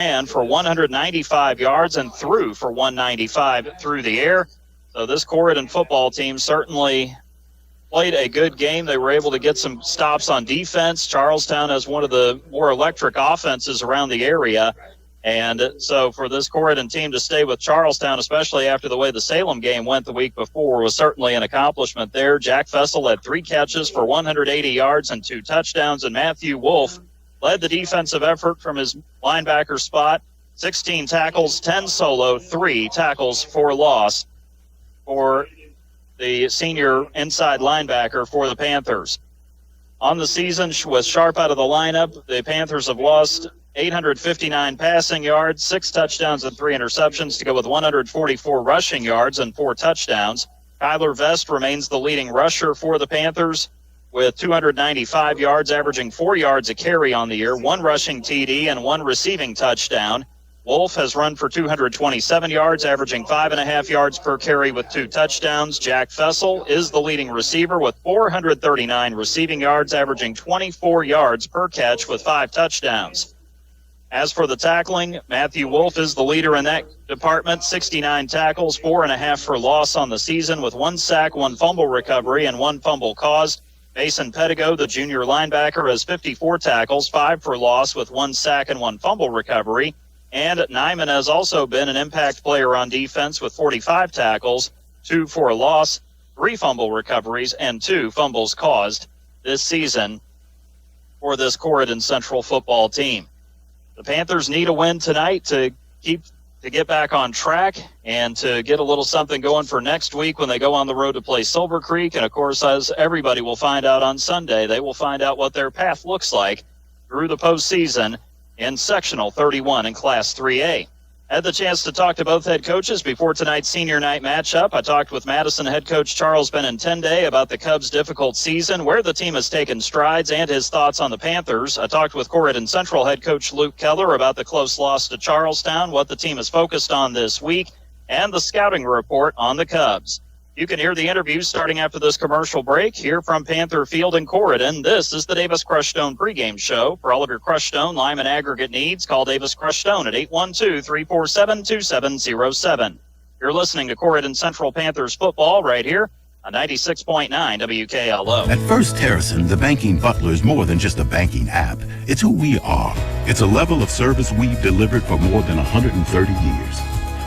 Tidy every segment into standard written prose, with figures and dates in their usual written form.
ran for 195 yards and threw for 195 through the air. So this Corydon football team certainly played a good game. They were able to get some stops on defense. Charlestown has one of the more electric offenses around the area. And so for this Corydon team to stay with Charlestown, especially after the way the Salem game went the week before, was certainly an accomplishment there. Jack Fessel had 3 catches for 180 yards and 2 touchdowns, and Matthew Wolf led the defensive effort from his linebacker spot. 16 tackles, 10 solo, 3 tackles for loss for the senior inside linebacker for the Panthers. On the season, was Sharp out of the lineup. The Panthers have lost 859 passing yards, 6 touchdowns and 3 interceptions to go with 144 rushing yards and 4 touchdowns. Kyler Vest remains the leading rusher for the Panthers with 295 yards, averaging 4 yards a carry on the year, 1 rushing TD and 1 receiving touchdown. Wolf has run for 227 yards, averaging 5.5 yards per carry with 2 touchdowns. Jack Fessel is the leading receiver with 439 receiving yards, averaging 24 yards per catch with 5 touchdowns. As for the tackling, Matthew Wolf is the leader in that department, 69 tackles, 4.5 for loss on the season with 1 sack, 1 fumble recovery, and 1 fumble caused. Mason Pettigo, the junior linebacker, has 54 tackles, 5 for loss with 1 sack and 1 fumble recovery. And Nyman has also been an impact player on defense with 45 tackles, 2 for a loss, 3 fumble recoveries, and 2 fumbles caused this season for this Corydon Central football team. The Panthers need a win tonight to get back on track and to get a little something going for next week when they go on the road to play Silver Creek. And, of course, as everybody will find out on Sunday, they will find out what their path looks like through the postseason in Sectional 31 in Class 3A. I had the chance to talk to both head coaches before tonight's senior night matchup. I talked with Madison head coach Charles Benintende about the Cubs' difficult season, where the team has taken strides, and his thoughts on the Panthers. I talked with Corydon Central head coach Luke Keller about the close loss to Charlestown, what the team is focused on this week, and the scouting report on the Cubs. You can hear the interview starting after this commercial break here from Panther Field in Corydon. This is the Davis Crush Stone pregame show. For all of your crushed stone, lime, and aggregate needs, call Davis Crush Stone at 812-347-2707. You're listening to Corydon Central Panthers football right here on 96.9 WKLO. At First Harrison, the banking butler is more than just a banking app. It's who we are. It's a level of service we've delivered for more than 130 years.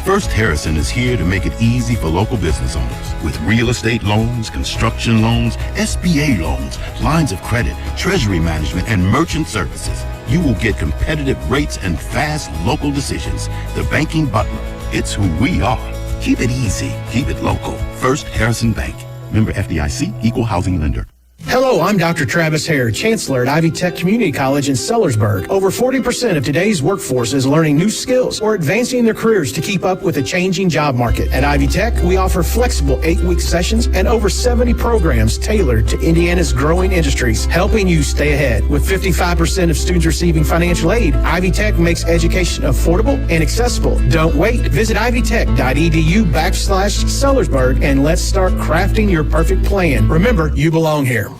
First Harrison is here to make it easy for local business owners with real estate loans, construction loans, SBA loans, lines of credit, treasury management, and merchant services. You will get competitive rates and fast local decisions. The banking butler, it's who we are. Keep it easy. Keep it local. First Harrison Bank. Member FDIC, Equal Housing Lender. Hello, I'm Dr. Travis Hare, Chancellor at Ivy Tech Community College in Sellersburg. Over 40% of today's workforce is learning new skills or advancing their careers to keep up with the changing job market. At Ivy Tech, we offer flexible 8-week sessions and over 70 programs tailored to Indiana's growing industries, helping you stay ahead. With 55% of students receiving financial aid, Ivy Tech makes education affordable and accessible. Don't wait. Visit ivytech.edu/Sellersburg and let's start crafting your perfect plan. Remember, you belong here.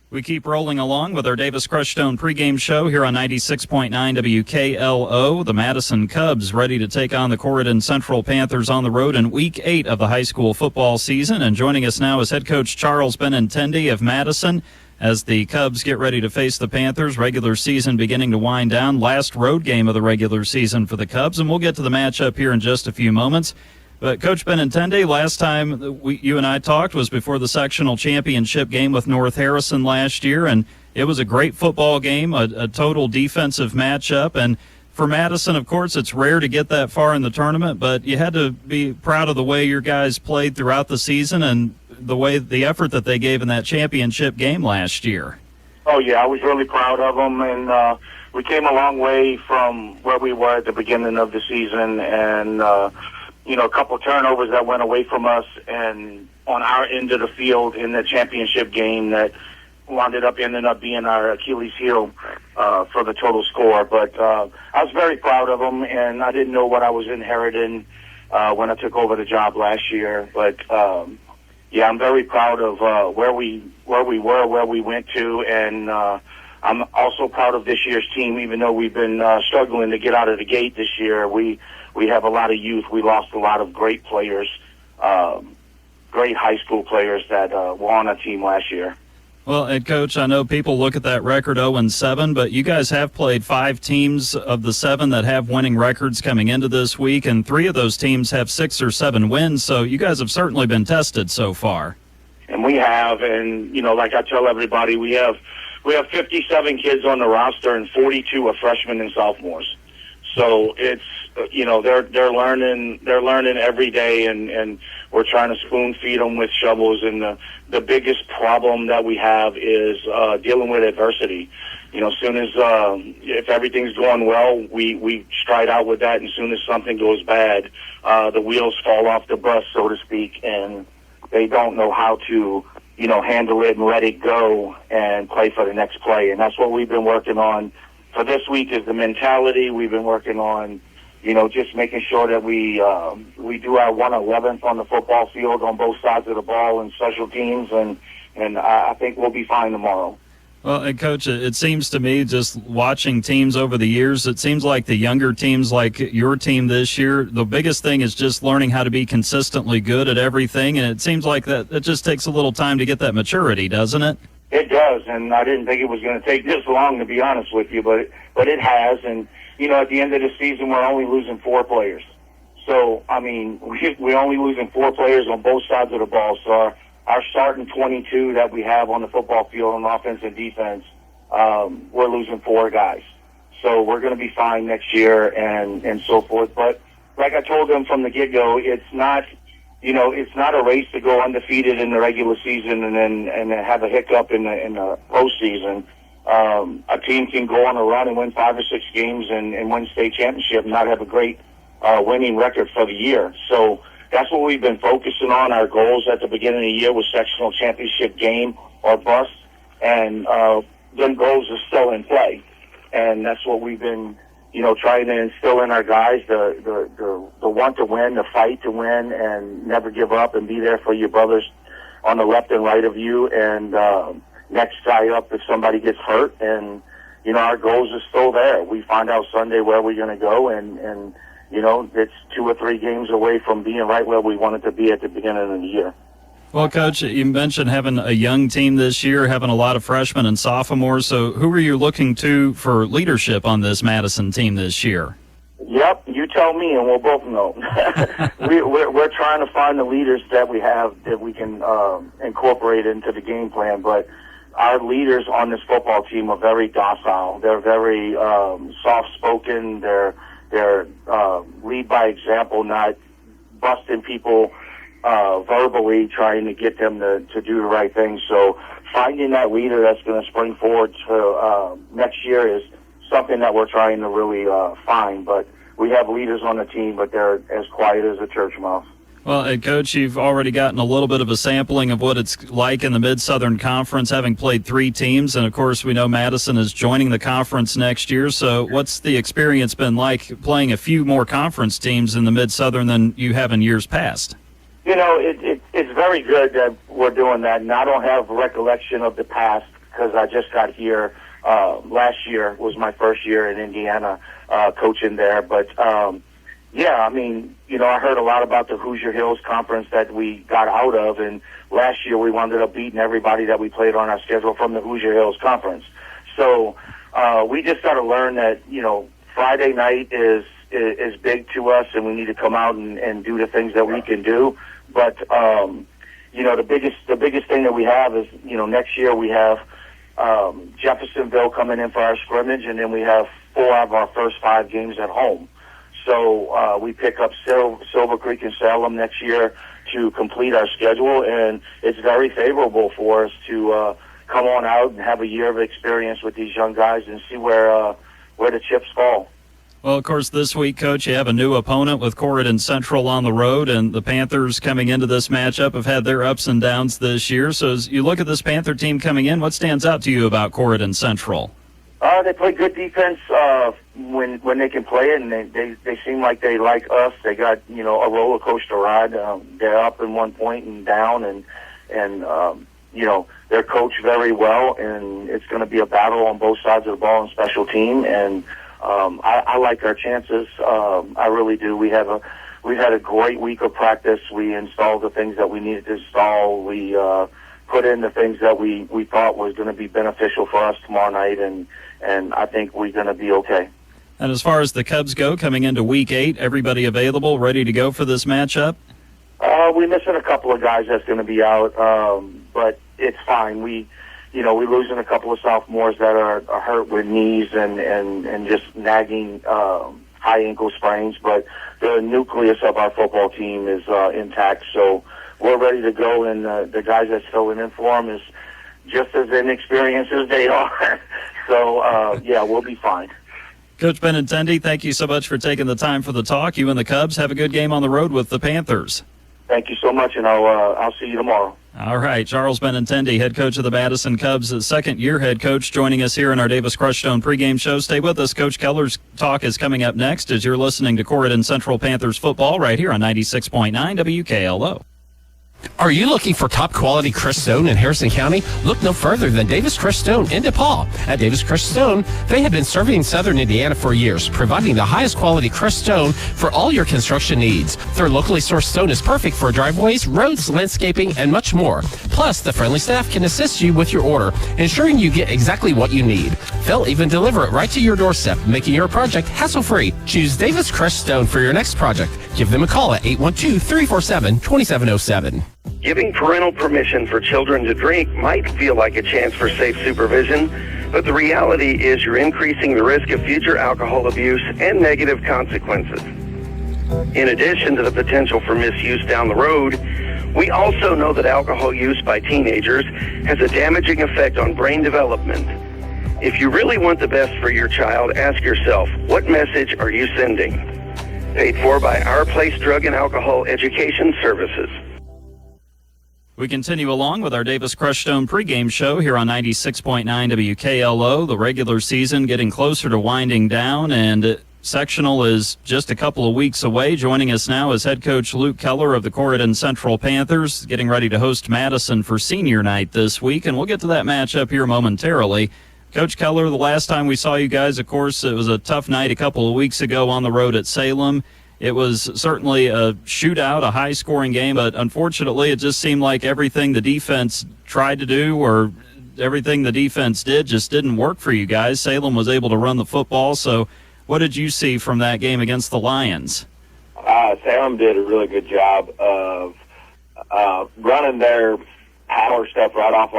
We keep rolling along with our Davis Crush Stone pregame show here on 96.9 WKLO. The Madison Cubs ready to take on the Corydon Central Panthers on the road in Week 8 of the high school football season. And joining us now is head coach Charles Benintende of Madison as the Cubs get ready to face the Panthers. Regular season beginning to wind down. Last road game of the regular season for the Cubs, and we'll get to the matchup here in just a few moments. But Coach Benintende, last time you and I talked was before the sectional championship game with North Harrison last year, and it was a great football game, a total defensive matchup. And for Madison, of course, it's rare to get that far in the tournament, but you had to be proud of the way your guys played throughout the season and the effort that they gave in that championship game last year. Oh, yeah, I was really proud of them, and we came a long way from where we were at the beginning of the season, and a couple turnovers that went away from us and on our end of the field in the championship game that ended up being our Achilles heel for the total score. But I was very proud of them, and I didn't know what I was inheriting when I took over the job last year. But I'm very proud of where we were, where we went to, and I'm also proud of this year's team, even though we've been struggling to get out of the gate this year. We have a lot of youth. We lost a lot of great players, great high school players that were on our team last year. Well, and Coach, I know people look at that record 0-7, but you guys have played 5 teams of the 7 that have winning records coming into this week, and 3 of those teams have 6 or 7 wins, so you guys have certainly been tested so far. And we have, and, like I tell everybody, we have 57 kids on the roster, and 42 are freshmen and sophomores. So it's, they're learning every day, and we're trying to spoon feed them with shovels. And the biggest problem that we have is dealing with adversity. Soon as if everything's going well, we stride out with that, and as soon as something goes bad, the wheels fall off the bus, so to speak, and they don't know how to handle it and let it go and play for the next play. And that's what we've been working on for this week, is the mentality. We've been working on, just making sure that we do our 1/11th on the football field on both sides of the ball and special teams, and I think we'll be fine tomorrow. Well, and Coach, it seems to me, just watching teams over the years, it seems like the younger teams like your team this year, the biggest thing is just learning how to be consistently good at everything, and it seems like that it just takes a little time to get that maturity, doesn't it? It does, and I didn't think it was going to take this long, to be honest with you, but it has. And at the end of the season, we're only losing 4 players. So we're only losing 4 players on both sides of the ball. So our starting 22 that we have on the football field on offense and defense, we're losing 4 guys. So we're going to be fine next year and so forth. But like I told them from the get-go, it's not a race to go undefeated in the regular season and then have a hiccup in the postseason. A team can go on a run and win 5 or 6 games and win state championship and not have a great winning record for the year. So that's what we've been focusing on. Our goals at the beginning of the year was sectional championship game or bust, and them goals are still in play. And that's what we've been, trying to instill in our guys, the want to win, the fight to win, and never give up and be there for your brothers on the left and right of you, and next guy up if somebody gets hurt. And, our goals are still there. We find out Sunday where we're going to go, and it's 2 or 3 games away from being right where we wanted to be at the beginning of the year. Well, Coach, you mentioned having a young team this year, having a lot of freshmen and sophomores. So who are you looking to for leadership on this Madison team this year? Yep, you tell me and we'll both know. We're trying to find the leaders that we have that we can incorporate into the game plan, but our leaders on this football team are very docile. They're very soft-spoken. They're lead by example, not busting people verbally, trying to get them to do the right thing. So finding that leader that's going to spring forward to next year is something that we're trying to really find. But we have leaders on the team, but they're as quiet as a church mouse. Well, and Coach, you've already gotten a little bit of a sampling of what it's like in the Mid-Southern Conference, having played 3 teams. And, of course, we know Madison is joining the conference next year. So what's the experience been like playing a few more conference teams in the Mid-Southern than you have in years past? It's very good that we're doing that. And I don't have recollection of the past because I just got here. Last year was my first year in Indiana coaching there. But, I heard a lot about the Hoosier Hills Conference that we got out of, and last year we wound up beating everybody that we played on our schedule from the Hoosier Hills Conference. So we just got to learn that, Friday night is big to us, and we need to come out and do the things that we can do. But, the biggest thing that we have is, next year we have Jeffersonville coming in for our scrimmage, and then we have 4 of our first 5 games at home. So we pick up Silver Creek and Salem next year to complete our schedule, and it's very favorable for us to come on out and have a year of experience with these young guys and see where the chips fall. Well, of course, this week, Coach, you have a new opponent with Corydon Central on the road, and the Panthers coming into this matchup have had their ups and downs this year. So as you look at this Panther team coming in, what stands out to you about Corydon Central? They play good defense when they can play it, and they seem like they like us. They got a roller coaster ride. They're up in one point and down, and they're coached very well, and it's going to be a battle on both sides of the ball and special team. And I like our chances. I really do. We've had a great week of practice. We installed the things that we needed to install. We put in the things that we thought was going to be beneficial for us tomorrow night, and I think we're going to be okay. And as far as the Cubs go, coming into Week 8, everybody available, ready to go for this matchup? We're missing a couple of guys that's going to be out, but it's fine. We're losing a couple of sophomores that are hurt with knees and just nagging high ankle sprains, but the nucleus of our football team is intact, so we're ready to go, and the guys that's filling in for them is just as inexperienced as they are. So, we'll be fine. Coach Benintendi, thank you so much for taking the time for the talk. You and the Cubs have a good game on the road with the Panthers. Thank you so much, and I'll see you tomorrow. All right, Charles Benintendi, head coach of the Madison Cubs, second-year head coach, joining us here in our Davis Crushstone pregame show. Stay with us. Coach Keller's talk is coming up next as you're listening to Corydon Central Panthers football right here on 96.9 WKLO. Are you looking for top-quality crushed stone in Harrison County? Look no further than Davis Crushed Stone in DePaul. At Davis Crushed Stone, they have been serving southern Indiana for years, providing the highest quality crushed stone for all your construction needs. Their locally sourced stone is perfect for driveways, roads, landscaping, and much more. Plus, the friendly staff can assist you with your order, ensuring you get exactly what you need. They'll even deliver it right to your doorstep, making your project hassle-free. Choose Davis Crushed Stone for your next project. Give them a call at 812-347-2707. Giving parental permission for children to drink might feel like a chance for safe supervision, but the reality is you're increasing the risk of future alcohol abuse and negative consequences. In addition to the potential for misuse down the road, we also know that alcohol use by teenagers has a damaging effect on brain development. If you really want the best for your child, ask yourself, what message are you sending? Paid for by Our Place Drug and Alcohol Education Services. We continue along with our Davis Crushstone pregame show here on 96.9 WKLO. The regular season getting closer to winding down, and sectional is just a couple of weeks away. Joining us now is head coach Luke Keller of the Corydon Central Panthers, getting ready to host Madison for senior night this week, and we'll get to that matchup here momentarily. Coach Keller, the last time we saw you guys, of course, it was a tough night a couple of weeks ago on the road at Salem. It was certainly a shootout, a high-scoring game, but unfortunately it just seemed like everything the defense tried to do or everything the defense did just didn't work for you guys. Salem was able to run the football, so what did you see from that game against the Lions? Salem did a really good job of running their power stuff right off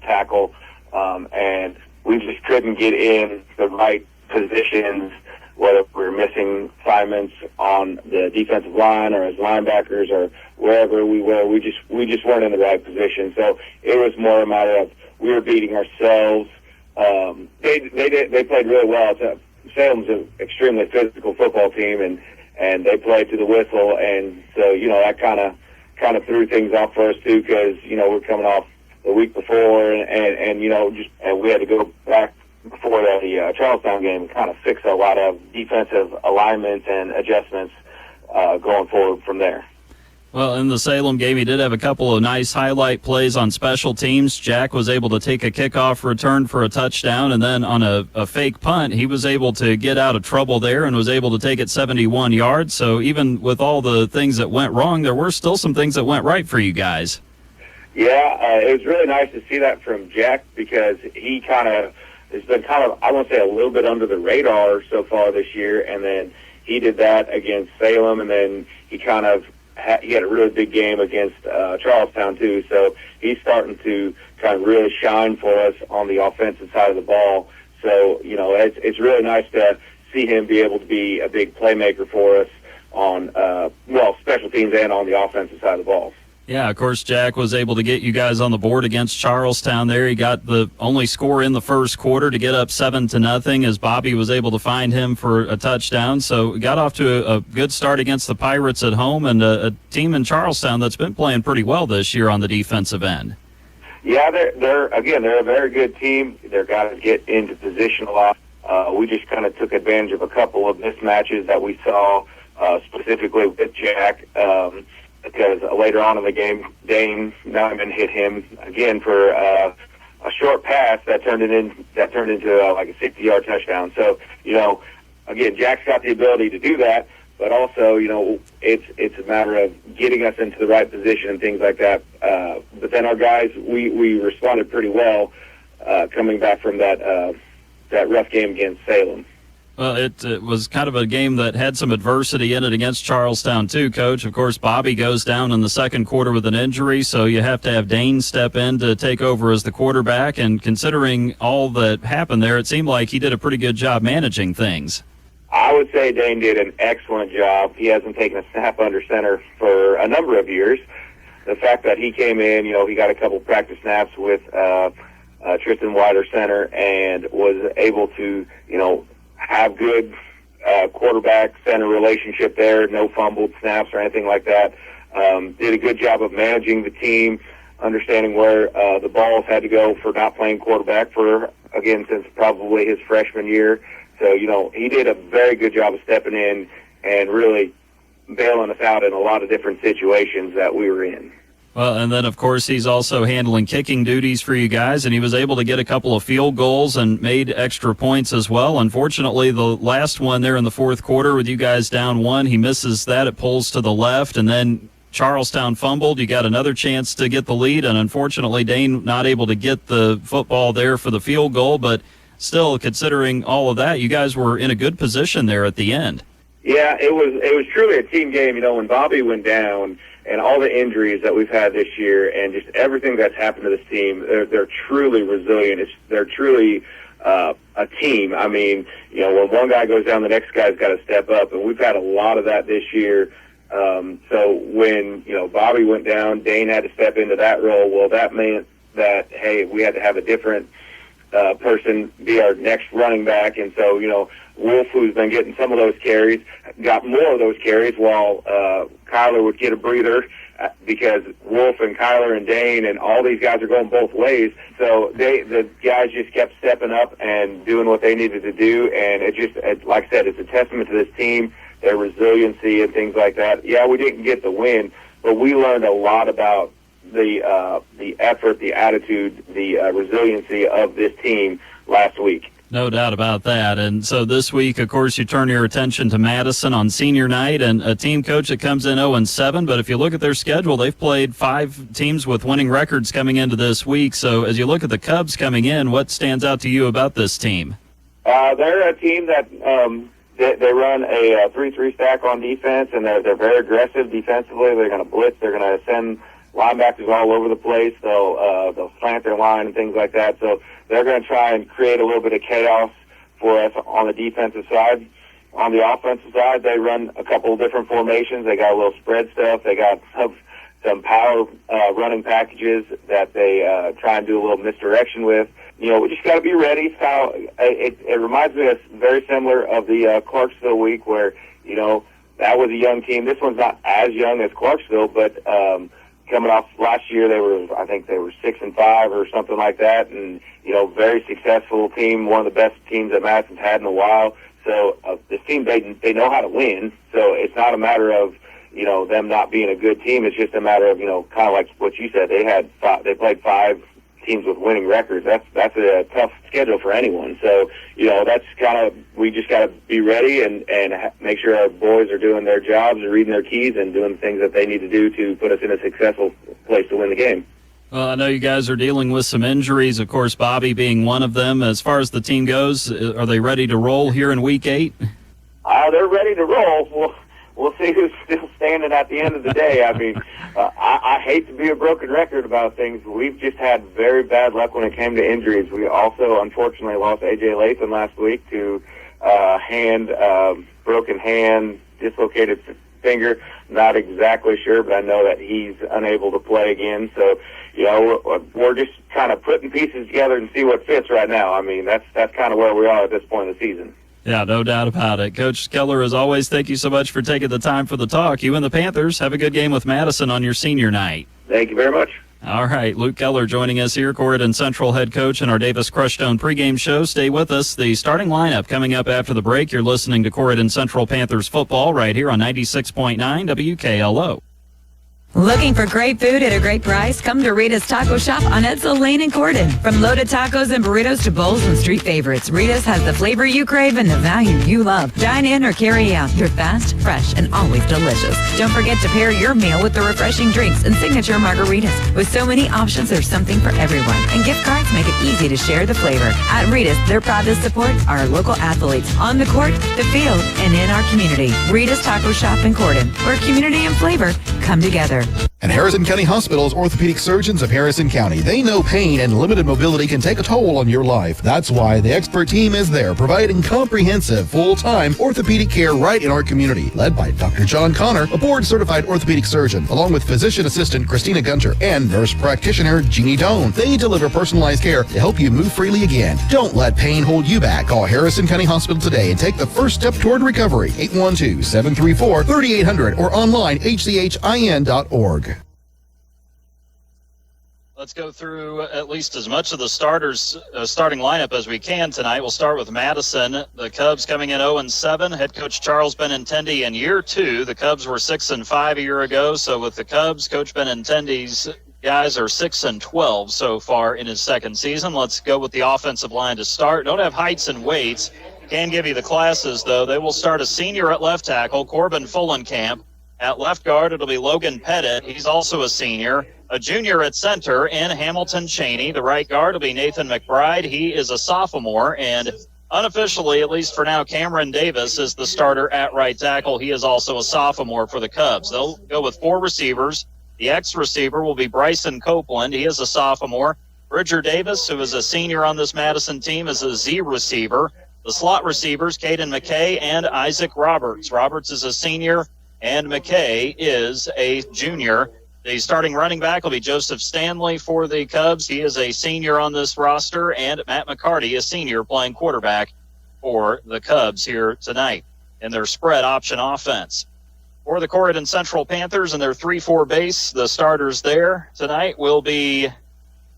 tackle, and we just couldn't get in the right positions, whether we were missing assignments on the defensive line or as linebackers or wherever we were. We just weren't in the right position. So it was more a matter of we were beating ourselves. They played really well. Salem's an extremely physical football team, and they played to the whistle, and so that kind of threw things off for us too, because we're coming off the week before, and we had to go back before the Charlestown game, kind of fix a lot of defensive alignments and adjustments going forward from there. Well, in the Salem game, he did have a couple of nice highlight plays on special teams. Jack was able to take a kickoff return for a touchdown, and then on a fake punt, he was able to get out of trouble there and was able to take it 71 yards. So even with all the things that went wrong, there were still some things that went right for you guys. Yeah, it was really nice to see that from Jack, because he has been I won't say a little bit under the radar so far this year, and then he did that against Salem, and then he had a really big game against Charlestown too, so he's starting to kind of really shine for us on the offensive side of the ball. So, it's really nice to see him be able to be a big playmaker for us on, special teams and on the offensive side of the ball. Yeah, of course, Jack was able to get you guys on the board against Charlestown there. He got the only score in the first quarter to get up 7-0 as Bobby was able to find him for a touchdown. So we got off to a good start against the Pirates at home, and a team in Charlestown that's been playing pretty well this year on the defensive end. Yeah, they're a very good team. Their guys get into position a lot. We just kind of took advantage of a couple of mismatches that we saw, specifically with Jack. because later on in the game, Dane Nyman hit him again for a short pass that turned into like a 60-yard touchdown. So, again, Jack's got the ability to do that, but also, it's a matter of getting us into the right position and things like that. But then our guys, we responded pretty well coming back from that rough game against Salem. Well, it was kind of a game that had some adversity in it against Charlestown, too, Coach. Of course, Bobby goes down in the second quarter with an injury, so you have to have Dane step in to take over as the quarterback. And considering all that happened there, it seemed like he did a pretty good job managing things. I would say Dane did an excellent job. He hasn't taken a snap under center for a number of years. The fact that he came in, he got a couple practice snaps with Tristan Wider center and was able to, have good quarterback-center relationship there, no fumbled snaps or anything like that. Did a good job of managing the team, understanding where the balls had to go for not playing quarterback since probably his freshman year. So, he did a very good job of stepping in and really bailing us out in a lot of different situations that we were in. Well, and then, of course, he's also handling kicking duties for you guys, and he was able to get a couple of field goals and made extra points as well. Unfortunately, the last one there in the fourth quarter with you guys down one, he misses that. It pulls to the left, and then Charlestown fumbled. You got another chance to get the lead, and unfortunately, Dane not able to get the football there for the field goal. But still, considering all of that, you guys were in a good position there at the end. Yeah, it was truly a team game. When Bobby went down, and all the injuries that we've had this year and just everything that's happened to this team, they're truly resilient. They're truly a team. I mean, when one guy goes down, the next guy's got to step up, and we've had a lot of that this year. So when, Bobby went down, Dane had to step into that role. Well, that meant that, hey, we had to have a different person be our next running back. And so, Wolf, who's been getting some of those carries, got more of those carries while Kyler would get a breather because Wolf and Kyler and Dane and all these guys are going both ways. So the guys just kept stepping up and doing what they needed to do. And like I said, it's a testament to this team, their resiliency and things like that. Yeah, we didn't get the win, but we learned a lot about the effort, the attitude, the resiliency of this team last week. No doubt about that. And so this week, of course, you turn your attention to Madison on senior night, and a team, Coach, that comes in 0-7. But if you look at their schedule, they've played 5 teams with winning records coming into this week. So as you look at the Cubs coming in, what stands out to you about this team? They're a team that they run a 3-3 stack on defense, and they're very aggressive defensively. They're going to blitz. They're going to send linebackers all over the place. They'll slant their line and things like that. So they're going to try and create a little bit of chaos for us on the defensive side. On the offensive side, they run a couple of different formations. They got a little spread stuff. They got some power running packages that they try and do a little misdirection with. We just got to be ready. It reminds me of very similar of the Clarksville week where, that was a young team. This one's not as young as Clarksville, but coming off last year, I think they were 6-5 or something like that, and very successful team, one of the best teams that Madison's had in a while. So this team, they know how to win. So it's not a matter of them not being a good team. It's just a matter of kind of like what you said. They played 5 teams with winning records. That's a tough schedule for anyone. So that's kind of, we just got to be ready and make sure our boys are doing their jobs and reading their keys and doing the things that they need to do to put us in a successful place to win the game. Well, I know you guys are dealing with some injuries, of course, Bobby being one of them. As far as the team goes, are they ready to roll here in Week 8? They're ready to roll. We'll see who's still standing at the end of the day. I mean, I hate to be a broken record about things. We've just had very bad luck when it came to injuries. We also, unfortunately, lost A.J. Latham last week to broken hand, dislocated finger. Not exactly sure, but I know that he's unable to play again. So, we're just kind of putting pieces together and see what fits right now. I mean, that's kind of where we are at this point in the season. Yeah, no doubt about it. Coach Keller, as always, thank you so much for taking the time for the talk. You and the Panthers have a good game with Madison on your senior night. Thank you very much. All right, Luke Keller joining us here, Corydon Central head coach in our Davis Crushstone pregame show. Stay with us. The starting lineup coming up after the break. You're listening to Corydon Central Panthers football right here on 96.9 WKLO. Looking for great food at a great price? Come to Rita's Taco Shop on Edsel Lane in Corydon. From loaded tacos and burritos to bowls and street favorites, Rita's has the flavor you crave and the value you love. Dine in or carry out. They're fast, fresh, and always delicious. Don't forget to pair your meal with the refreshing drinks and signature margaritas. With so many options, there's something for everyone. And gift cards make it easy to share the flavor. At Rita's, they're proud to support our local athletes on the court, the field, and in our community. Rita's Taco Shop in Corydon, where community and flavor come together. And Harrison County Hospital's orthopedic surgeons of Harrison County. They know pain and limited mobility can take a toll on your life. That's why the expert team is there, providing comprehensive, full-time orthopedic care right in our community. Led by Dr. John Connor, a board-certified orthopedic surgeon, along with physician assistant Christina Gunter and nurse practitioner Jeannie Doan. They deliver personalized care to help you move freely again. Don't let pain hold you back. Call Harrison County Hospital today and take the first step toward recovery. 812-734-3800 or online hchin.org. Let's go through at least as much of the starting lineup as we can tonight. We'll start with Madison. The Cubs coming in 0-7. Head coach Charles Benintendi in year 2. The Cubs were 6-5 a year ago. So with the Cubs, Coach Benintendi's guys are 6-12 so far in his second season. Let's go with the offensive line to start. Don't have heights and weights. Can give you the classes, though. They will start a senior at left tackle, Corbin Fullenkamp. At left guard, it'll be Logan Pettit. He's also a senior. A junior at center in Hamilton Cheney. The right guard will be Nathan McBride. He is a sophomore. And unofficially, at least for now, Cameron Davis is the starter at right tackle. He is also a sophomore for the Cubs. They'll go with 4 receivers. The X-receiver will be Bryson Copeland. He is a sophomore. Bridger Davis, who is a senior on this Madison team, is a Z receiver. The slot receivers, Caden McKay and Isaac Roberts. Roberts is a senior, and McKay is a junior. The starting running back will be Joseph Stanley for the Cubs. He is a senior on this roster, and Matt McCarty, a senior, playing quarterback for the Cubs here tonight in their spread option offense. For the Corydon Central Panthers and their 3-4 base, the starters there tonight will be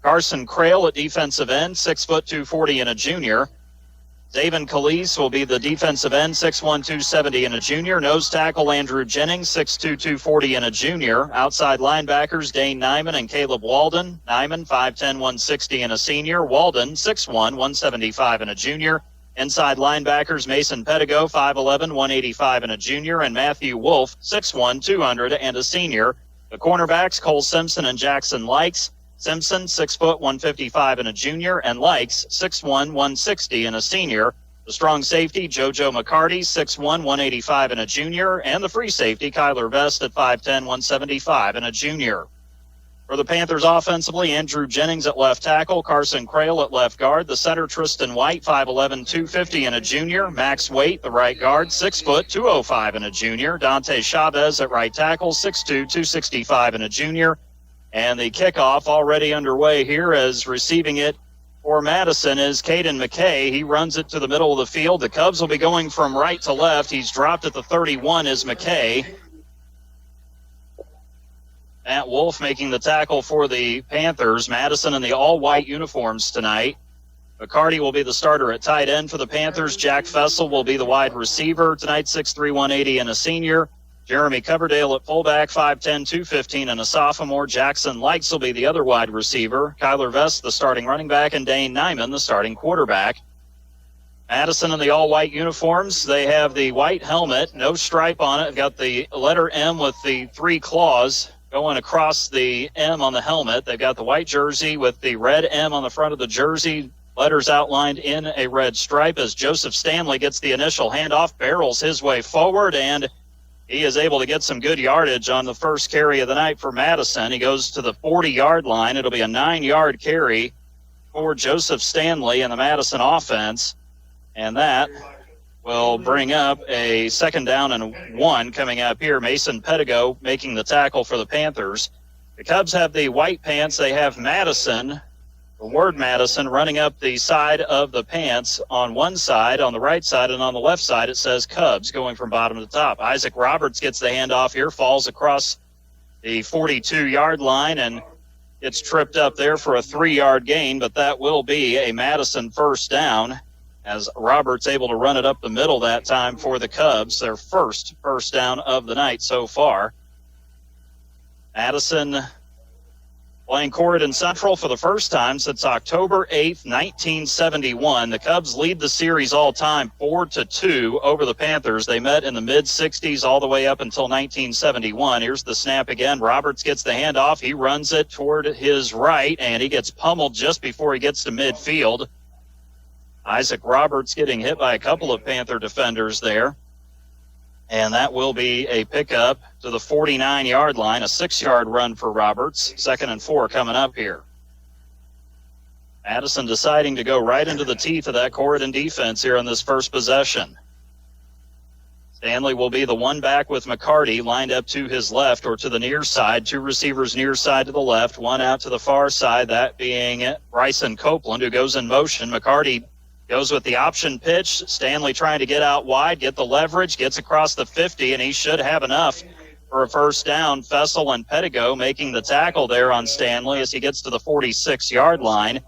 Carson Crail at defensive end, 6', 240 and a junior. David Calise will be the defensive end, 6'1", 270 and a junior. Nose tackle Andrew Jennings, 6'2", 240 and a junior. Outside linebackers Dane Nyman and Caleb Walden. Nyman, 5'10", 160 and a senior. Walden, 6'1", 175 and a junior. Inside linebackers Mason Pedigo, 5'11", 185 and a junior. And Matthew Wolf, 6'1", 200 and a senior. The cornerbacks Cole Simpson and Jackson Likes. Simpson, 6', 155 and a junior, and Likes, 6'1", 160 and a senior. The strong safety, JoJo McCarty, 6'1", 185 and a junior, and the free safety, Kyler Vest at 5'10", 175 and a junior. For the Panthers offensively, Andrew Jennings at left tackle, Carson Crail at left guard. The center, Tristan White, 5'11", 250 and a junior. Max Waite, the right guard, 6', 205 and a junior. Dante Chavez at right tackle, 6'2", 265 and a junior. And the kickoff already underway here as receiving it for Madison is Caden McKay. He runs it to the middle of the field. The Cubs will be going from right to left. He's dropped at the 31 is McKay. Matt Wolf making the tackle for the Panthers. Madison in the all-white uniforms tonight. McCarty will be the starter at tight end for the Panthers. Jack Fessel will be the wide receiver tonight, 6'3", 180 and a senior. Jeremy Coverdale at fullback, 5'10", 215 and a sophomore. Jackson Likes will be the other wide receiver. Kyler Vest, the starting running back, and Dane Nyman, the starting quarterback. Madison in the all-white uniforms. They have the white helmet, no stripe on it. Got the letter M with the 3 claws going across the M on the helmet. They've got the white jersey with the red M on the front of the jersey, letters outlined in a red stripe as Joseph Stanley gets the initial handoff, barrels his way forward, and he is able to get some good yardage on the first carry of the night for Madison. He goes to the 40-yard line. It'll be a 9-yard carry for Joseph Stanley in the Madison offense, and that will bring up a 2nd down and 1 coming up here. Mason Pedigo making the tackle for the Panthers. The Cubs have the white pants. They have Madison, the word Madison, running up the side of the pants on one side, on the right side, and on the left side it says Cubs going from bottom to top. Isaac Roberts gets the handoff here, falls across the 42-yard line and gets tripped up there for a 3-yard gain, but that will be a Madison first down as Roberts able to run it up the middle that time for the Cubs, their first down of the night so far. Madison playing Corydon Central for the first time since October 8th, 1971. The Cubs lead the series all time 4-2 over the Panthers. They met in the mid-60s all the way up until 1971. Here's the snap again. Roberts gets the handoff. He runs it toward his right, and he gets pummeled just before he gets to midfield. Isaac Roberts getting hit by a couple of Panther defenders there. And that will be a pickup to the 49-yard line, a 6-yard run for Roberts. 2nd and 4 coming up here. Madison deciding to go right into the teeth of that Corydon defense here on this first possession. Stanley will be the one back with McCarty lined up to his left or to the near side. 2 receivers near side to the left, 1 out to the far side, that being Bryson Copeland, who goes in motion. McCarty goes with the option pitch. Stanley trying to get out wide, get the leverage, gets across the 50, and he should have enough for a first down. Fessel and Pettigo making the tackle there on Stanley as he gets to the 46-yard line.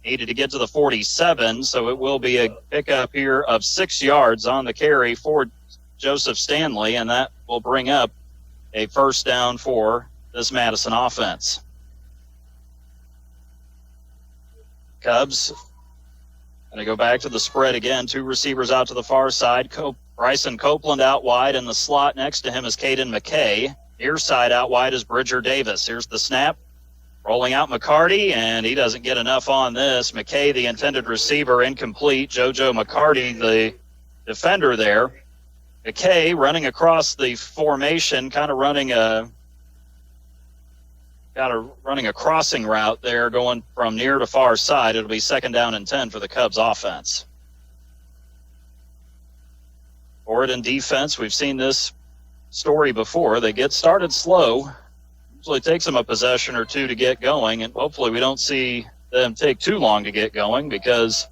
Needed to get to the 47, so it will be a pickup here of 6 yards on the carry for Joseph Stanley, and that will bring up a first down for this Madison offense. Cubs going to go back to the spread again. 2 receivers out to the far side. Bryson Copeland out wide. In the slot next to him is Caden McKay. Near side out wide is Bridger Davis. Here's the snap. Rolling out McCarty, and he doesn't get enough on this. McKay, the intended receiver, incomplete. JoJo McCarty, the defender there. McKay running across the formation, kind of running a crossing route there, going from near to far side. It'll be 2nd down and 10 for the Cubs offense. Corydon defense, we've seen this story before. They get started slow. Usually takes them a possession or 2 to get going, and hopefully we don't see them take too long to get going, because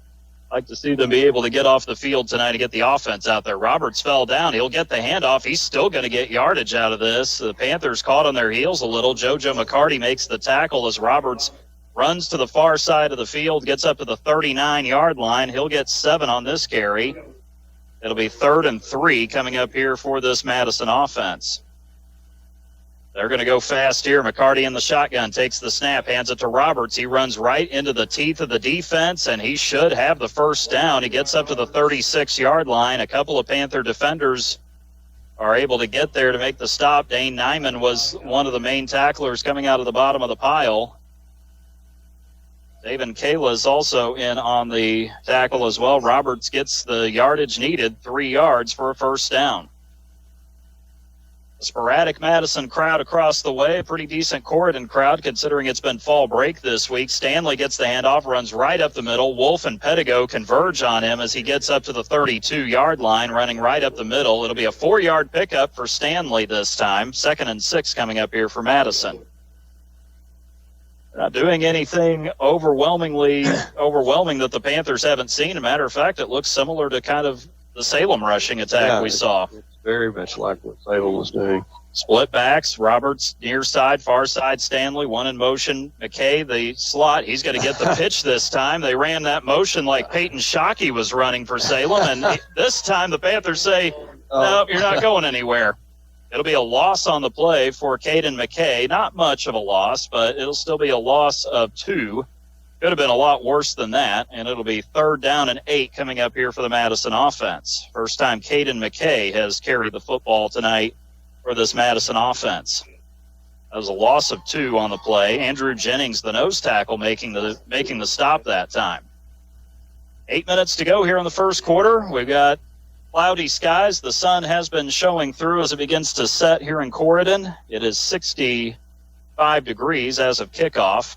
I'd like to see them be able to get off the field tonight to get the offense out there. Roberts fell down. He'll get the handoff. He's still going to get yardage out of this. The Panthers caught on their heels a little. JoJo McCarty makes the tackle as Roberts runs to the far side of the field, gets up to the 39-yard line. He'll get 7 on this carry. It'll be 3rd and 3 coming up here for this Madison offense. They're going to go fast here. McCarty in the shotgun takes the snap, hands it to Roberts. He runs right into the teeth of the defense, and he should have the first down. He gets up to the 36-yard line. A couple of Panther defenders are able to get there to make the stop. Dane Nyman was one of the main tacklers coming out of the bottom of the pile. David Kayla is also in on the tackle as well. Roberts gets the yardage needed, 3 yards for a first down. Sporadic Madison crowd across the way. A pretty decent Corydon crowd considering it's been fall break this week. Stanley gets the handoff, runs right up the middle. Wolf and Pettigo converge on him as he gets up to the 32-yard line, running right up the middle. It'll be a 4-yard pickup for Stanley this time. 2nd and 6 coming up here for Madison. Not doing anything overwhelming that the Panthers haven't seen. As a matter of fact, it looks similar to kind of the Salem rushing attack we saw. Very much like what Salem was doing. Split backs, Roberts near side, far side, Stanley, 1 in motion. McKay, the slot, he's going to get the pitch this time. They ran that motion like Peyton Shockey was running for Salem, and this time the Panthers say, no, you're not going anywhere. It'll be a loss on the play for Caden McKay. Not much of a loss, but it'll still be a loss of 2. Could have been a lot worse than that, and it'll be 3rd down and 8 coming up here for the Madison offense. First time Caden McKay has carried the football tonight for this Madison offense. That was a loss of 2 on the play. Andrew Jennings, the nose tackle, making the stop that time. 8 minutes to go here in the first quarter. We've got cloudy skies. The sun has been showing through as it begins to set here in Corydon. It is 65 degrees as of kickoff.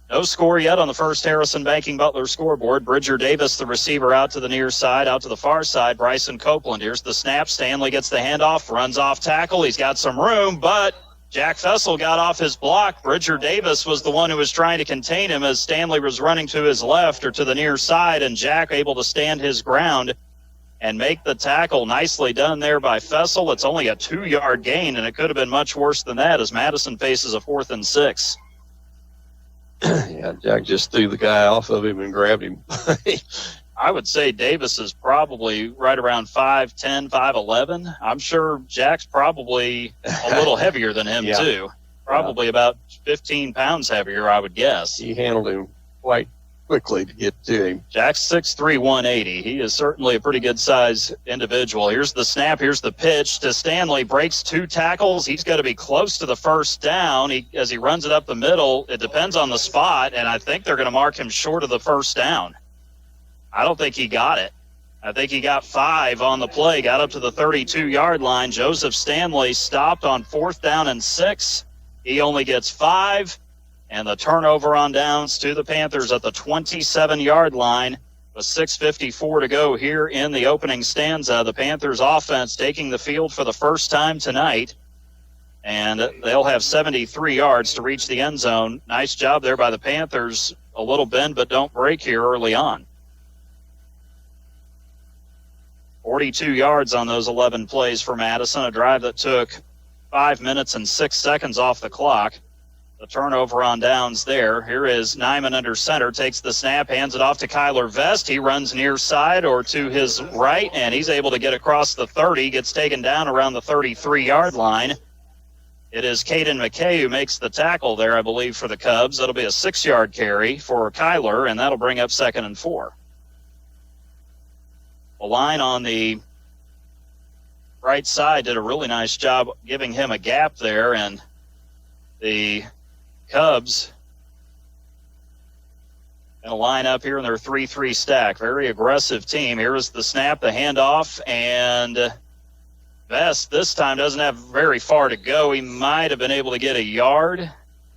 No score yet on the first Harrison Banking Butler scoreboard. Bridger Davis, the receiver, out to the near side, out to the far side. Bryson Copeland. Here's the snap. Stanley gets the handoff, runs off tackle. He's got some room, but Jack Fessel got off his block. Bridger Davis was the one who was trying to contain him as Stanley was running to his left or to the near side, and Jack able to stand his ground and make the tackle. Nicely done there by Fessel. It's only a 2-yard gain, and it could have been much worse than that as Madison faces a 4th and 6. Yeah, Jack just threw the guy off of him and grabbed him. I would say Davis is probably right around 5'10", 5'11". I'm sure Jack's probably a little heavier than him, too. Probably about 15 pounds heavier, I would guess. He handled him quite quickly to get to him. Jack's 6'3", 180. He is certainly a pretty good-sized individual. Here's the snap. Here's the pitch to Stanley. Breaks 2 tackles. He's got to be close to the first down. As he runs it up the middle, it depends on the spot, and I think they're going to mark him short of the first down. I don't think he got it. I think he got 5 on the play, got up to the 32-yard line. Joseph Stanley stopped on 4th down and 6. He only gets 5, and the turnover on downs to the Panthers at the 27-yard line with 6:54 to go here in the opening stanza. The Panthers offense taking the field for the first time tonight, and they'll have 73 yards to reach the end zone. Nice job there by the Panthers. A little bend but don't break here early on. 42 yards on those 11 plays for Madison, a drive that took 5 minutes and 6 seconds off the clock. The turnover on downs there. Here is Nyman under center, takes the snap, hands it off to Kyler Vest. He runs near side or to his right, and he's able to get across the 30, gets taken down around the 33-yard line. It is Caden McKay who makes the tackle there, I believe, for the Cubs. That'll be a 6-yard carry for Kyler, and that'll bring up 2nd and 4. The line on the right side did a really nice job giving him a gap there, and the Cubs going to line up here in their 3-3 stack. Very aggressive team. Here is the snap, the handoff, and Vest this time doesn't have very far to go. He might have been able to get a yard,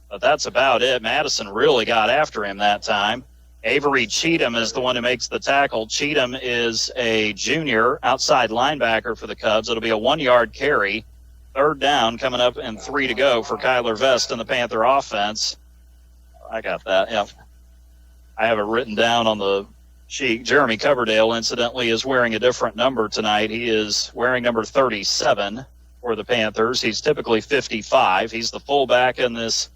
but that's about it. Madison really got after him that time. Avery Cheatham is the one who makes the tackle. Cheatham is a junior outside linebacker for the Cubs. It'll be a 1-yard carry. 3rd down coming up and 3 to go for Kyler Vest and the Panther offense. I got that, yeah. I have it written down on the sheet. Jeremy Coverdale, incidentally, is wearing a different number tonight. He is wearing number 37 for the Panthers. He's typically 55. He's the fullback in this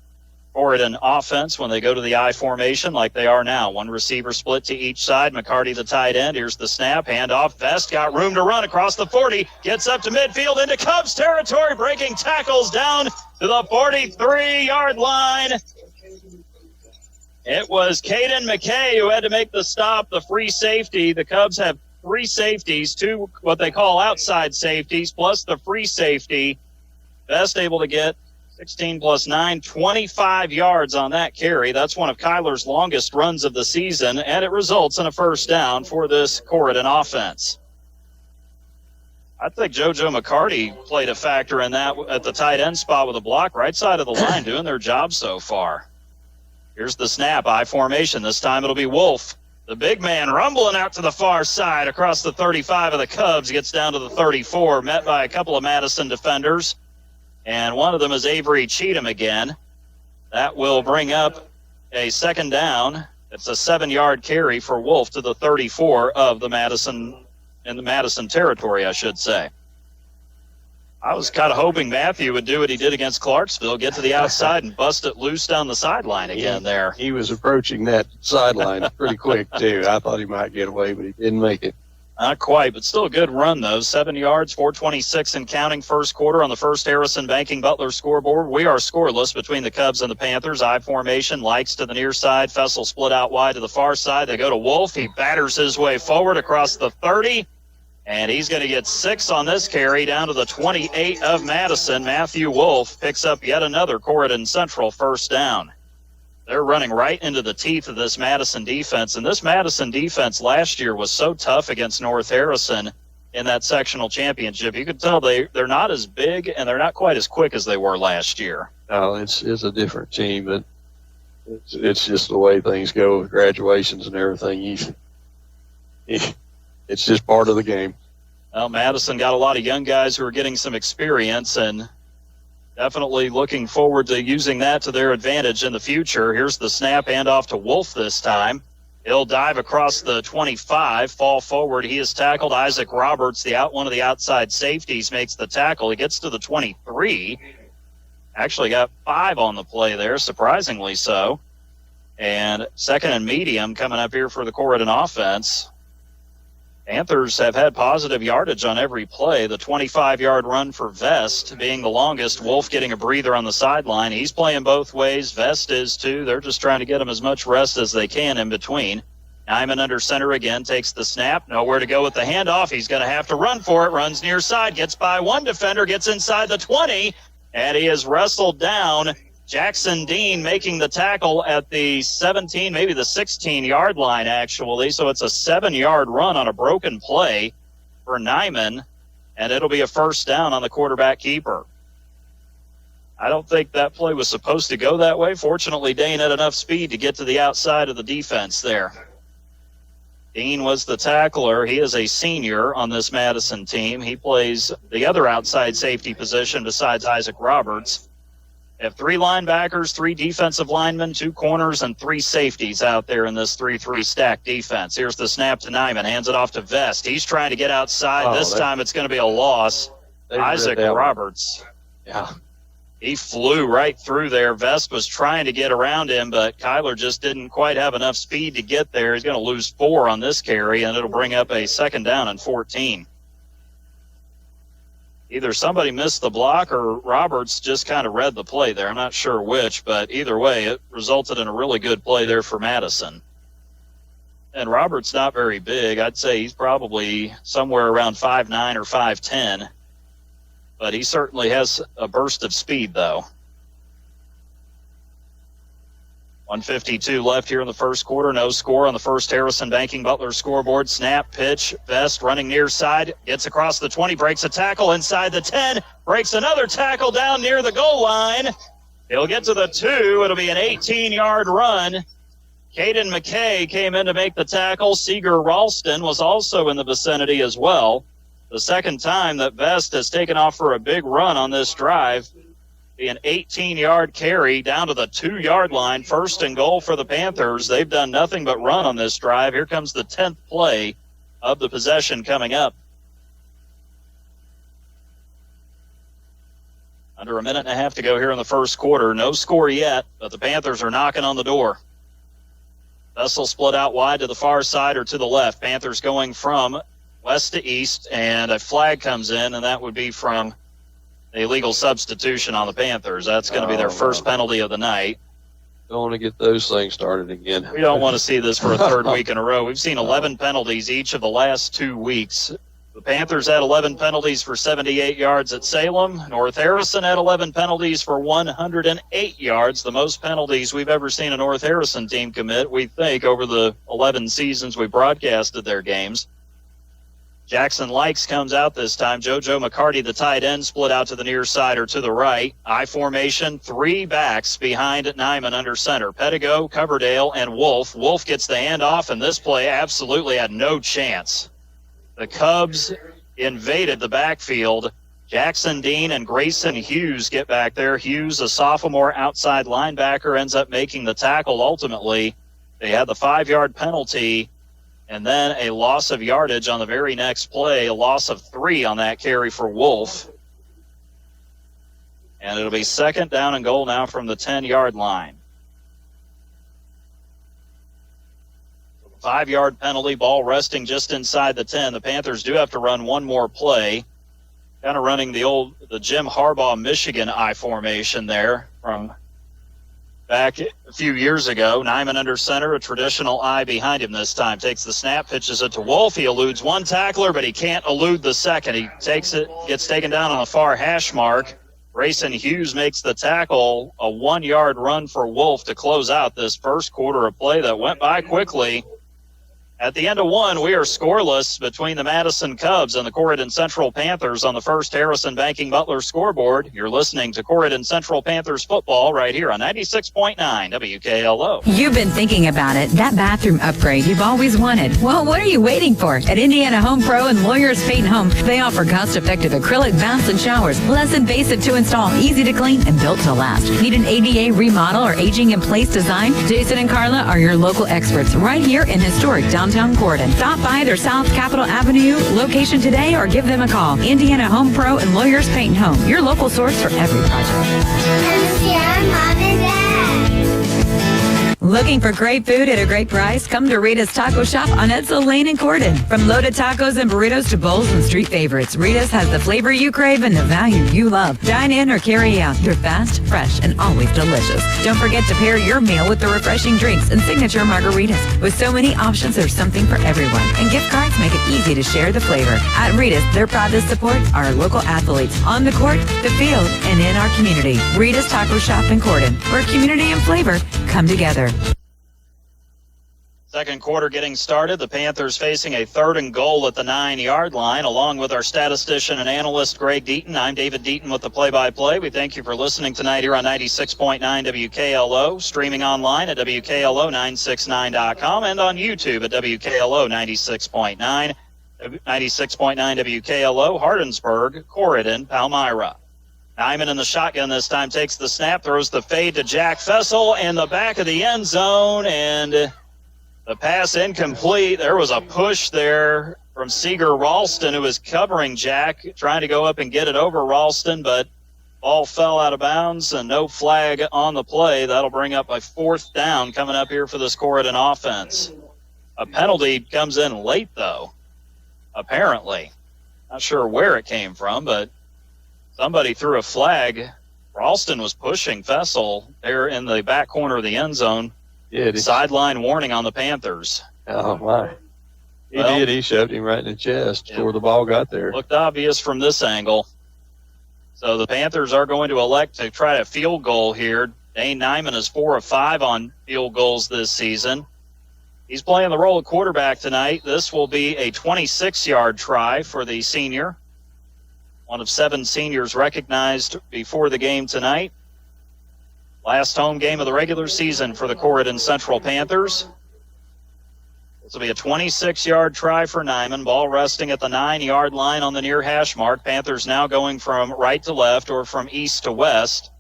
Corydon offense when they go to the I formation like they are now. 1 receiver split to each side. McCarty the tight end. Here's the snap. Handoff. Vest got room to run across the 40. Gets up to midfield into Cubs territory. Breaking tackles down to the 43-yard line. It was Caden McKay who had to make the stop, the free safety. The Cubs have 3 safeties, 2 what they call outside safeties, plus the free safety. Vest able to get 16 plus 9, 25 yards on that carry. That's one of Kyler's longest runs of the season, and it results in a 1st down for this Corydon offense. I think JoJo McCarty played a factor in that at the tight end spot with a block right side of the line, doing their job so far. Here's the snap, I formation. This time it'll be Wolf. The big man rumbling out to the far side across the 35 of the Cubs, gets down to the 34, met by a couple of Madison defenders. And one of them is Avery Cheatham again. That will bring up a 2nd down. It's a 7-yard carry for Wolf to the 34 of the Madison, in the Madison territory, I should say. I was kind of hoping Matthew would do what he did against Clarksville, get to the outside and bust it loose down the sideline again there. He was approaching that sideline pretty quick, too. I thought he might get away, but he didn't make it. Not quite, but still a good run, though. 7 yards, 4:26 and counting first quarter on the First Harrison Banking Butler scoreboard. We are scoreless between the Cubs and the Panthers. I formation, Likes to the near side. Fessel split out wide to the far side. They go to Wolf. He batters his way forward across the 30, and he's going to get 6 on this carry down to the 28 of Madison. Matthew Wolf picks up yet another Corydon Central 1st down. They're running right into the teeth of this Madison defense, and this Madison defense last year was so tough against North Harrison in that sectional championship. You could tell they're not as big and they're not quite as quick as they were last year. No, it's a different team, but it's just the way things go with graduations and everything. It's just part of the game. Well, Madison got a lot of young guys who are getting some experience, and definitely looking forward to using that to their advantage in the future. Here's the snap, handoff to Wolf this time. He'll dive across the 25, fall forward. He is tackled. Isaac Roberts, one of the outside safeties, makes the tackle. He gets to the 23. Actually got 5 on the play there, surprisingly so. And 2nd and medium coming up here for the Corydon offense. Panthers have had positive yardage on every play. The 25-yard run for Vest being the longest. Wolf getting a breather on the sideline. He's playing both ways. Vest is too. They're just trying to get him as much rest as they can in between. Nyman under center again, takes the snap. Nowhere to go with the handoff. He's going to have to run for it. Runs near side, gets by one defender, gets inside the 20, and he is wrestled down. Jackson Dean making the tackle at the 17, maybe the 16-yard line, actually. So it's a 7-yard run on a broken play for Nyman, and it'll be a first down on the quarterback keeper. I don't think that play was supposed to go that way. Fortunately, Dane had enough speed to get to the outside of the defense there. Dean was the tackler. He is a senior on this Madison team. He plays the other outside safety position besides Isaac Roberts. They have 3 linebackers, 3 defensive linemen, 2 corners, and 3 safeties out there in this 3-3 stack defense. Here's the snap to Nyman, hands it off to Vest. He's trying to get outside. This time it's going to be a loss. Isaac Roberts. Yeah. He flew right through there. Vest was trying to get around him, but Kyler just didn't quite have enough speed to get there. He's going to lose 4 on this carry, and it'll bring up a 2nd down and 14. Either somebody missed the block or Roberts just kind of read the play there. I'm not sure which, but either way, it resulted in a really good play there for Madison. And Roberts not very big. I'd say he's probably somewhere around 5'9" or 5'10", but he certainly has a burst of speed, though. 1:52 left here in the first quarter. No score on the first Harrison Banking Butler scoreboard. Snap, pitch, Vest running near side. Gets across the 20, breaks a tackle inside the 10. Breaks another tackle down near the goal line. He'll get to the 2. It'll be an 18-yard run. Caden McKay came in to make the tackle. Seeger Ralston was also in the vicinity as well. The second time that Vest has taken off for a big run on this drive. An 18-yard carry down to the 2-yard line. 1st and goal for the Panthers. They've done nothing but run on this drive. Here comes the 10th play of the possession coming up. Under a minute and a half to go here in the first quarter. No score yet, but the Panthers are knocking on the door. Vessel split out wide to the far side or to the left. Panthers going from west to east, and a flag comes in, and that would be from the illegal substitution on the Panthers. That's going to be their first penalty of the night. Don't want to get those things started again. We don't want to see this for a 3rd week in a row. We've seen 11 penalties each of the last 2 weeks. The Panthers had 11 penalties for 78 yards at Salem. North Harrison had 11 penalties for 108 yards, the most penalties we've ever seen a North Harrison team commit, we think, over the 11 seasons we broadcasted their games. Jackson Likes comes out this time. JoJo McCarty, the tight end, split out to the near side or to the right. I formation, 3 backs behind Nyman under center. Pettigo, Coverdale, and Wolf. Wolf gets the handoff, and this play absolutely had no chance. The Cubs invaded the backfield. Jackson Dean and Grayson Hughes get back there. Hughes, a sophomore outside linebacker, ends up making the tackle ultimately. They had the 5-yard penalty. And then a loss of yardage on the very next play, a loss of 3 on that carry for Wolf. And it'll be 2nd down and goal now from the 10-yard line. 5-yard penalty, ball resting just inside the 10. The Panthers do have to run one more play. Kind of running the Jim Harbaugh Michigan I formation there from back a few years ago. Nyman under center, a traditional I behind him this time. Takes the snap, pitches it to Wolf. He eludes one tackler, but he can't elude the second. He takes it, gets taken down on the far hash mark. Grayson Hughes makes the tackle, a 1-yard run for Wolf to close out this first quarter of play that went by quickly. At the end of 1, we are scoreless between the Madison Cubs and the Corydon Central Panthers on the first Harrison Banking Butler scoreboard. You're listening to Corydon Central Panthers football right here on 96.9 WKLO. You've been thinking about it, that bathroom upgrade you've always wanted. Well, what are you waiting for? At Indiana Home Pro and Lawyers Paint Home, they offer cost-effective acrylic baths and showers, less invasive to install, easy to clean, and built to last. Need an ADA remodel or aging-in-place design? Jason and Carla are your local experts right here in historic downtown Corydon. Stop by their South Capitol Avenue location today or give them a call. Indiana Home Pro and Lawyers Paint Home, your local source for every project. Come see our mom and dad. Looking for great food at a great price? Come to Rita's Taco Shop on Edsel Lane in Corydon. From loaded tacos and burritos to bowls and street favorites, Rita's has the flavor you crave and the value you love. Dine in or carry out. They're fast, fresh, and always delicious. Don't forget to pair your meal with the refreshing drinks and signature margaritas. With so many options, there's something for everyone. And gift cards make it easy to share the flavor. At Rita's, they're proud to support our local athletes on the court, the field, and in our community. Rita's Taco Shop in Corydon, where community and flavor come together. Second quarter getting started. The Panthers facing a 3rd and goal at the 9-yard line. Along with our statistician and analyst, Greg Deaton, I'm David Deaton with the play-by-play. We thank you for listening tonight here on 96.9 WKLO, streaming online at WKLO969.com and on YouTube at WKLO 96.9, 96.9 WKLO, Hardinsburg, Corydon, Palmyra. Nyman in the shotgun this time takes the snap, throws the fade to Jack Fessel in the back of the end zone, and the pass incomplete. There was a push there from Seeger Ralston, who was covering Jack, trying to go up and get it over Ralston, but ball fell out of bounds and no flag on the play. That'll bring up a 4th down coming up here for this Corydon offense. A penalty comes in late, though, apparently. Not sure where it came from, but somebody threw a flag. Ralston was pushing Fessel there in the back corner of the end zone. Yeah, Sideline warning on the Panthers. Oh, my. He did. He shoved him right in the chest before the ball got there. Looked obvious from this angle. So the Panthers are going to elect to try a field goal here. Dane Nyman is 4 of 5 on field goals this season. He's playing the role of quarterback tonight. This will be a 26-yard try for the senior. One of 7 seniors recognized before the game tonight. Last home game of the regular season for the Corydon Central Panthers. This will be a 26-yard try for Nyman. Ball resting at the 9-yard line on the near hash mark. Panthers now going from right to left or from east to west.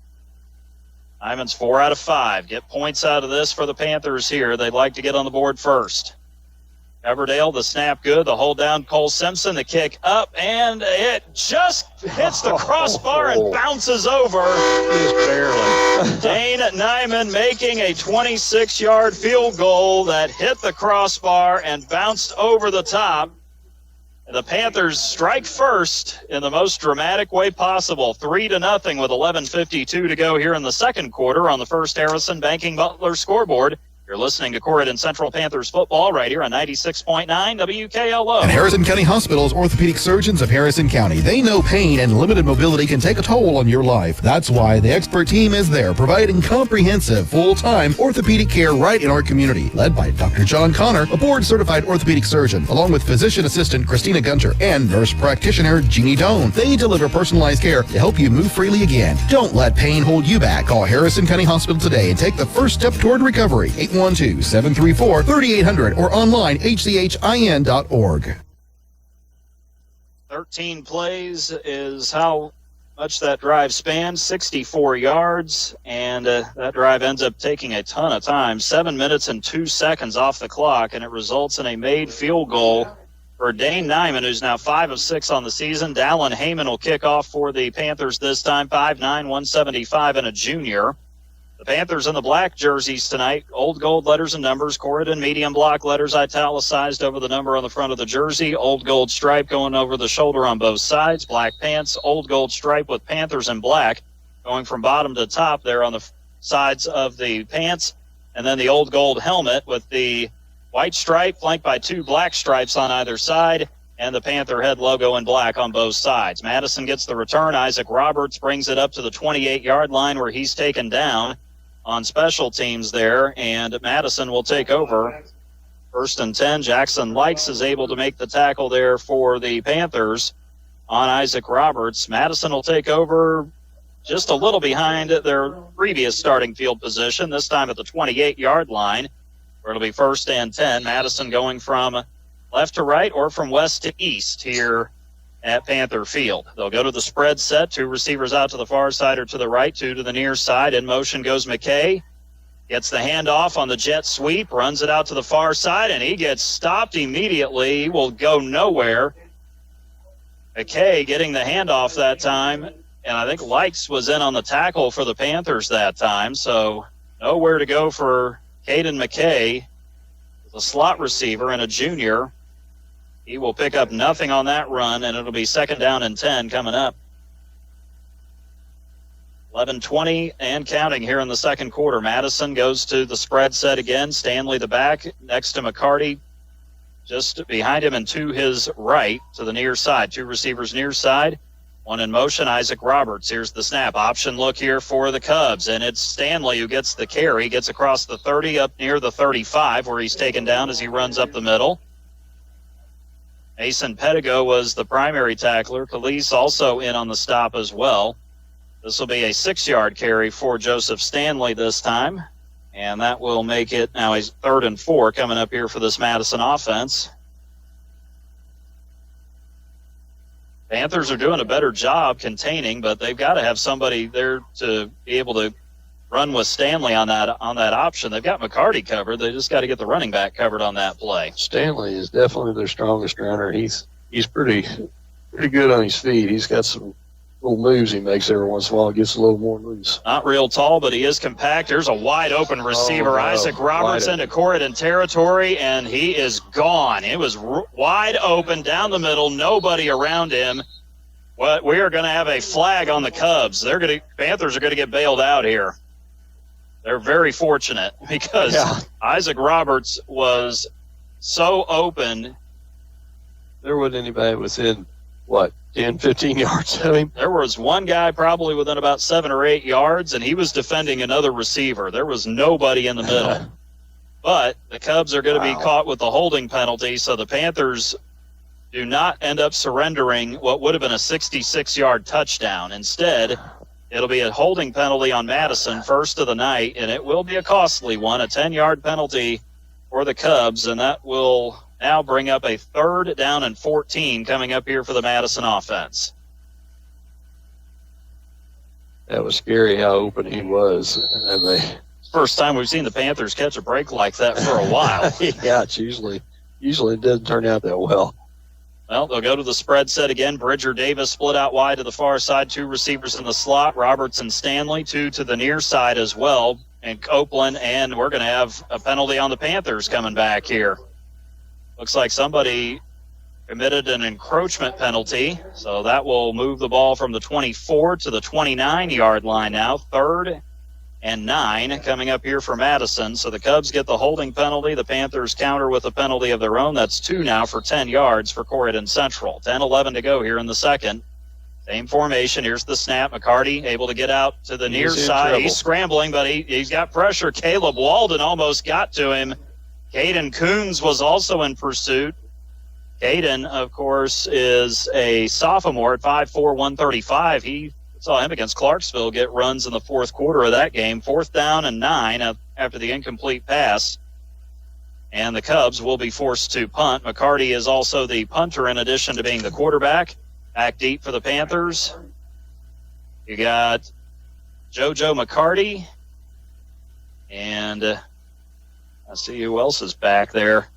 Nyman's 4 out of 5. Get points out of this for the Panthers here. They'd like to get on the board first. Everdale, the snap good. The hold down, Cole Simpson. The kick up, and it just hits the crossbar and bounces over. Just barely. Dane Nyman making a 26-yard field goal that hit the crossbar and bounced over the top. The Panthers strike first in the most dramatic way possible. 3-0 with 11:52 to go here in the second quarter on the First Harrison Banking Butler scoreboard. You're listening to Corydon Central Panthers football right here on 96.9 WKLO. And Harrison County Hospital's orthopedic surgeons of Harrison County. They know pain and limited mobility can take a toll on your life. That's why the expert team is there, providing comprehensive, full-time orthopedic care right in our community. Led by Dr. John Connor, a board-certified orthopedic surgeon, along with physician assistant Christina Gunter and nurse practitioner Jeannie Doan. They deliver personalized care to help you move freely again. Don't let pain hold you back. Call Harrison County Hospital today and take the first step toward recovery. 812-734-3800 or online hchin.org. 13 plays is how much that drive spanned, 64 yards, and that drive ends up taking a ton of time, 7 minutes and 2 seconds off the clock, and it results in a made field goal for Dane Nyman, who's now 5 of 6 on the season. Dallin Heyman will kick off for the Panthers this time, 5'9", 175, and a junior. The Panthers in the black jerseys tonight, old gold letters and numbers, Corydon medium block letters italicized over the number on the front of the jersey, old gold stripe going over the shoulder on both sides, black pants, old gold stripe with Panthers in black going from bottom to top there on the sides of the pants, and then the old gold helmet with the white stripe flanked by 2 black stripes on either side, and the Panther head logo in black on both sides. Madison gets the return. Isaac Roberts brings it up to the 28-yard line where he's taken down on special teams there, and Madison will take over. 1st and 10, Jackson Likes is able to make the tackle there for the Panthers on Isaac Roberts. Madison will take over just a little behind their previous starting field position, this time at the 28-yard line, where it'll be 1st and 10. Madison going from left to right or from west to east here at Panther Field. They'll go to the spread set, 2 receivers out to the far side or to the right, 2 to the near side. In motion goes McKay. Gets the handoff on the jet sweep, runs it out to the far side, and he gets stopped immediately. He will go nowhere. McKay getting the handoff that time, and I think Likes was in on the tackle for the Panthers that time, so nowhere to go for Caden McKay, the slot receiver and a junior. He will pick up nothing on that run, and it'll be 2nd down and 10 coming up. 11:20 and counting here in the second quarter. Madison goes to the spread set again. Stanley the back next to McCarty, just behind him and to his right to the near side. 2 receivers near side. One in motion, Isaac Roberts. Here's the snap. Option look here for the Cubs, and it's Stanley who gets the carry, gets across the 30 up near the 35 where he's taken down as he runs up the middle. Mason Pedigo was the primary tackler. Calise also in on the stop as well. This will be a 6-yard carry for Joseph Stanley this time, and that will make it now a 3rd and 4 coming up here for this Madison offense. Panthers are doing a better job containing, but they've got to have somebody there to be able to run with Stanley on that option. They've got McCarty covered. They just got to get the running back covered on that play. Stanley is definitely their strongest runner. He's pretty good on his feet. He's got some little moves he makes every once in a while. Gets a little more loose. Not real tall, but he is compact. There's a wide open receiver, Isaac Roberts into Corydon territory, and he is gone. It was wide open down the middle, nobody around him. But we are going to have a flag on the Cubs. Panthers are going to get bailed out here. They're very fortunate because Isaac Roberts was so open. There wasn't anybody within, 10, 15 yards of him? There was one guy probably within about 7 or 8 yards, and he was defending another receiver. There was nobody in the middle. But the Cubs are going to be caught with the holding penalty, so the Panthers do not end up surrendering what would have been a 66-yard touchdown. Instead, it'll be a holding penalty on Madison, first of the night, and it will be a costly one, a 10-yard penalty for the Cubs, and that will now bring up a 3rd down and 14 coming up here for the Madison offense. That was scary how open he was. First time we've seen the Panthers catch a break like that for a while. Yeah, it's usually it doesn't turn out that well. Well, they'll go to the spread set again. Bridger Davis split out wide to the far side. 2 receivers in the slot. Roberts and Stanley, 2 to the near side as well. And Copeland, and we're going to have a penalty on the Panthers coming back here. Looks like somebody committed an encroachment penalty, so that will move the ball from the 24 to the 29-yard line now. 3rd and 9 coming up here for Madison. So the Cubs get the holding penalty. The Panthers counter with a penalty of their own. That's 2 now for 10 yards for Corydon Central. 10-11 to go here in the second. Same formation. Here's the snap. McCarty able to get out to the near side. He's scrambling, but he's got pressure. Caleb Walden almost got to him. Caden Coons was also in pursuit. Caden, of course, is a sophomore at 5'4", 135. He saw him against Clarksville get runs in the fourth quarter of that game. 4th down and 9 after the incomplete pass. And the Cubs will be forced to punt. McCarty is also the punter in addition to being the quarterback. Back deep for the Panthers. You got JoJo McCarty. And I see who else is back there.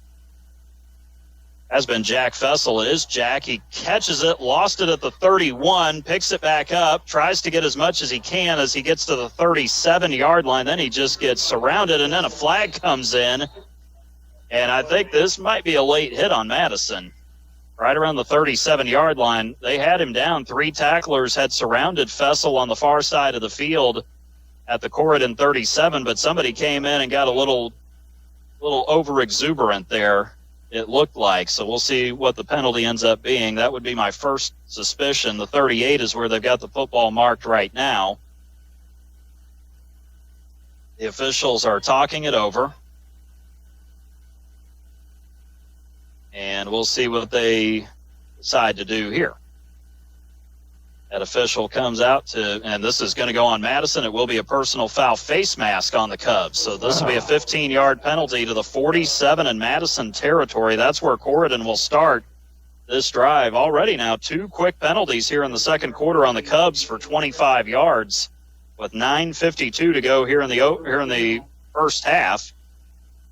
Has been Jack Fessel. It is Jack. He catches it, lost it at the 31, picks it back up, tries to get as much as he can as he gets to the 37-yard line. Then he just gets surrounded, and then a flag comes in. And I think this might be a late hit on Madison. Right around the 37-yard line, they had him down. 3 tacklers had surrounded Fessel on the far side of the field at the Corydon 37, but somebody came in and got a little over-exuberant there, it looked like. So we'll see what the penalty ends up being. That would be my first suspicion. The 38 is where they've got the football marked right now. The officials are talking it over. And we'll see what they decide to do here. That official comes out and this is going to go on Madison. It will be a personal foul face mask on the Cubs. So this will be a 15-yard penalty to the 47 in Madison territory. That's where Corydon will start this drive. Already now 2 quick penalties here in the second quarter on the Cubs for 25 yards with 9:52 to go here in the first half.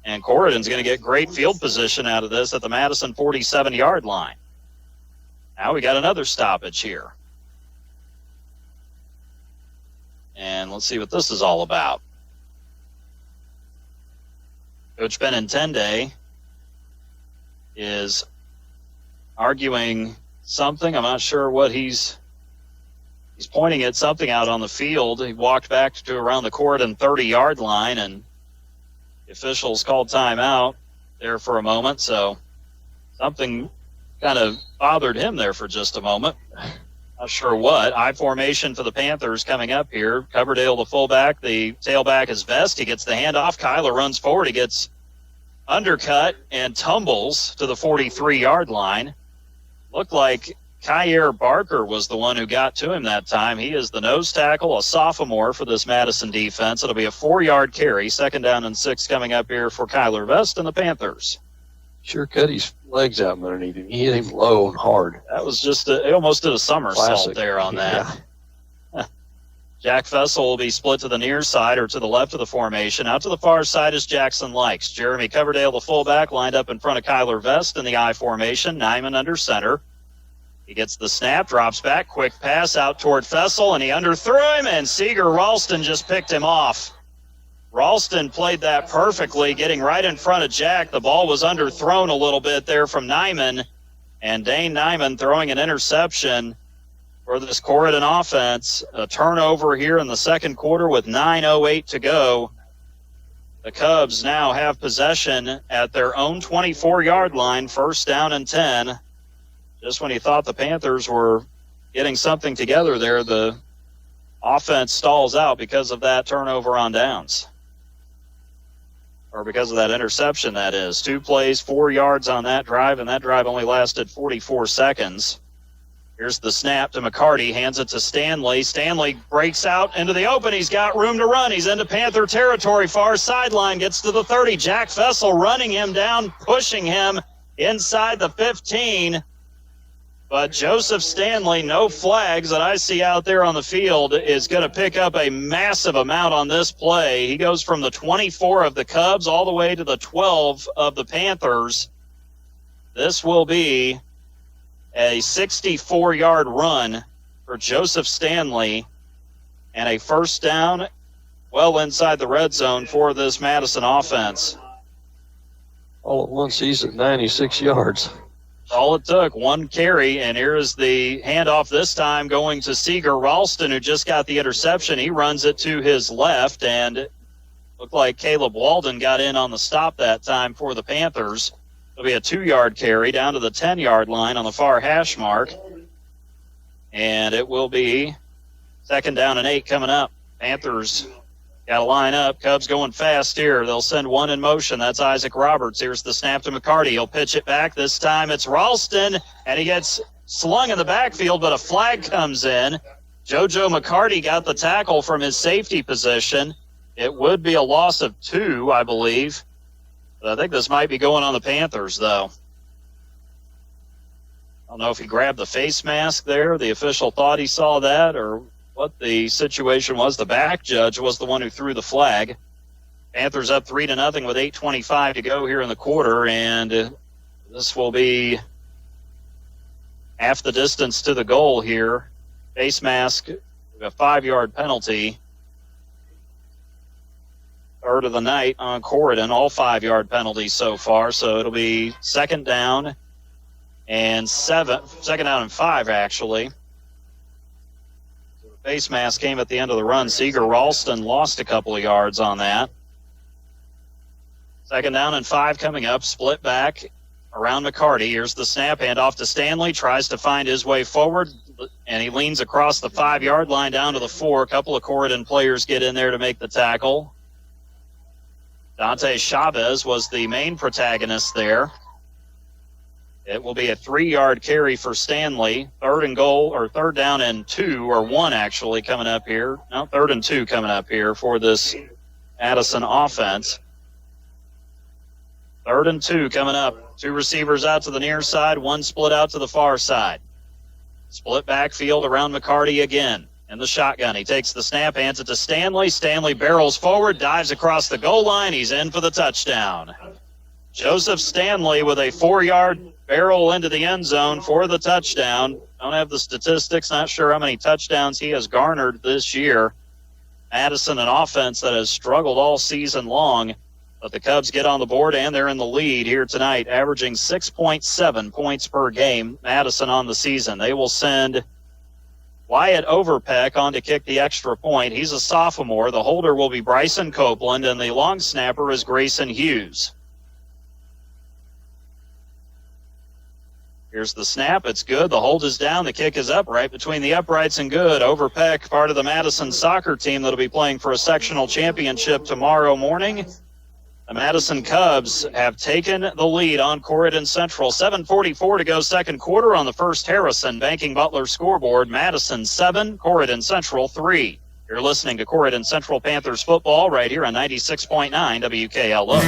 And Corydon's going to get great field position out of this at the Madison 47-yard line. Now we got another stoppage here. And let's see what this is all about. Coach Benintende is arguing something. I'm not sure what he's pointing at something out on the field. He walked back to around the Corydon 30-yard line, and the officials called timeout there for a moment. So something kind of bothered him there for just a moment. Not sure what. I formation for the Panthers coming up here. Coverdale, the fullback. The tailback is Vest. He gets the handoff. Kyler runs forward. He gets undercut and tumbles to the 43-yard line. Looked like Kyer Barker was the one who got to him that time. He is the nose tackle, a sophomore for this Madison defense. It'll be a 4-yard carry. 2nd down and 6 coming up here for Kyler Vest and the Panthers. Sure cut his legs out underneath him. He hit him low and hard. That was just he almost did a somersault Classic. there on that. Yeah. Jack Fessel will be split to the near side or to the left of the formation. Out to the far side is Jackson Likes. Jeremy Coverdale, the fullback, lined up in front of Kyler Vest in the I formation. Nyman under center. He gets the snap, drops back, quick pass out toward Fessel, and he underthrew him, and Seeger Ralston just picked him off. Ralston played that perfectly, getting right in front of Jack. The ball was underthrown a little bit there from Nyman, and Dane Nyman throwing an interception for this Corydon offense. A turnover here in the second quarter with 9:08 to go. The Cubs now have possession at their own 24-yard line, 1st down and 10. Just when you thought the Panthers were getting something together there, the offense stalls out because of that turnover on downs. Or because of that interception, that is. 2 plays, 4 yards on that drive, and that drive only lasted 44 seconds. Here's the snap to McCarty, hands it to Stanley. Stanley breaks out into the open. He's got room to run. He's into Panther territory, far sideline, gets to the 30. Jack Fessel running him down, pushing him inside the 15. But Joseph Stanley, no flags that I see out there on the field, is going to pick up a massive amount on this play. He goes from the 24 of the Cubs all the way to the 12 of the Panthers. This will be a 64-yard run for Joseph Stanley and a 1st down well inside the red zone for this Madison offense. All at once, he's at 96 yards. All it took, 1 carry, and here is the handoff this time going to Seeger Ralston, who just got the interception. He runs it to his left, and it looked like Caleb Walden got in on the stop that time for the Panthers. It'll be a 2-yard carry down to the 10-yard line on the far hash mark, and it will be 2nd down and 8 coming up. Panthers got to line up. Cubs going fast here. They'll send one in motion. That's Isaac Roberts. Here's the snap to McCarty. He'll pitch it back. This time it's Ralston, and he gets slung in the backfield, but a flag comes in. JoJo McCarty got the tackle from his safety position. It would be a loss of 2, I believe. But I think this might be going on the Panthers, though. I don't know if he grabbed the face mask there. The official thought he saw that, or what the situation was. The back judge was the one who threw the flag. Panthers up 3-0 with 8:25 to go here in the quarter, and this will be half the distance to the goal here. Face mask, a 5-yard penalty. 3rd of the night on Corydon, all 5-yard penalties so far, so it'll be 2nd down and 2nd down and 5, actually. Face mask came at the end of the run. Seeger Ralston lost a couple of yards on that. 2nd down and 5 coming up. Split back around McCarty. Here's the snap. Hand off to Stanley. Tries to find his way forward, and he leans across the 5-yard line down to the 4. A couple of Corydon players get in there to make the tackle. Dante Chavez was the main protagonist there. It will be a 3-yard carry for Stanley. 3rd down and 2, or 1 actually coming up here. No, 3rd and 2 coming up here for this Madison offense. 3rd and 2 coming up. 2 receivers out to the near side, 1 split out to the far side. Split backfield around McCarty again. In the shotgun, he takes the snap, hands it to Stanley. Stanley barrels forward, dives across the goal line. He's in for the touchdown. Joseph Stanley with a 4-yard barrel into the end zone for the touchdown. Don't have the statistics, not sure how many touchdowns he has garnered this year. Madison, an offense that has struggled all season long, But the Cubs get on the board, and they're in the lead here tonight, averaging 6.7 points per game, Madison on the season. They will send Wyatt Overpeck on to kick the extra point. He's a sophomore. The holder will be Bryson Copeland, and the long snapper is Grayson Hughes. Here's the snap. It's good. The hold is down. The kick is up right between the uprights and good. Overpeck, part of the Madison soccer team that will be playing for a sectional championship tomorrow morning. The Madison Cubs have taken the lead on Corydon Central. 7:44 to go second quarter on the First Harrison Banking Butler scoreboard. Madison 7, Corydon Central 3. You're listening to Corydon Central Panthers football right here on 96.9 WKLO.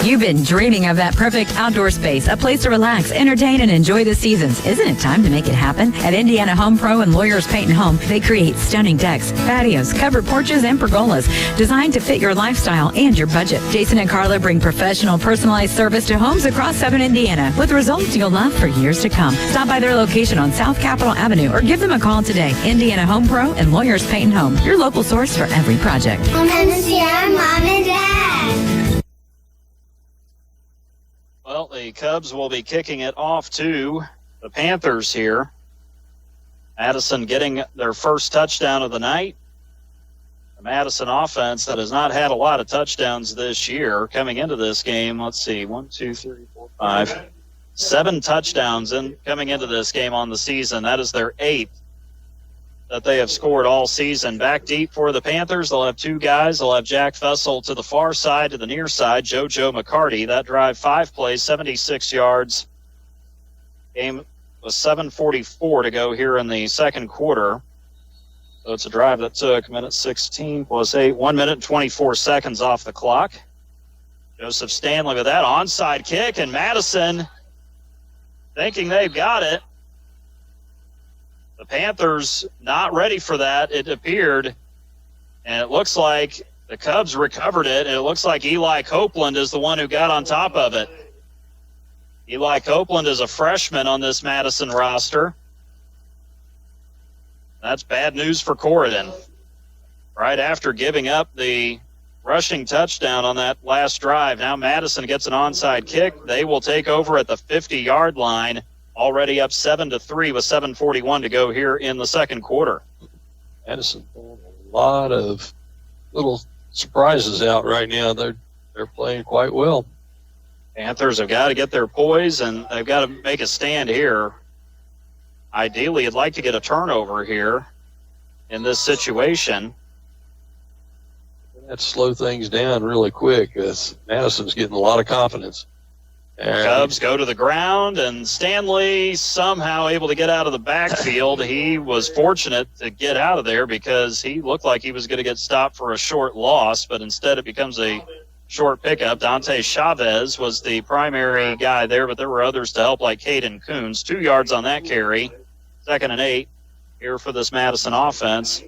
You've been dreaming of that perfect outdoor space, a place to relax, entertain, and enjoy the seasons. Isn't it time to make it happen? At Indiana Home Pro and Lawyers Paint and Home, they create stunning decks, patios, covered porches, and pergolas designed to fit your lifestyle and your budget. Jason and Carla bring professional, personalized service to homes across Southern Indiana with results you'll love for years to come. Stop by their location on South Capitol Avenue or give them a call today. Indiana Home Pro and Lawyers Paint and Home, your local source for every project. I'm going to see our mom and dad. Well, the Cubs will be kicking it off to the Panthers here. Madison getting their first touchdown of the night. The Madison offense that has not had a lot of touchdowns this year coming into this game. Let's see, 7 touchdowns coming into this game on the season. That is their 8th that they have scored all season. Back deep for the Panthers, they'll have 2 guys. They'll have Jack Fessel to the far side, to the near side, JoJo McCarty. That drive, 5 plays, 76 yards. Game was 7:44 to go here in the second quarter. So it's a drive that took minute 16 plus 8, 1 minute and 24 seconds off the clock. Joseph Stanley with that onside kick, and Madison thinking they've got it. The Panthers not ready for that, it appeared, and it looks like the Cubs recovered it, and it looks like Eli Copeland is the one who got on top of it. Eli Copeland is a freshman on this Madison roster. That's bad news for Corydon. Right after giving up the rushing touchdown on that last drive, now Madison gets an onside kick. They will take over at the 50-yard line. Already up 7-3 with 7:41 to go here in the second quarter. Madison pulling a lot of little surprises out right now. They're playing quite well. Panthers have got to get their poise, and they've got to make a stand here. Ideally, you'd like to get a turnover here in this situation. That slow things down really quick as Madison's getting a lot of confidence. Cubs go to the ground, and Stanley somehow able to get out of the backfield. He was fortunate to get out of there because he looked like he was going to get stopped for a short loss, but instead it becomes a short pickup. Dante Chavez was the primary guy there, but there were others to help, like Caden Coons. 2 yards on that carry. 2nd and 8 here for this Madison offense.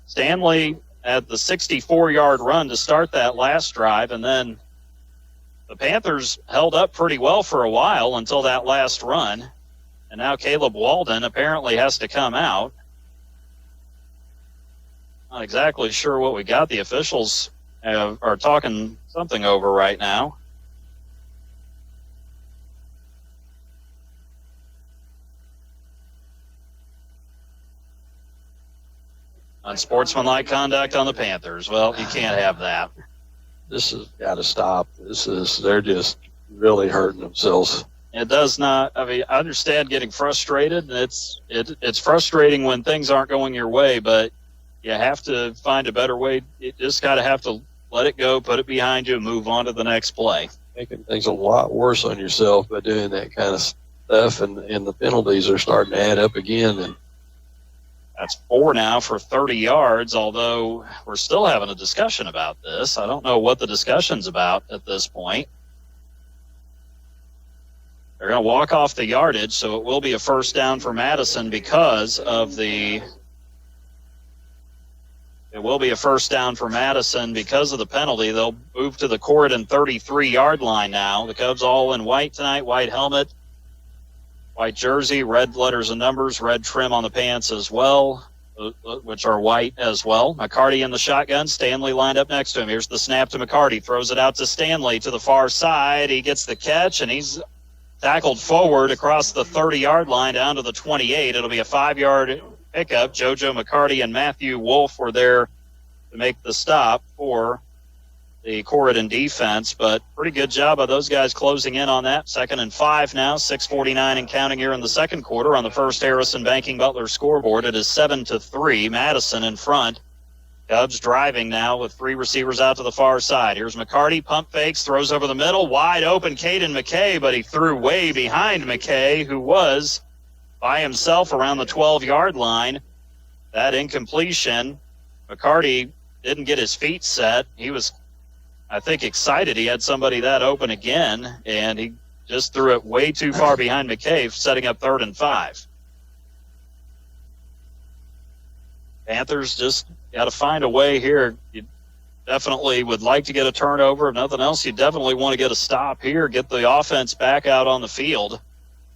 Stanley had the 64-yard run to start that last drive, and then the Panthers held up pretty well for a while until that last run. And now Caleb Walden apparently has to come out. Not exactly sure what we got. The officials are talking something over right now. Unsportsmanlike conduct on the Panthers. Well, you can't have that. This has got to stop. They're just really hurting themselves. It does not. I mean, I understand getting frustrated. It's frustrating when things aren't going your way, but you have to find a better way. You just got to have to let it go, put it behind you, and move on to the next play. Making things a lot worse on yourself by doing that kind of stuff, and the penalties are starting to add up again. And that's 4 now for 30 yards, although we're still having a discussion about this. I don't know what the discussion's about at this point. They're going to walk off the yardage, so it will be a first down for Madison because of the – it will be a first down for Madison because of the penalty. They'll move to the Corydon 33-yard line now. The Cubs all in white tonight, white helmet, white jersey, red letters and numbers, red trim on the pants as well. which are white as well. McCarty in the shotgun. Stanley lined up next to him. Here's the snap to McCarty. Throws it out to Stanley to the far side. He gets the catch, and he's tackled forward across the 30-yard line down to the 28. It'll be a 5-yard pickup. JoJo McCarty and Matthew Wolf were there to make the stop for the Corydon defense, but pretty good job of those guys closing in on that. 2nd and 5 now, 6:49 and counting here in the second quarter on the First Harrison Banking Butler scoreboard. It is 7-3, Madison in front. Cubs driving now with 3 receivers out to the far side. Here's McCarty, pump fakes, throws over the middle, wide open Caden McKay, but he threw way behind McKay, who was by himself around the 12-yard line. That incompletion, McCarty didn't get his feet set. He was, I think, excited he had somebody that open again, and he just threw it way too far behind McKay, setting up 3rd and 5. Panthers just got to find a way here. You definitely would like to get a turnover. If nothing else, you definitely want to get a stop here, get the offense back out on the field.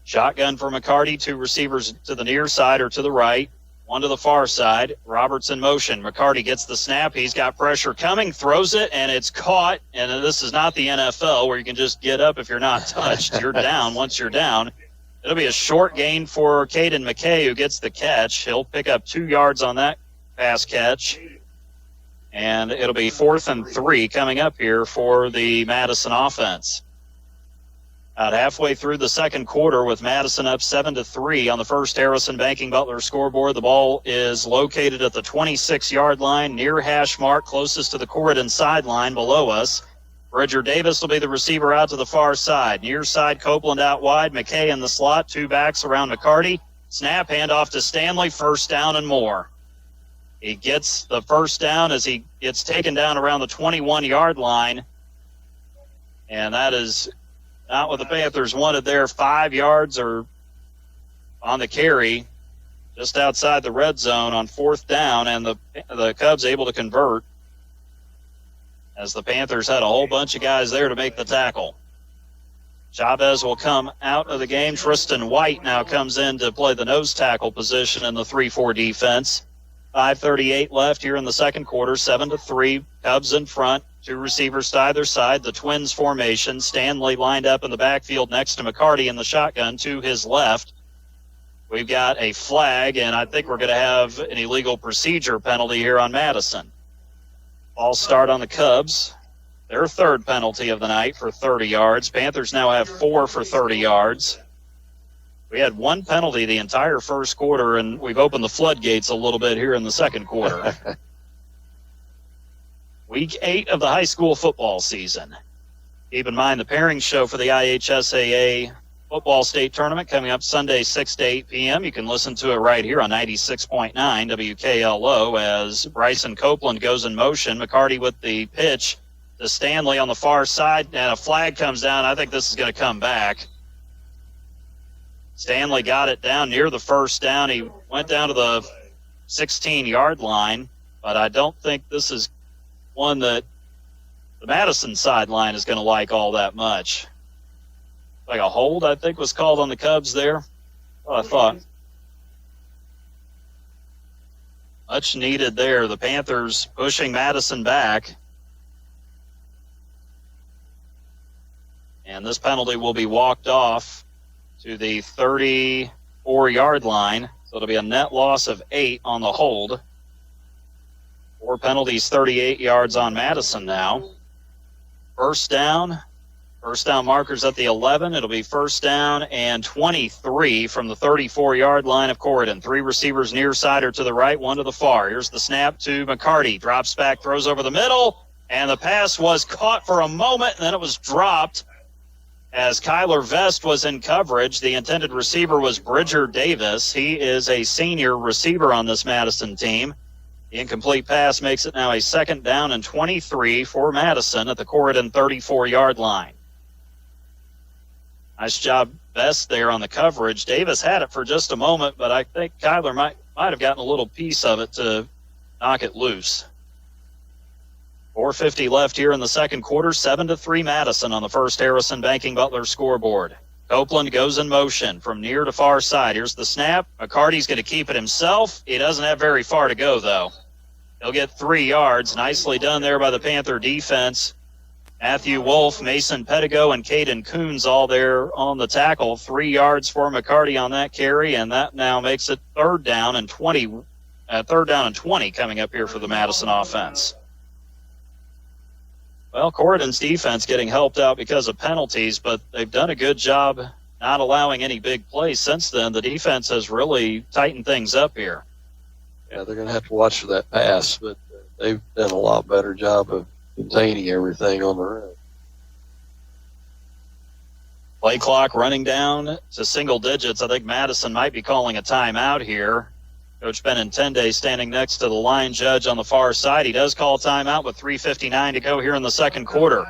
Shotgun for McCarty, 2 receivers to the near side or to the right. 1 to the far side. Roberts in motion. McCarty gets the snap. He's got pressure coming, throws it, and it's caught. And this is not the NFL where you can just get up if you're not touched. You're down once you're down. It'll be a short gain for Caden McKay, who gets the catch. He'll pick up 2 yards on that pass catch. And it'll be 4th and 3 coming up here for the Madison offense. About halfway through the second quarter with Madison up 7-3 on the First Harrison Banking Butler scoreboard. The ball is located at the 26-yard line, near hash mark, closest to the Corydon sideline below us. Bridger Davis will be the receiver out to the far side. Near side, Copeland out wide. McKay in the slot, 2 backs around McCarty. Snap, handoff to Stanley, 1st down and more. He gets the 1st down as he gets taken down around the 21-yard line. And that is not what the Panthers wanted there. 5 yards or on the carry just outside the red zone on 4th down, and the Cubs able to convert as the Panthers had a whole bunch of guys there to make the tackle. Chavez will come out of the game. Tristan White now comes in to play the nose tackle position in the 3-4 defense. 5:38 left here in the second quarter, 7-3. Cubs in front, 2 receivers to either side. The Twins formation. Stanley lined up in the backfield next to McCarty in the shotgun to his left. We've got a flag, and I think we're going to have an illegal procedure penalty here on Madison. Ball start on the Cubs. Their 3rd penalty of the night for 30 yards. Panthers now have 4 for 30 yards. We had 1 penalty the entire first quarter, and we've opened the floodgates a little bit here in the second quarter. Week 8 of the high school football season. Keep in mind the pairing show for the IHSAA football state tournament coming up Sunday, 6 to 8 p.m. You can listen to it right here on 96.9 WKLO as Bryson Copeland goes in motion. McCarty with the pitch to Stanley on the far side, and a flag comes down. I think this is going to come back. Stanley got it down near the 1st down. He went down to the 16-yard line, but I don't think this is one that the Madison sideline is going to like all that much. Like a hold, I think, was called on the Cubs there. Well, I thought. Much needed there. The Panthers pushing Madison back. And this penalty will be walked off to the 34-yard line. So it'll be a net loss of 8 on the hold. 4 penalties, 38 yards on Madison now. First down markers at the 11. It'll be 1st down and 23 from the 34-yard line of Corydon. 3 receivers near side or to the right, 1 to the far. Here's the snap to McCarty. Drops back, throws over the middle, and the pass was caught for a moment, and then it was dropped as Kyler Vest was in coverage. The intended receiver was Bridger Davis. He is a senior receiver on this Madison team. The incomplete pass makes it now a 2nd down and 23 for Madison at the Corydon 34-yard line. Nice job, Vest, there on the coverage. Davis had it for just a moment, but I think Kyler might have gotten a little piece of it to knock it loose. 4:50 left here in the second quarter, 7-3 Madison on the First Harrison Banking Butler scoreboard. Copeland goes in motion from near to far side. Here's the snap. McCarty's going to keep it himself. He doesn't have very far to go, though. He'll get 3 yards. Nicely done there by the Panther defense. Matthew Wolf, Mason Pettigo, and Caden Coons all there on the tackle. 3 yards for McCarty on that carry, and that now makes it third down and 20 coming up here for the Madison offense. Well, Corydon's defense getting helped out because of penalties, but they've done a good job not allowing any big plays since then. The defense has really tightened things up here. Yeah, they're going to have to watch for that pass, but they've done a lot better job of containing everything on the run. Play clock running down to single digits. I think Madison might be calling a timeout here. Coach Benintendi standing next to the line judge on the far side. He does call timeout with 3:59 to go here in the second quarter.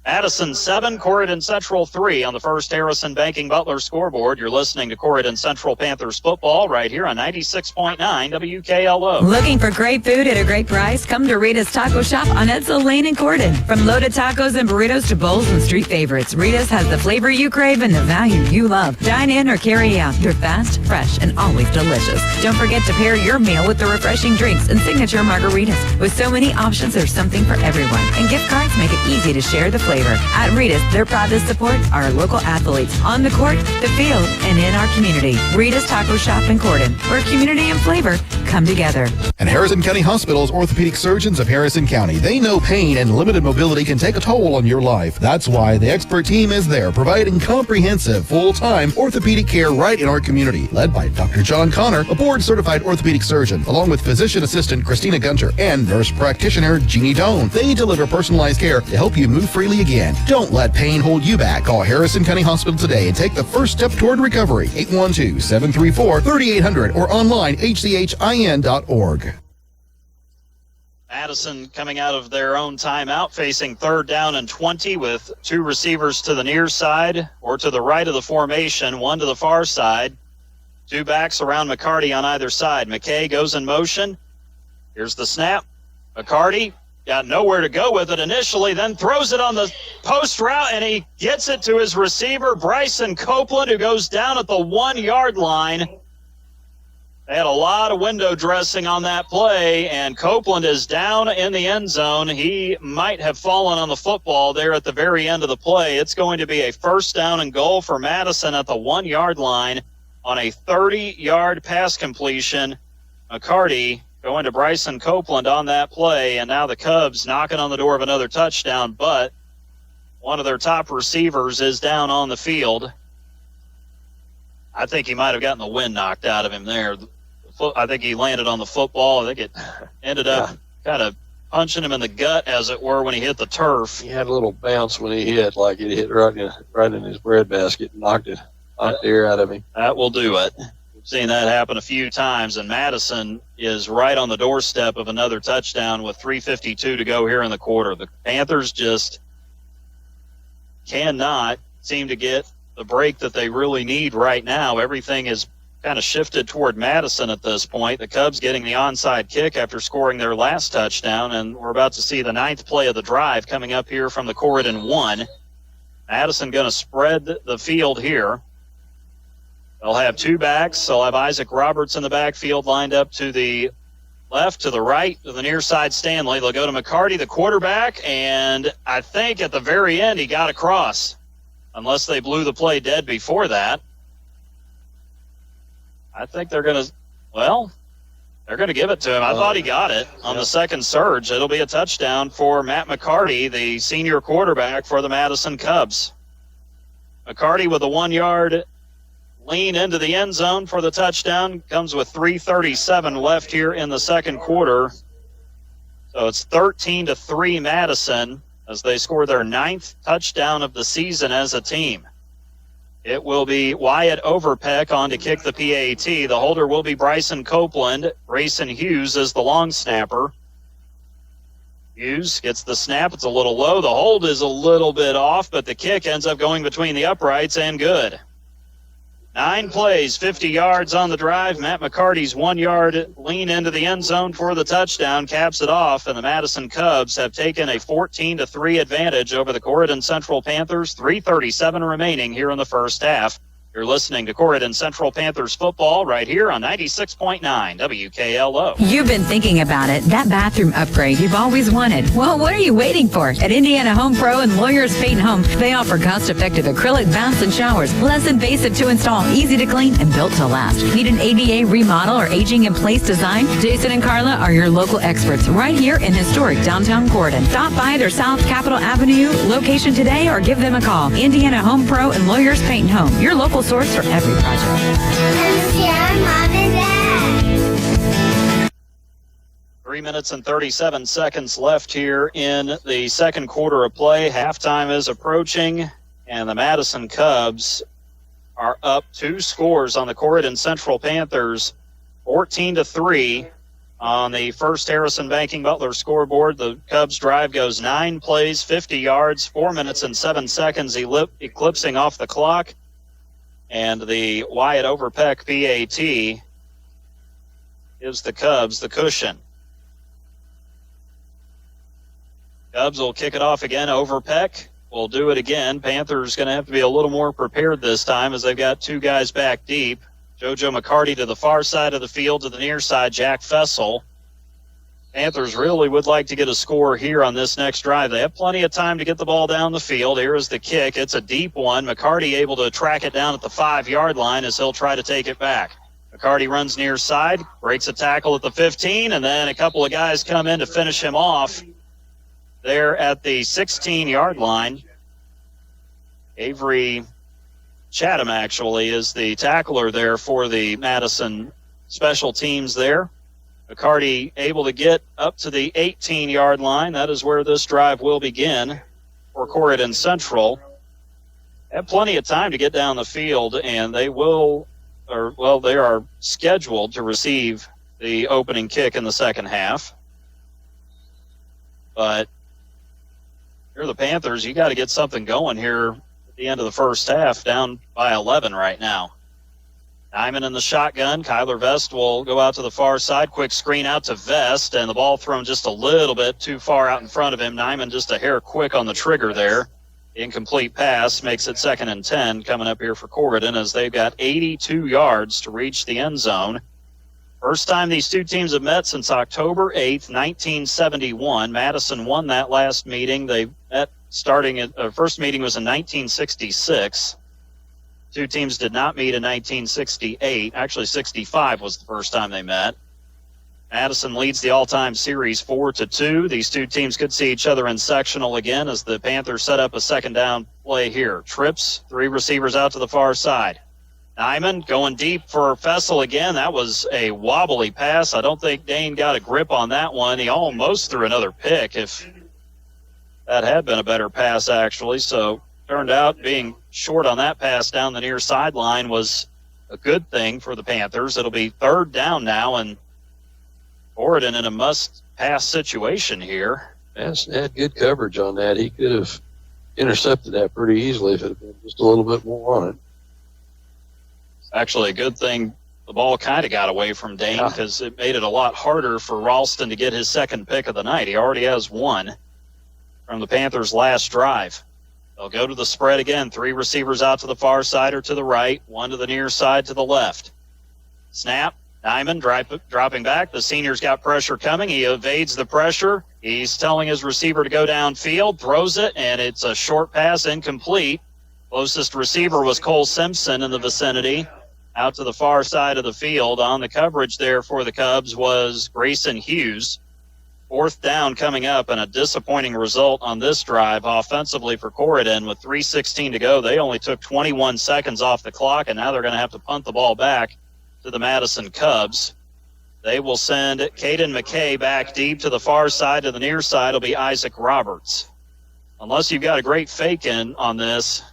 Madison 7, Corydon Central 3 on the First Harrison Banking Butler scoreboard. You're listening to Corydon Central Panthers football right here on 96.9 WKLO. Looking for great food at a great price? Come to Rita's Taco Shop on Edsel Lane in Corydon. From loaded tacos and burritos to bowls and street favorites, Rita's has the flavor you crave and the value you love. Dine in or carry out. They're fast, fresh, and always delicious. Don't forget to pair your meal with the refreshing drinks and signature margaritas. With so many options, there's something for everyone. And gift cards make it easy to share the flavor. At Rita's, they're proud to support our local athletes on the court, the field, and in our community. Rita's Taco Shop in Corydon, where community and flavor come together. And Harrison County Hospital's orthopedic surgeons of Harrison County. They know pain and limited mobility can take a toll on your life. That's why the expert team is there, providing comprehensive, full-time orthopedic care right in our community. Led by Dr. John Connor, a board-certified orthopedic surgeon, along with physician assistant Christina Gunter and nurse practitioner Jeannie Doan. They deliver personalized care to help you move freely again. Don't let pain hold you back. Call Harrison County Hospital today and take the first step toward recovery. 812-734-3800 or online hchin.org. Madison coming out of their own timeout, facing third down and 20 with 2 receivers to the near side or to the right of the formation, 1 to the far side. 2 backs around McCarty on either side. McKay goes in motion. Here's the snap. McCarty got nowhere to go with it initially, then throws it on the post route, and he gets it to his receiver, Bryson Copeland, who goes down at the 1-yard line. They had a lot of window dressing on that play, and Copeland is down in the end zone. He might have fallen on the football there at the very end of the play. It's going to be a first down and goal for Madison at the 1-yard line on a 30-yard pass completion. McCarty going to Bryson Copeland on that play, and now the Cubs knocking on the door of another touchdown, but one of their top receivers is down on the field. I think he might have gotten the wind knocked out of him there. I think he landed on the football. I think it ended up kind of punching him in the gut, as it were, when he hit the turf. He had a little bounce when he hit, like it hit right in his breadbasket and knocked the air out of him. That will do it. Seen that happen a few times, and Madison is right on the doorstep of another touchdown with 3:52 to go here in the quarter. The Panthers just cannot seem to get the break that they really need right now. Everything is kind of shifted toward Madison at this point. The Cubs getting the onside kick after scoring their last touchdown, and we're about to see the 9th play of the drive coming up here from the Corydon 1. Madison going to spread the field here. They'll have 2 backs. They'll have Isaac Roberts in the backfield lined up to the left, to the right, to the near side Stanley. They'll go to McCarty, the quarterback, and I think at the very end he got across, unless they blew the play dead before that. I think they're going to give it to him. I thought he got it on the second surge. It'll be a touchdown for Matt McCarty, the senior quarterback for the Madison Cubs. McCarty with a 1-yard lean into the end zone for the touchdown. Comes with 3:37 left here in the second quarter. So it's 13-3 Madison as they score their 9th touchdown of the season as a team. It will be Wyatt Overpeck on to kick the PAT. The holder will be Bryson Copeland. Grayson Hughes is the long snapper. Hughes gets the snap. It's a little low. The hold is a little bit off, but the kick ends up going between the uprights and good. 9 plays, 50 yards on the drive. Matt McCarty's 1-yard lean into the end zone for the touchdown caps it off, and the Madison Cubs have taken a 14-3 advantage over the Corydon Central Panthers. 3:37 remaining here in the first half. You're listening to Corydon Central Panthers football right here on 96.9 WKLO. You've been thinking about it, that bathroom upgrade you've always wanted. Well, what are you waiting for? At Indiana Home Pro and Lawyers Paint Home, they offer cost-effective acrylic baths and showers, less invasive to install, easy to clean, and built to last. Need an ADA remodel or aging-in-place design? Jason and Carla are your local experts right here in historic downtown Corydon. Stop by their South Capitol Avenue location today or give them a call. Indiana Home Pro and Lawyers Paint Home, your local source for every project. MCR, Mom and Dad. 3 minutes and 37 seconds left here in the second quarter of play. Halftime is approaching, and the Madison Cubs are up 2 scores on the Corydon Central Panthers, 14-3 on the First Harrison Banking Butler scoreboard. The Cubs drive goes 9 plays, 50 yards, 4 minutes and 7 seconds, eclipsing off the clock. And the Wyatt Overpeck PAT gives the Cubs the cushion. Cubs will kick it off again. Overpeck will do it again. Panthers going to have to be a little more prepared this time as they've got 2 guys back deep. JoJo McCarty to the far side of the field, to the near side, Jack Fessel. Panthers really would like to get a score here on this next drive. They have plenty of time to get the ball down the field. Here is the kick. It's a deep one. McCarty able to track it down at the 5-yard line as he'll try to take it back. McCarty runs near side, breaks a tackle at the 15, and then a couple of guys come in to finish him off there at the 16-yard line. Avery Chatham actually is the tackler there for the Madison special teams there. McCarty able to get up to the 18-yard line. That is where this drive will begin for Corydon Central. Have plenty of time to get down the field, and they are scheduled to receive the opening kick in the second half. But here are the Panthers. You got to get something going here at the end of the first half, down by 11 right now. Diamond in the shotgun. Kyler Vest will go out to the far side. Quick screen out to Vest, and the ball thrown just a little bit too far out in front of him. Nyman just a hair quick on the trigger there. Incomplete pass makes it 2nd and 10 coming up here for Corydon as they've got 82 yards to reach the end zone. First time these two teams have met since October 8th, 1971. Madison won that last meeting. They met first meeting was in 1966. Two teams did not meet in 1968. Actually, 65 was the first time they met. Madison leads the all-time series 4-2. These two teams could see each other in sectional again as the Panthers set up a second down play here. Trips, 3 receivers out to the far side. Nyman going deep for Fessel again. That was a wobbly pass. I don't think Dane got a grip on that one. He almost threw another pick if that had been a better pass, actually. So turned out being short on that pass down the near sideline was a good thing for the Panthers. It'll be 3rd down now, and Corydon in a must-pass situation here. Madison had good coverage on that. He could have intercepted that pretty easily if it had been just a little bit more on it. Actually, a good thing the ball kind of got away from Dane because it made it a lot harder for Ralston to get his second pick of the night. He already has 1 from the Panthers' last drive. They'll go to the spread again. 3 receivers out to the far side or to the right, 1 to the near side to the left. Snap. Nyman dropping back. The senior's got pressure coming. He evades the pressure. He's telling his receiver to go downfield, throws it, and it's a short pass, incomplete. Closest receiver was Cole Simpson in the vicinity, out to the far side of the field. On the coverage there for the Cubs was Grayson Hughes. 4th down coming up, and a disappointing result on this drive offensively for Corydon with 3:16 to go. They only took 21 seconds off the clock, and now they're going to have to punt the ball back to the Madison Cubs. They will send Caden McKay back deep to the far side. To the near side will be Isaac Roberts. Unless you've got a great fake in on this,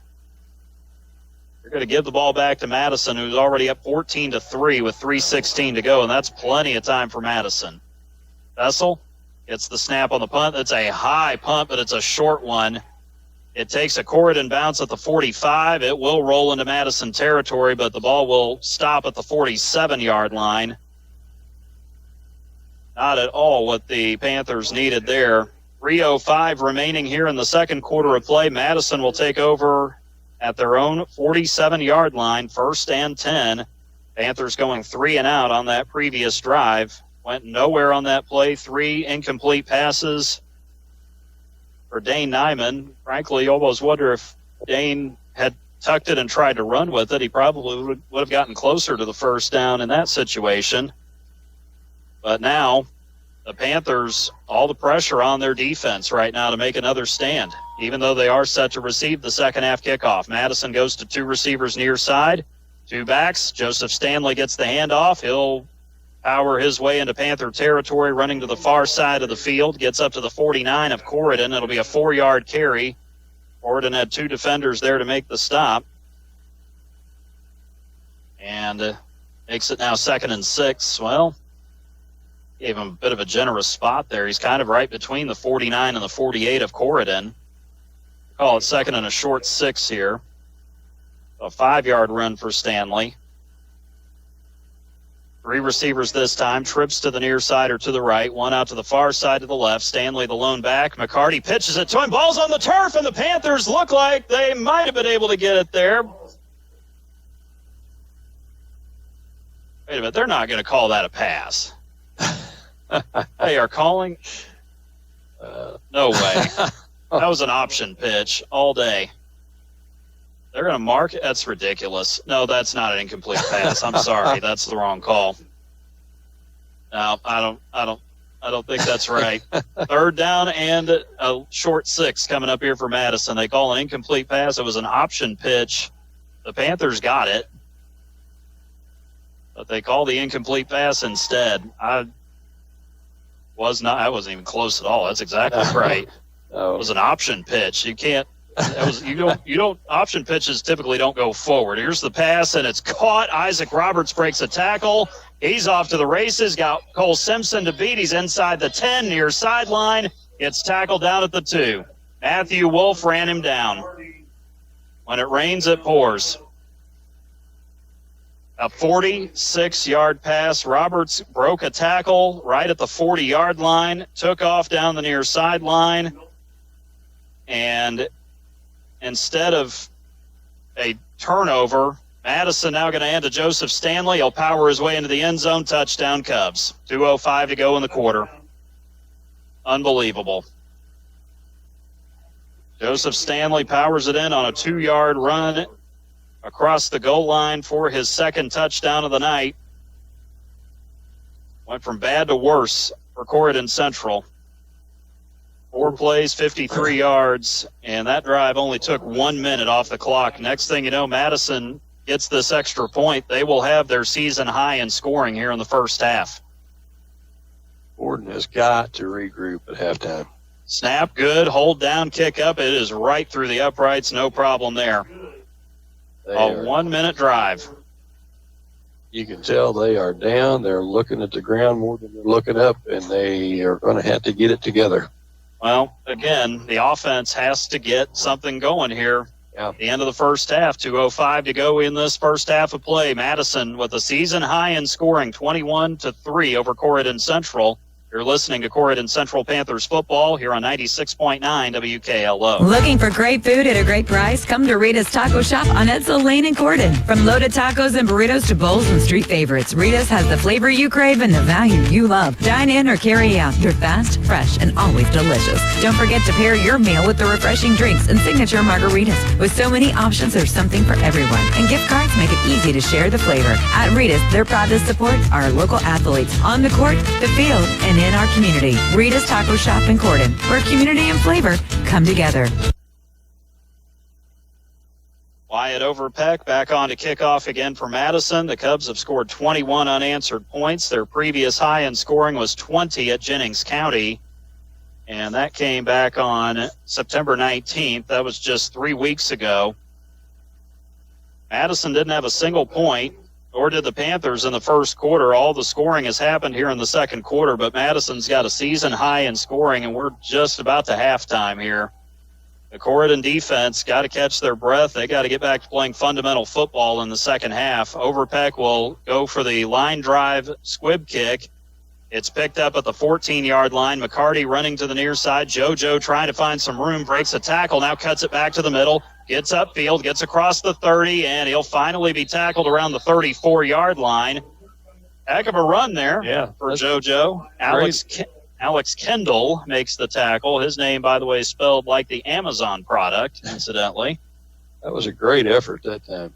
you're going to give the ball back to Madison, who's already up 14-3 with 3:16 to go, and that's plenty of time for Madison. Vessel gets the snap on the punt. It's a high punt, but it's a short one. It takes a Corydon bounce at the 45. It will roll into Madison territory, but the ball will stop at the 47-yard line. Not at all what the Panthers needed there. 3:05 remaining here in the second quarter of play. Madison will take over at their own 47-yard line, 1st and 10. Panthers going 3 and out on that previous drive. Went nowhere on that play. 3 incomplete passes for Dane Nyman. Frankly, you almost wonder if Dane had tucked it and tried to run with it. He probably would have gotten closer to the first down in that situation. But now the Panthers, all the pressure on their defense right now to make another stand, even though they are set to receive the second half kickoff. Madison goes to 2 receivers near side, 2 backs. Joseph Stanley gets the handoff. He'll power his way into Panther territory, running to the far side of the field, gets up to the 49 of Corydon. It'll be a 4-yard carry. Corydon had 2 defenders there to make the stop. And makes it now 2nd and 6. Well, gave him a bit of a generous spot there. He's kind of right between the 49 and the 48 of Corydon. Call it 2nd and a short 6 here. A 5-yard run for Stanley. 3 receivers this time. Trips to the near side or to the right. 1 out to the far side to the left. Stanley the lone back. McCarty pitches it to him. Ball's on the turf, and the Panthers look like they might have been able to get it there. Wait a minute. They're not going to call that a pass. They are calling. No way. That was an option pitch all day. They're going to mark it. That's ridiculous. No, that's not an incomplete pass. I'm sorry. That's the wrong call. No, I don't think that's right. 3rd down and a short 6 coming up here for Madison. They call an incomplete pass. It was an option pitch. The Panthers got it, but they call the incomplete pass instead. I wasn't even close at all. That's exactly right. No. It was an option pitch. You can't. You don't. Option pitches typically don't go forward. Here's the pass, and it's caught. Isaac Roberts breaks a tackle. He's off to the races. Got Cole Simpson to beat. He's inside the 10, near sideline. Gets tackled down at the 2. Matthew Wolf ran him down. When it rains, it pours. A 46-yard pass. Roberts broke a tackle right at the 40-yard line, took off down the near sideline, and instead of a turnover, Madison now going to hand to Joseph Stanley. He'll power his way into the end zone. Touchdown, Cubs. 2:05 to go in the quarter. Unbelievable. Joseph Stanley powers it in on a 2-yard run across the goal line for his 2nd touchdown of the night. Went from bad to worse for Corydon Central. 4 plays, 53 yards, and that drive only took 1 minute off the clock. Next thing you know, Madison gets this extra point. They will have their season high in scoring here in the first half. Corydon has got to regroup at halftime. Snap, good. Hold down, kick up. It is right through the uprights. No problem there. A 1-minute drive. You can tell they are down. They're looking at the ground more than they're looking up, and they are going to have to get it together. Well, again, the offense has to get something going here. Yeah. At the end of the first half, 2:05 to go in this first half of play. Madison with a season high in scoring, 21-3 over Corydon Central. You're listening to Corydon Central Panthers football here on 96.9 WKLO. Looking for great food at a great price? Come to Rita's Taco Shop on Edsel Lane in Corydon. From loaded tacos and burritos to bowls and street favorites, Rita's has the flavor you crave and the value you love. Dine in or carry out. They're fast, fresh, and always delicious. Don't forget to pair your meal with the refreshing drinks and signature margaritas. With so many options, there's something for everyone. And gift cards make it easy to share the flavor. At Rita's, they're proud to support our local athletes on the court, the field, and in our community. Rita's Taco Shop in Corydon, where community and flavor come together. Wyatt Overpeck back on to kickoff again for Madison. The Cubs have scored 21 unanswered points. Their previous high in scoring was 20 at Jennings County, and that came back on September 19th. That was just 3 weeks ago. Madison didn't have a single point, nor did the Panthers in the first quarter. All the scoring has happened here in the second quarter, but Madison's got a season high in scoring, and we're just about to halftime here. the Corydon defense got to catch their breath. They got to get back to playing fundamental football in the second half. Overpeck will go for the line drive squib kick. It's picked up at the 14-yard line. McCarty running to the near side. JoJo trying to find some room, breaks a tackle, now cuts it back to the middle, gets upfield, gets across the 30, and he'll finally be tackled around the 34-yard line. Heck of a run there for JoJo. Alex Kendall makes the tackle. His name, by the way, is spelled like the Amazon product, incidentally. That was a great effort that time.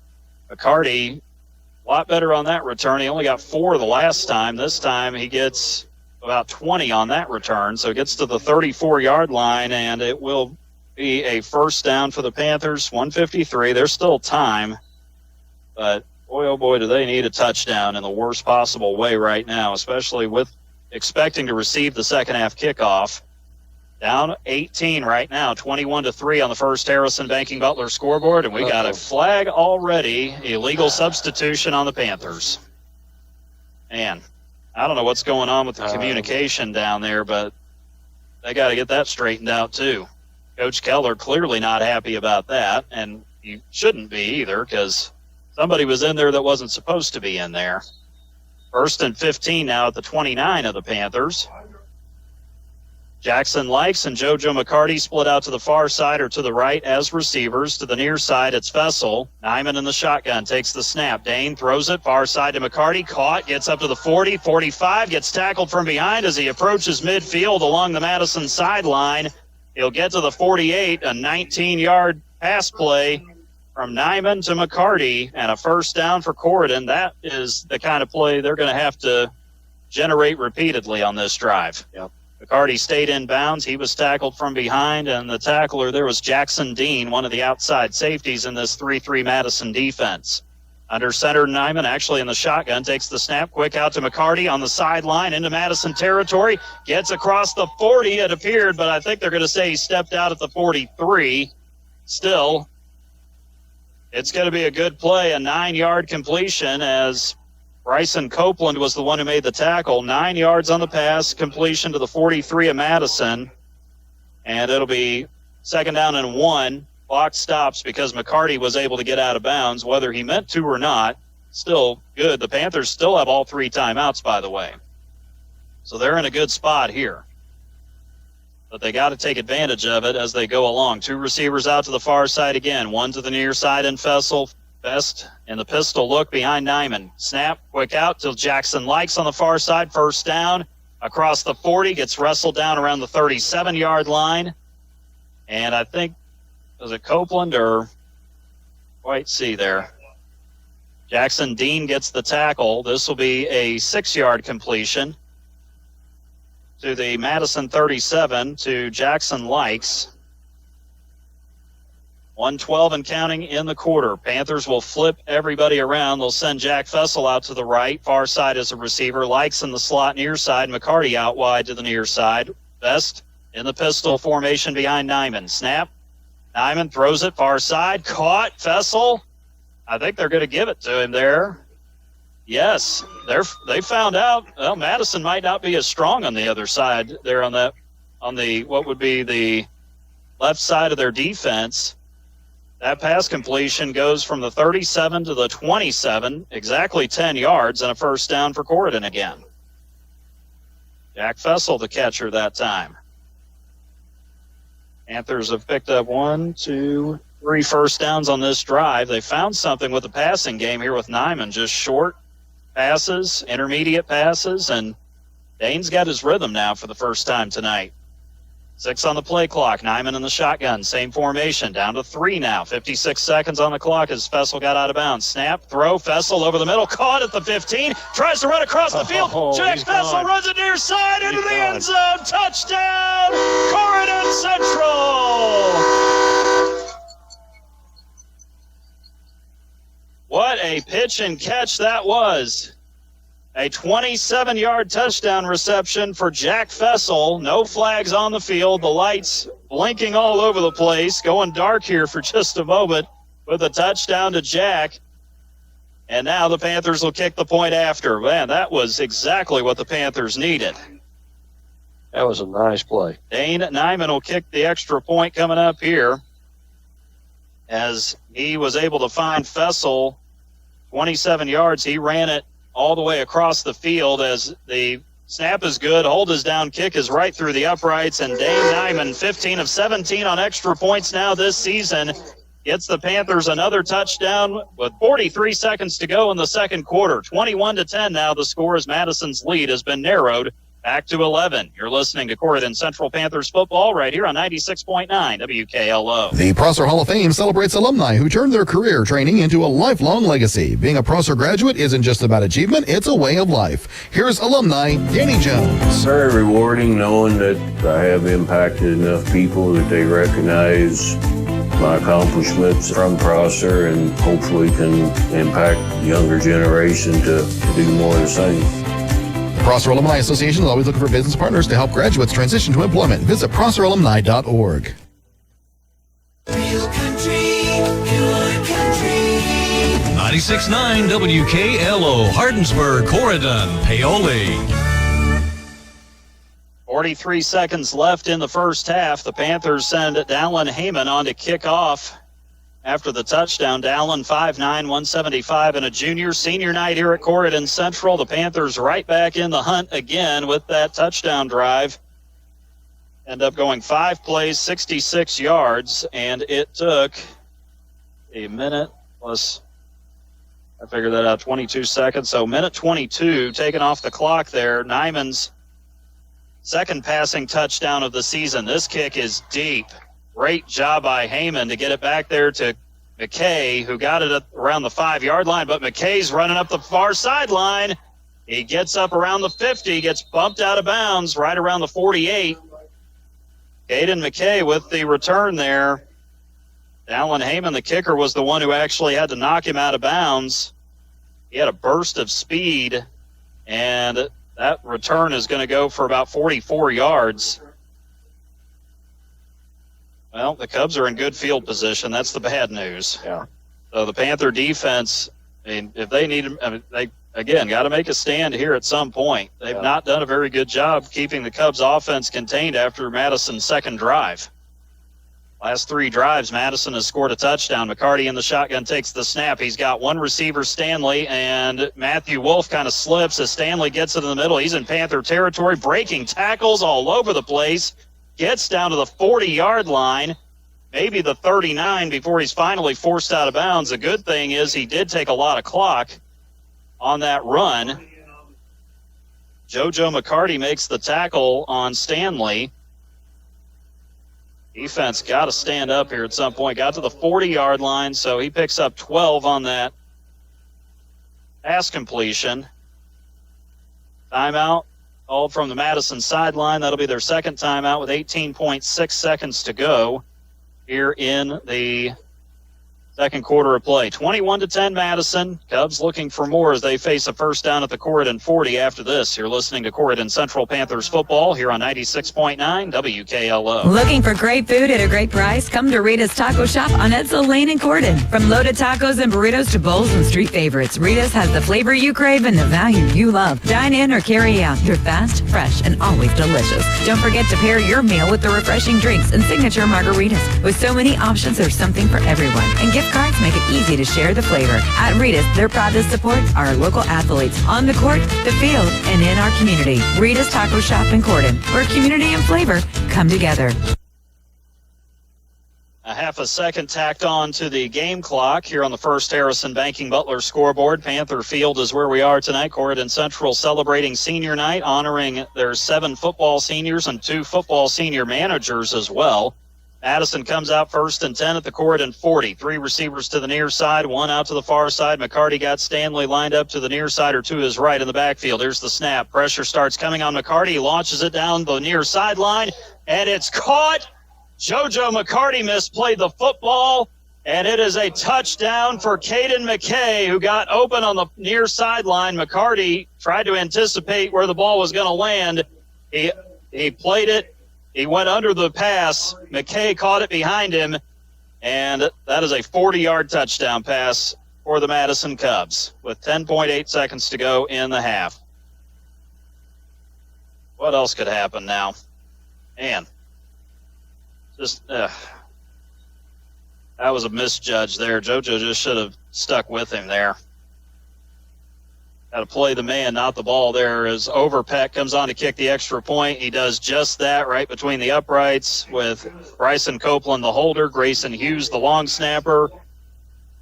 McCarty, a lot better on that return. He only got 4 the last time. This time he gets about 20 on that return. So it gets to the 34-yard line, and it will be a first down for the Panthers. 1:53. There's still time. But, boy, oh, boy, do they need a touchdown in the worst possible way right now, especially with expecting to receive the second half kickoff. Down 18 right now, 21-3 on the first Harrison Banking Butler scoreboard, and we got a flag already, illegal substitution on the Panthers. Man, I don't know what's going on with the communication down there, but they got to get that straightened out too. Coach Keller clearly not happy about that, and you shouldn't be either because somebody was in there that wasn't supposed to be in there. 1st and 15 now at the 29 of the Panthers. Jackson Likes and JoJo McCarty split out to the far side or to the right as receivers. To the near side, it's Fessel. Nyman in the shotgun takes the snap. Dane throws it far side to McCarty. Caught, gets up to the 40, 45, gets tackled from behind as he approaches midfield along the Madison sideline. He'll get to the 48, a 19-yard pass play from Nyman to McCarty, and a first down for Corydon. That is the kind of play they're going to have to generate repeatedly on this drive. Yep. McCarty stayed in bounds. He was tackled from behind, and the tackler there was Jackson Dean, one of the outside safeties in this 3-3 Madison defense. Under center, Nyman actually in the shotgun, takes the snap, quick out to McCarty on the sideline into Madison territory, gets across the 40, it appeared, but I think they're going to say he stepped out at the 43. Still, it's going to be a good play, a 9-yard completion as Bryson Copeland was the one who made the tackle. 9 yards on the pass, completion to the 43 of Madison. And it'll be second down and 1. Clock stops because McCarty was able to get out of bounds, whether he meant to or not. Still good. The Panthers still have all 3 timeouts, by the way. So they're in a good spot here. But they got to take advantage of it as they go along. 2 receivers out to the far side again. 1 to the near side in Fessel. Best in the pistol look behind Nyman. Snap, quick out to Jackson Likes on the far side. First down across the 40. Gets wrestled down around the 37-yard line. And I think, was it Copeland or quite see there? Jackson Dean gets the tackle. This will be a 6-yard completion to the Madison 37 to Jackson Likes. 1:12 and counting in the quarter. Panthers will flip everybody around. They'll send Jack Fessel out to the right. Far side as a receiver. Likes in the slot near side. McCarty out wide to the near side. Best in the pistol formation behind Nyman. Snap. Nyman throws it far side. Caught. Fessel. I think they're going to give it to him there. Yes, they found out. Well, Madison might not be as strong on the other side there on the what would be the left side of their defense. That pass completion goes from the 37 to the 27, exactly 10 yards, and a first down for Corydon again. Jack Fessel, the catcher that time. Panthers have picked up 1, 2, 3 first downs on this drive. They found something with the passing game here with Nyman, just short passes, intermediate passes, and Dane's got his rhythm now for the first time tonight. 6 on the play clock. Nyman in the shotgun. Same formation. Down to 3 now. 56 seconds on the clock as Fessel got out of bounds. Snap, throw, Fessel over the middle. Caught at the 15. Tries to run across the field. Jack Fessel runs it near side into the end zone. Touchdown, Corydon Central. What a pitch and catch that was. A 27-yard touchdown reception for Jack Fessel. No flags on the field. The lights blinking all over the place. Going dark here for just a moment with a touchdown to Jack. And now the Panthers will kick the point after. Man, that was exactly what the Panthers needed. That was a nice play. Dane Nyman will kick the extra point coming up here. as he was able to find Fessel 27 yards. He ran it all the way across the field as the snap is good. Hold is down. Kick is right through the uprights. And Dane Nyman, 15 of 17 on extra points now this season, gets the Panthers another touchdown with 43 seconds to go in the second quarter. 21-10 now the score as Madison's lead has been narrowed back to 11. You're listening to Corydon Central Panthers football right here on 96.9 WKLO. The Prosser Hall of Fame celebrates alumni who turned their career training into a lifelong legacy. Being a Prosser graduate isn't just about achievement, it's a way of life. Here's alumni Danny Jones. It's very rewarding knowing that I have impacted enough people that they recognize my accomplishments from Prosser and hopefully can impact the younger generation to do more of the same. The Prosser Alumni Association is always looking for business partners to help graduates transition to employment. Visit prosseralumni.org. Real country, pure country. 96.9 WKLO, Hardensburg, Corydon, Paoli. 43 seconds left in the first half. The Panthers send Dallin Heyman on to kick off after the touchdown. Dallin 5'9", 175, and a junior. Senior night here at Corydon Central. The Panthers right back in the hunt again with that touchdown drive. End up going 5 plays, 66 yards, and it took a minute plus, I figured that out, 22 seconds. So minute 22 taken off the clock there. Nyman's second passing touchdown of the season. This kick is deep. Great job by Heyman to get it back there to McKay, who got it around the 5-yard line, but McKay's running up the far sideline. He gets up around the 50, gets bumped out of bounds right around the 48. Caden McKay with the return there. Dallin Heyman, the kicker, was the one who actually had to knock him out of bounds. He had a burst of speed, and that return is going to go for about 44 yards. Well, the Cubs are in good field position. That's the bad news. Yeah. So the Panther defense, I mean, if they need, I mean, they, again, got to make a stand here at some point. They've not done a very good job keeping the Cubs offense contained after Madison's second drive. Last 3 drives, Madison has scored a touchdown. McCarty in the shotgun takes the snap. He's got one receiver, Stanley, and Matthew Wolf kind of slips as Stanley gets it in the middle. He's in Panther territory, breaking tackles all over the place. Gets down to the 40-yard line, maybe the 39 before he's finally forced out of bounds. The good thing is he did take a lot of clock on that run. JoJo McCarty makes the tackle on Stanley. Defense got to stand up here at some point. Got to the 40-yard line, so he picks up 12 on that pass completion. Timeout. All from the Madison sideline. That'll be their second timeout with 18.6 seconds to go here in the second quarter of play. 21-10 Madison. Cubs looking for more as they face a first down at the Corydon 40 after this. You're listening to Corydon Central Panthers football here on 96.9 WKLO. Looking for great food at a great price? Come to Rita's Taco Shop on Edsel Lane in Corydon. From loaded tacos and burritos to bowls and street favorites, Rita's has the flavor you crave and the value you love. Dine in or carry out. They're fast, fresh, and always delicious. Don't forget to pair your meal with the refreshing drinks and signature margaritas. With so many options, there's something for everyone. And gift cards make it easy to share the flavor. At Rita's, they're proud to support our local athletes on the court, the field, and in our community. Rita's Taco Shop in Corydon, where community and flavor come together. A half a second tacked on to the game clock here on the First Harrison Banking Butler scoreboard. Panther Field is where we are tonight. Corydon Central celebrating senior night, honoring their 7 football seniors and 2 football senior managers as well. Madison comes out first and 10 at the Corydon 40. 3 receivers to the near side, 1 out to the far side. McCarty got Stanley lined up to the near side or to his right in the backfield. Here's the snap. Pressure starts coming on McCarty. He launches it down the near sideline, and it's caught. JoJo McCarty misplayed the football, and it is a touchdown for Caden McKay, who got open on the near sideline. McCarty tried to anticipate where the ball was going to land. He played it. He went under the pass. McKay caught it behind him, and that is a 40-yard touchdown pass for the Madison Cubs with 10.8 seconds to go in the half. What else could happen now? Man, just That was a misjudge there. JoJo just should have stuck with him there. Got to play the man, not the ball there, as Overpeck comes on to kick the extra point. He does just that right between the uprights with Bryson Copeland, the holder, Grayson Hughes, the long snapper.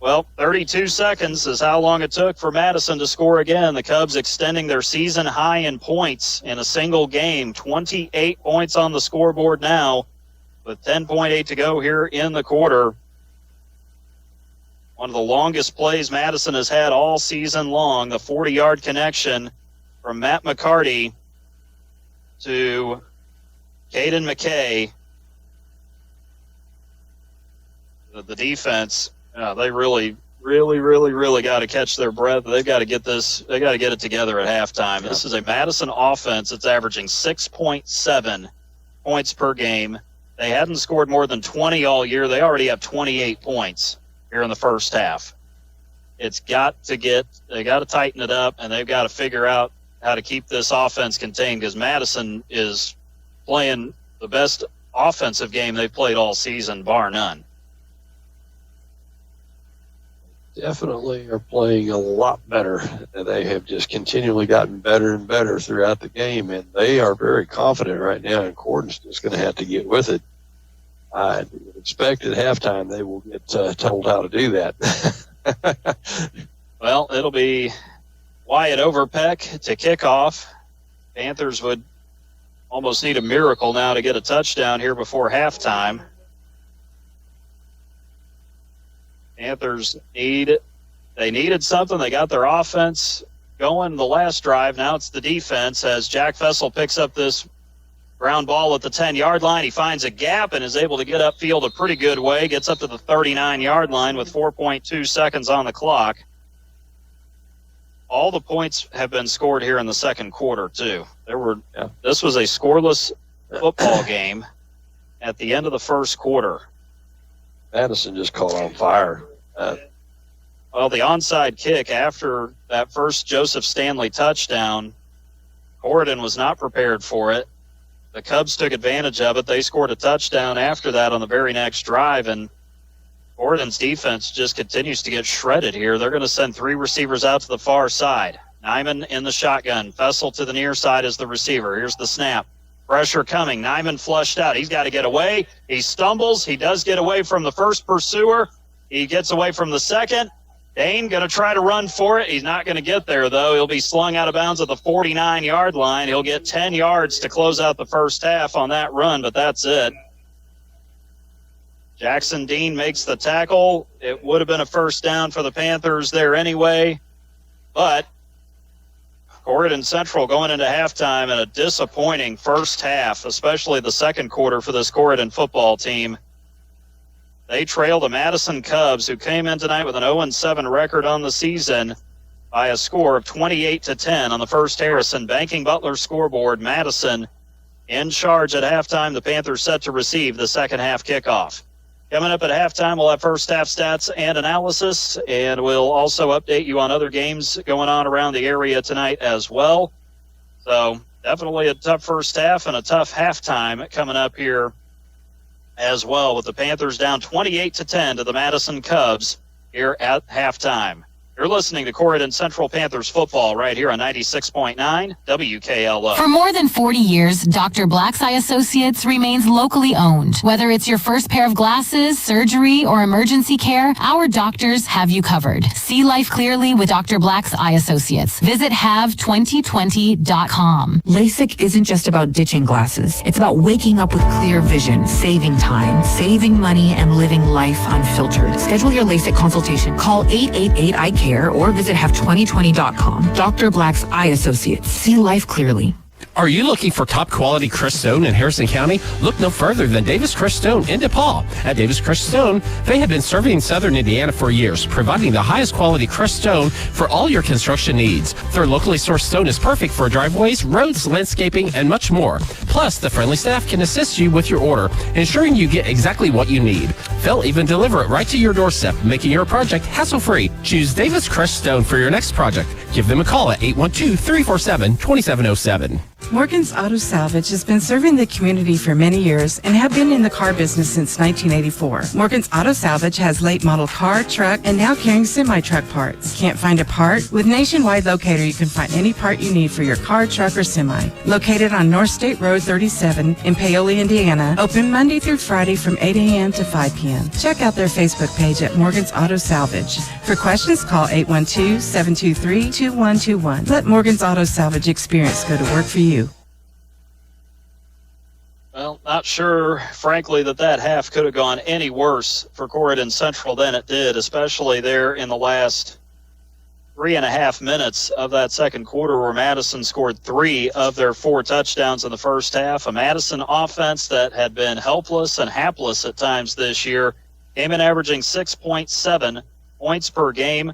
Well, 32 seconds is how long it took for Madison to score again. The Cubs extending their season high in points in a single game. 28 points on the scoreboard now with 10.8 to go here in the quarter. One of the longest plays Madison has had all season long, the 40-yard connection from Matt McCarty to Caden McKay. The defense, they really got to catch their breath. They've got to get this. They got to get it together at halftime. Yeah. This is a Madison offense that's averaging 6.7 points per game. They hadn't scored more than 20 all year. They already have 28 points here in the first half. They got to tighten it up, and they've got to figure out how to keep this offense contained, because Madison is playing the best offensive game they've played all season, bar none. Definitely are playing a lot better. They have just continually gotten better and better throughout the game, and they are very confident right now, and Corydon's just going to have to get with it. I expect at halftime they will get told how to do that. Well, it'll be Wyatt Overpeck to kick off. Panthers would almost need a miracle now to get a touchdown here before halftime. Panthers needed something. They got their offense going the last drive. Now it's the defense, as Jack Fessel picks up this ground ball at the 10-yard line. He finds a gap and is able to get upfield a pretty good way. Gets up to the 39-yard line with 4.2 seconds on the clock. All the points have been scored here in the second quarter, too. This was a scoreless football game at the end of the first quarter. Madison just caught on fire. Well, the onside kick after that first Joseph Stanley touchdown, Corydon was not prepared for it. The Cubs took advantage of it. They scored a touchdown after that on the very next drive, and Corydon's defense just continues to get shredded here. They're going to send three receivers out to the far side. Nyman in the shotgun. Fessel to the near side as the receiver. Here's the snap. Pressure coming. Nyman flushed out. He's got to get away. He stumbles. He does get away from the first pursuer. He gets away from the second. Dane going to try to run for it. He's not going to get there, though. He'll be slung out of bounds at the 49-yard line. He'll get 10 yards to close out the first half on that run, but that's it. Jackson Dean makes the tackle. It would have been a first down for the Panthers there anyway, but Corydon Central going into halftime in a disappointing first half, especially the second quarter for this Corydon football team. They trail the Madison Cubs, who came in tonight with an 0-7 record on the season, by a score of 28-10 on the First Harrison Banking Butler scoreboard. Madison in charge at halftime. The Panthers set to receive the second half kickoff. Coming up at halftime, we'll have first half stats and analysis, and we'll also update you on other games going on around the area tonight as well. So definitely a tough first half and a tough halftime coming up here as well, with the Panthers down 28-10 to the Madison Cubs here at halftime. You're listening to Corydon Central Panthers football right here on 96.9 WKLO. For more than 40 years, Dr. Black's Eye Associates remains locally owned. Whether it's your first pair of glasses, surgery, or emergency care, our doctors have you covered. See life clearly with Dr. Black's Eye Associates. Visit have2020.com. LASIK isn't just about ditching glasses. It's about waking up with clear vision, saving time, saving money, and living life unfiltered. Schedule your LASIK consultation. Call 888-ICARE or visit have2020.com. Dr. Black's Eye Associates. See life clearly. Are you looking for top quality Chris Stone in Harrison County? Look no further than Davis Chris Stone in DePaul. At Davis Chris Stone, they have been serving Southern Indiana for years, providing the highest quality Chris Stone for all your construction needs. Their locally sourced stone is perfect for driveways, roads, landscaping, and much more. Plus, the friendly staff can assist you with your order, ensuring you get exactly what you need. They'll even deliver it right to your doorstep, making your project hassle-free. Choose Davis Chris Stone for your next project. Give them a call at 812-347-2707. Morgan's Auto Salvage has been serving the community for many years and have been in the car business since 1984. Morgan's Auto Salvage has late model car, truck, and now carrying semi-truck parts. Can't find a part? With Nationwide Locator, you can find any part you need for your car, truck, or semi. Located on North State Road 37 in Paoli, Indiana. Open Monday through Friday from 8 a.m. to 5 p.m. Check out their Facebook page at Morgan's Auto Salvage. For questions, call 812-723-2121. Let Morgan's Auto Salvage experience go to work for you. Well, not sure, frankly, that half could have gone any worse for Corydon Central than it did, especially there in the last 3.5 minutes of that second quarter where Madison scored 3 of their 4 touchdowns in the first half. A Madison offense that had been helpless and hapless at times this year came in averaging 6.7 points per game.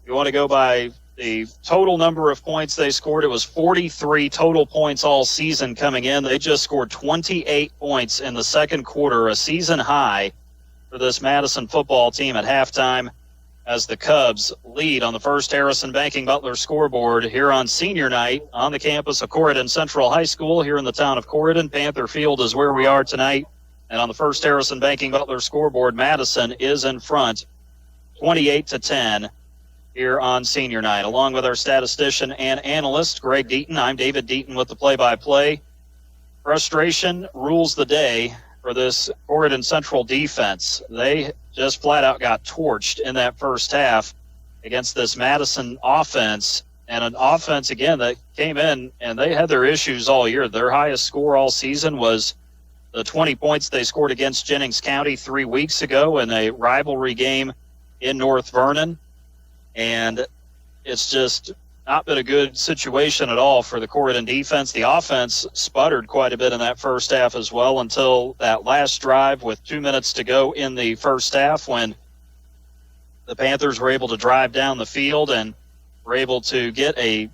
You want to go by the total number of points they scored, it was 43 total points all season coming in. They just scored 28 points in the second quarter, a season high for this Madison football team at halftime as the Cubs lead on the First Harrison Banking Butler scoreboard here on senior night on the campus of Corydon Central High School here in the town of Corydon. Panther Field is where we are tonight. And on the First Harrison Banking Butler scoreboard, Madison is in front 28-10. Here on senior night, along with our statistician and analyst, Greg Deaton. I'm David Deaton with the play-by-play. Frustration rules the day for this Corydon Central defense. They just flat out got torched in that first half against this Madison offense, and an offense, again, that came in, and they had their issues all year. Their highest score all season was the 20 points they scored against Jennings County 3 weeks ago in a rivalry game in North Vernon. And it's just not been a good situation at all for the Corydon defense. The offense sputtered quite a bit in that first half as well until that last drive with 2 minutes to go in the first half when the Panthers were able to drive down the field and were able to get a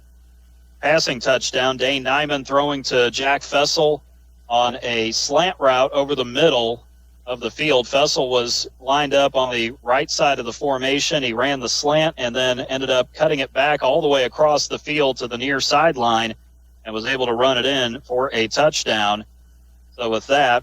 passing touchdown. Dane Nyman throwing to Jack Fessel on a slant route over the middle of the field. Fessel was lined up on the right side of the formation. He ran the slant and then ended up cutting it back all the way across the field to the near sideline and was able to run it in for a touchdown. So with that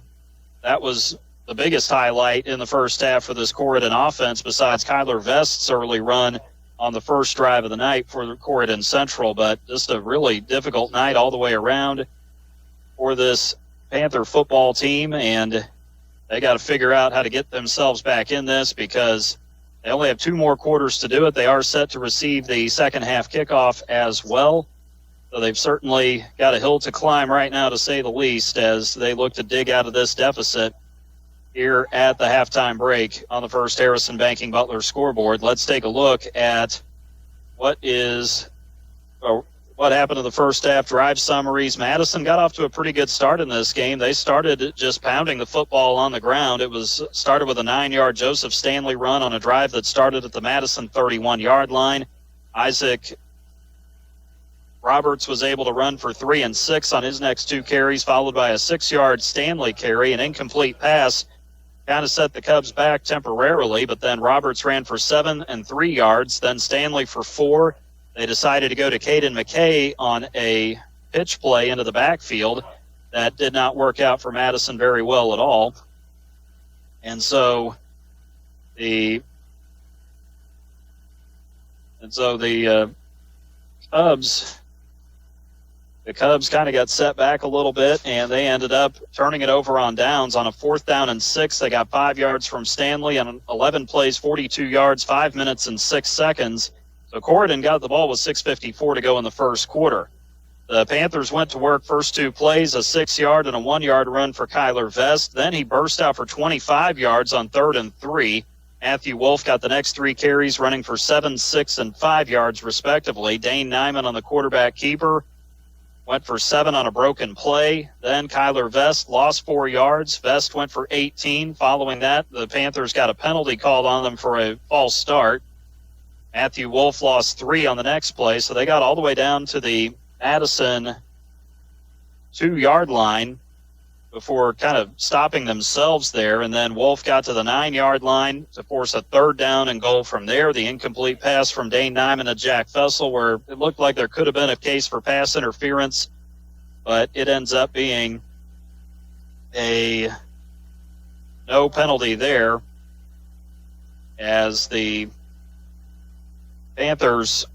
was the biggest highlight in the first half for this Corydon offense besides Kyler Vest's early run on the first drive of the night for Corydon Central. But just a really difficult night all the way around for this Panther football team, and they got to figure out how to get themselves back in this because they only have 2 more quarters to do it. They are set to receive the second half kickoff as well. So they've certainly got a hill to climb right now, to say the least, as they look to dig out of this deficit here at the halftime break on the First Harrison Banking Butler scoreboard. Let's take a look at what happened in the first half drive summaries. Madison got off to a pretty good start in this game. They started just pounding the football on the ground. It was started with a 9-yard Joseph Stanley run on a drive that started at the Madison 31-yard line. Isaac Roberts was able to run for 3 and 6 on his next 2 carries, followed by a 6-yard Stanley carry. An incomplete pass kind of set the Cubs back temporarily, but then Roberts ran for 7 and 3 yards, then Stanley for 4. They decided to go to Caden McKay on a pitch play into the backfield. That did not work out for Madison very well at all. And so the Cubs kind of got set back a little bit, and they ended up turning it over on downs on a 4th down and 6. They got 5 yards from Stanley on 11 plays, 42 yards, 5 minutes and 6 seconds. So Corydon got the ball with 6:54 to go in the first quarter. The Panthers went to work first 2 plays, a 6-yard and a 1-yard run for Kyler Vest. Then he burst out for 25 yards on 3rd and 3. Matthew Wolf got the next 3 carries, running for 7, 6, and 5 yards respectively. Dane Nyman on the quarterback keeper went for 7 on a broken play. Then Kyler Vest lost 4 yards. Vest went for 18. Following that, the Panthers got a penalty called on them for a false start. Matthew Wolf lost 3 on the next play, so they got all the way down to the Madison 2-yard line. before kind of stopping themselves there. And then Wolf got to the 9-yard line to force a 3rd down and goal from there. The incomplete pass from Dane Nyman to Jack Fessel, where it looked like there could have been a case for pass interference, but it ends up being a no penalty there, as the Panthers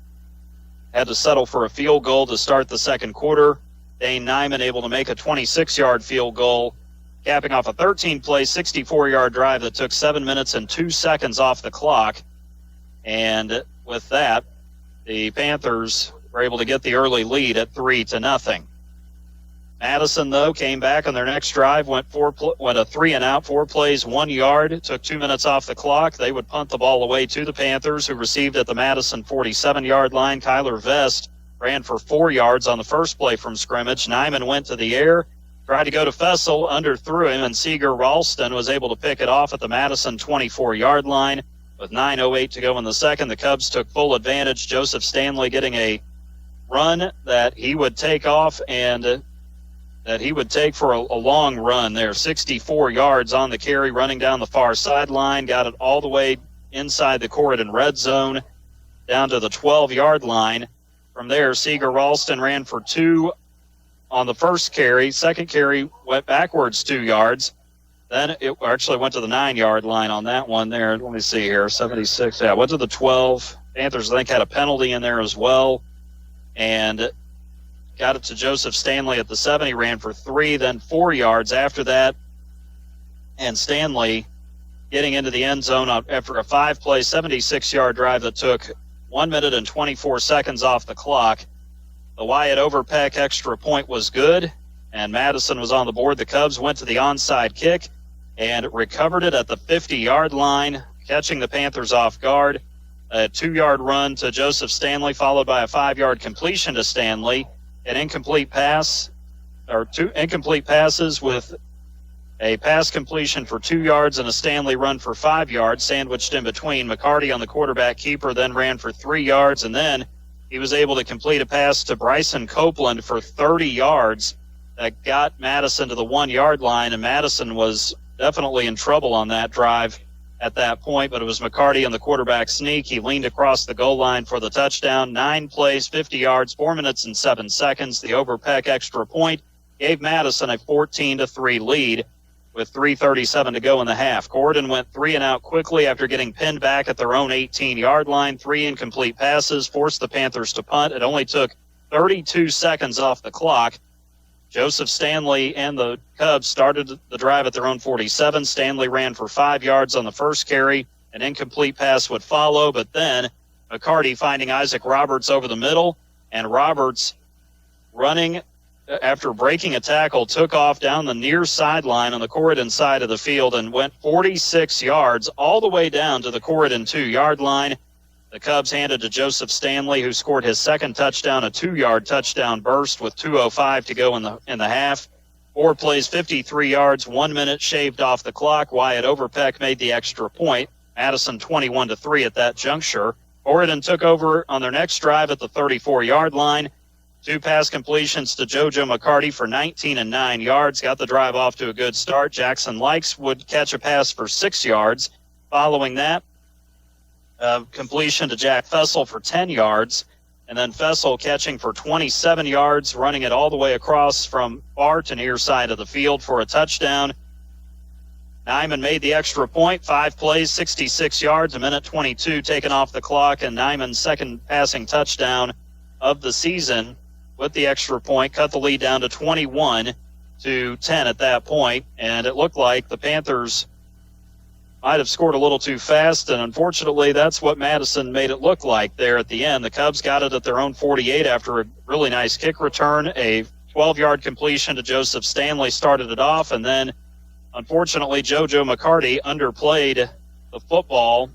had to settle for a field goal to start the second quarter. Dane Nyman able to make a 26-yard field goal, capping off a 13-play, 64-yard drive that took 7 minutes and 2 seconds off the clock. And with that, the Panthers were able to get the early lead at 3-0. Madison, though, came back on their next drive, went a 3-and-out, 4 plays, 1 yard, took 2 minutes off the clock. They would punt the ball away to the Panthers, who received at the Madison 47-yard line. Kyler Vest ran for 4 yards on the first play from scrimmage. Nyman went to the air, tried to go to Fessel, underthrew him, and Seeger Ralston was able to pick it off at the Madison 24-yard line. With 9:08 to go in the second, the Cubs took full advantage. Joseph Stanley getting a run that he would take off and that he would take for a long run there. 64 yards on the carry, running down the far sideline, got it all the way inside the Corydon red zone, down to the 12-yard line. From there, Seeger Ralston ran for 2 on the first carry. Second carry went backwards 2 yards. Then it actually went to the 9-yard line on that one there. Let me see here, 76. Yeah, went to the 12. Panthers, I think, had a penalty in there as well. And got it to Joseph Stanley at the 7. He ran for 3, then 4 yards after that. And Stanley getting into the end zone after a 5-play, 76-yard drive that took 1 minute and 24 seconds off the clock. The Wyatt Overpeck extra point was good, and Madison was on the board. The Cubs went to the onside kick and recovered it at the 50-yard line, catching the Panthers off guard. A 2-yard run to Joseph Stanley, followed by a 5-yard completion to Stanley. An incomplete pass, or 2 incomplete passes with a pass completion for 2 yards and a Stanley run for 5 yards, sandwiched in between. McCarty on the quarterback keeper then ran for 3 yards, and then he was able to complete a pass to Bryson Copeland for 30 yards that got Madison to the 1-yard line, and Madison was definitely in trouble on that drive at that point, but it was McCarty on the quarterback sneak. He leaned across the goal line for the touchdown. 9 plays, 50 yards, 4 minutes and 7 seconds. The Overpeck extra point gave Madison a 14-3 lead with 3:37 to go in the half. Corydon went 3-and-out quickly after getting pinned back at their own 18-yard line. 3 incomplete passes forced the Panthers to punt. It only took 32 seconds off the clock. Joseph Stanley and the Cubs started the drive at their own 47. Stanley ran for 5 yards on the first carry. An incomplete pass would follow, but then McCarty finding Isaac Roberts over the middle, and Roberts running after breaking a tackle, took off down the near sideline on the Corydon side of the field and went 46 yards all the way down to the Corydon 2-yard line. The Cubs handed to Joseph Stanley, who scored his second touchdown, a 2-yard touchdown burst with 2:05 to go in the half. 4 plays, 53 yards, 1 minute shaved off the clock. Wyatt Overpeck made the extra point. Madison 21-3 at that juncture. Corydon took over on their next drive at the 34-yard line. 2 pass completions to JoJo McCarty for 19 and 9 yards. Got the drive off to a good start. Jackson Likes would catch a pass for 6 yards. Following that, completion to Jack Fessel for 10 yards. And then Fessel catching for 27 yards, running it all the way across from far to near side of the field for a touchdown. Nyman made the extra point, 5 plays, 66 yards, a minute 22 taken off the clock, and Nyman's second passing touchdown of the season with the extra point cut the lead down to 21-10 at that point. And it looked like the Panthers might have scored a little too fast, and unfortunately that's what Madison made it look like there at the end. The Cubs got it at their own 48 after a really nice kick return. A 12-yard completion to Joseph Stanley started it off, and then unfortunately JoJo McCarty underplayed the football,